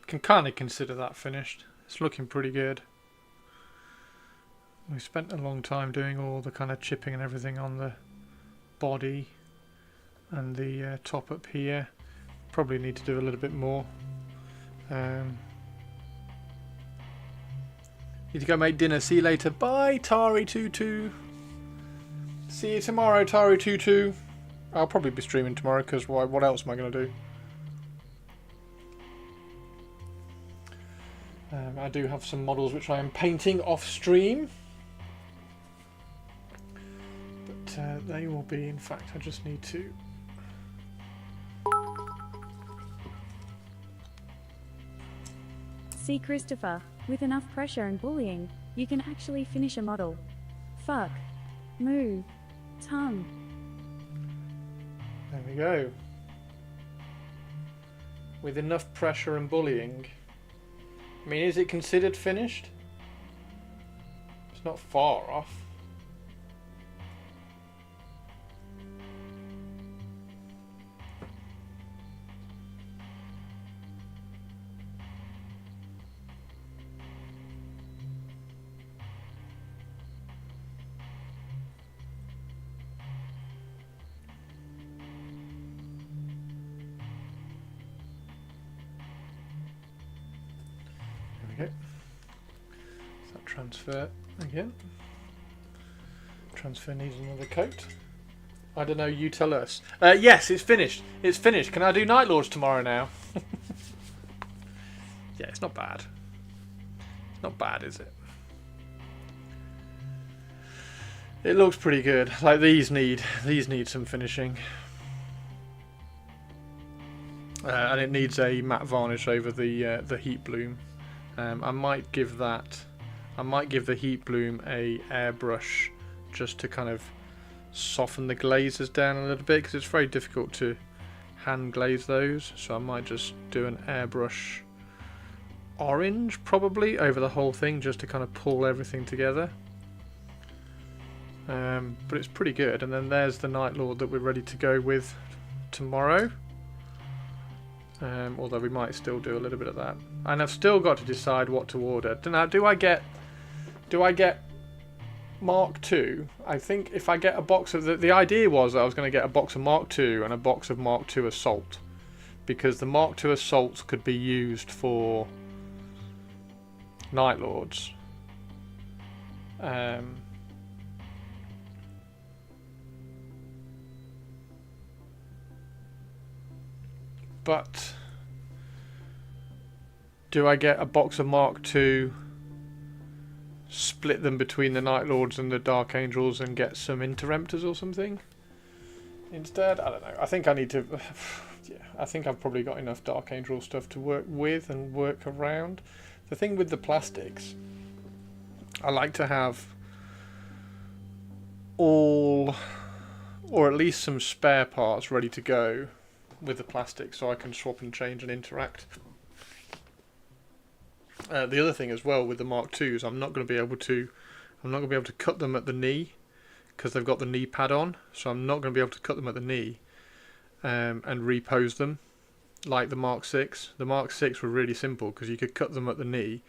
Can kind of consider that finished. It's looking pretty good. We spent a long time doing all the kind of chipping and everything on the body and the top up here. Probably need to do a little bit more. Need to go make dinner. See you later. Bye, Tari22. See you tomorrow, Tari22. I'll probably be streaming tomorrow because what else am I going to do? I do have some models which I am painting off stream, but they will be, in fact, I just need to See, Christopher, with enough pressure and bullying, you can actually finish a model. Fuck. Moo. Tongue. There we go. With enough pressure and bullying. I mean, is it considered finished? It's not far off. Okay. So transfer again. Transfer needs another coat. I don't know, you tell us. Yes, it's finished. It's finished. Can I do Night Lords tomorrow now? Yeah, it's not bad. It's not bad, is it? It looks pretty good. Like these need some finishing. And it needs a matte varnish over the heat bloom. I might give the heat bloom a airbrush just to kind of soften the glazes down a little bit, because it's very difficult to hand glaze those. So I might just do an airbrush orange probably over the whole thing, just to kind of pull everything together. But it's pretty good. And then there's the Night Lord that we're ready to go with tomorrow. Although we might still do a little bit of that. And I've still got to decide what to order. Now, do I get Mark II? I think if I get a box of the idea was that I was going to get a box of Mark II and a box of Mark II Assault, because the Mark II Assaults could be used for Night Lords. But do I get a box of Mark II, split them between the Night Lords and the Dark Angels, and get some Interemptors or something instead? I don't know. I think I need to... Yeah, I think I've probably got enough Dark Angel stuff to work with and work around. The thing with the plastics, I like to have all, or at least some spare parts ready to go with the plastic, so I can swap and change and interact. The other thing as well with the Mark IIs, I'm not going to be able to cut them at the knee, because they've got the knee pad on. So I'm not going to be able to cut them at the knee and repose them like the Mark VI. The Mark VI were really simple because you could cut them at the knee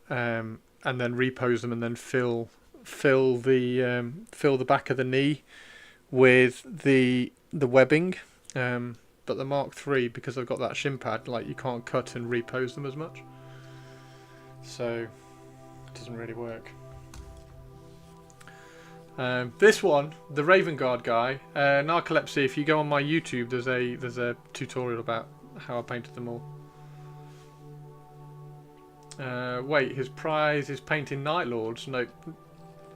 and then repose them and then fill the back of the knee with the webbing. But the Mark III, because I've got that shin pad, like, you can't cut and repose them as much. So it doesn't really work. This one, the Raven Guard guy, Narcolepsy, if you go on my YouTube, there's a tutorial about how I painted them all. Wait, his prize is painting Night Lords. Nope.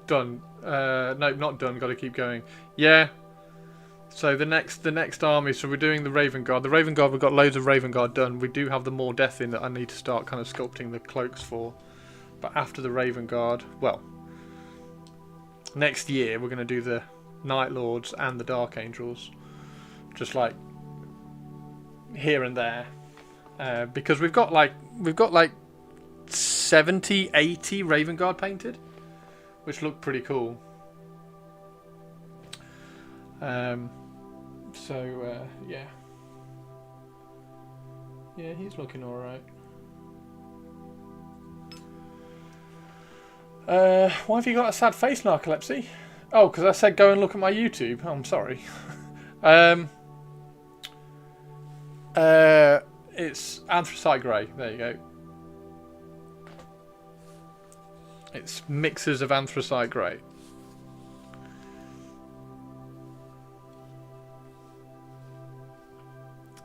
Done. Nope, not done. Got to keep going. Yeah. So the next army, so we're doing the Raven Guard. The Raven Guard, we've got loads of Raven Guard done. We do have the more death in that I need to start kind of sculpting the cloaks for. But after the Raven Guard, well, next year we're going to do the Night Lords and the Dark Angels, just like here and there, because we've got like 70, 80 Raven Guard painted, which look pretty cool. Yeah, he's looking all right. Why have you got a sad face, Narcolepsy? Oh, because I said go and look at my YouTube. Oh, I'm sorry. It's anthracite grey. There you go. It's mixes of anthracite grey.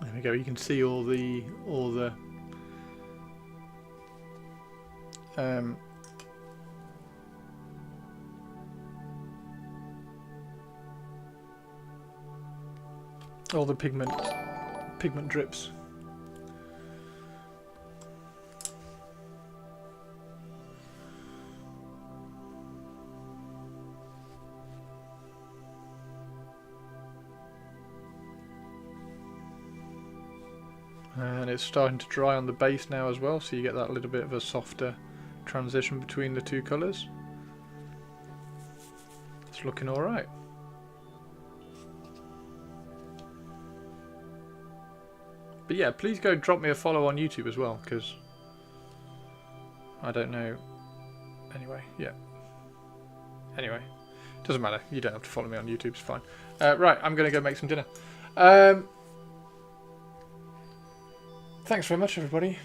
There we go. You can see all the pigment drips. And it's starting to dry on the base now as well, so you get that little bit of a softer transition between the two colours. It's looking alright. But yeah, please go drop me a follow on YouTube as well, because I don't know. Anyway, yeah. Anyway, doesn't matter. You don't have to follow me on YouTube, it's fine. Right, I'm going to go make some dinner. Thanks very much, everybody.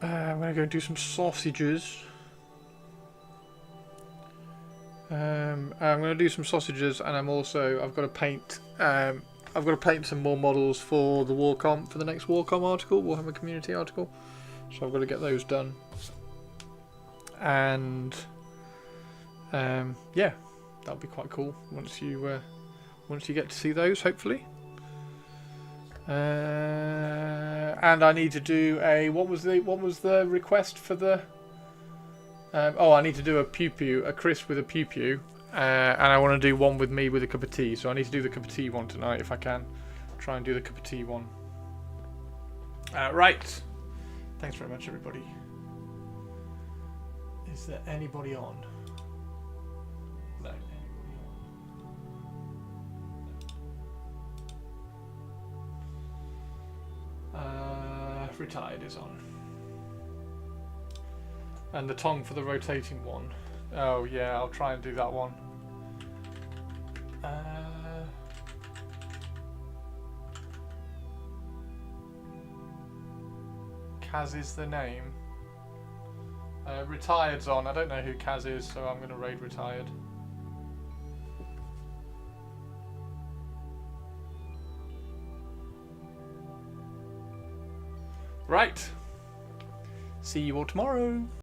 I'm going to go and do some sausages. I'm going to do some sausages, and I've got to paint. I've got to paint some more models for the Warcom, for the next Warcom article, Warhammer Community article. So I've got to get those done. And yeah, that'll be quite cool once you get to see those, hopefully. And I need to do a what was the request for the I need to do a Chris with a pew pew, and I want to do one with me with a cup of tea, so I need to do the cup of tea one tonight if I can. Try and do the cup of tea one. Right. Thanks very much, everybody. Is there anybody on? No. Retired is on. And the tongue for the rotating one. Oh yeah, I'll try and do that one. Kaz is the name. Retired's on. I don't know who Kaz is, so I'm going to raid Retired. Right. See you all tomorrow.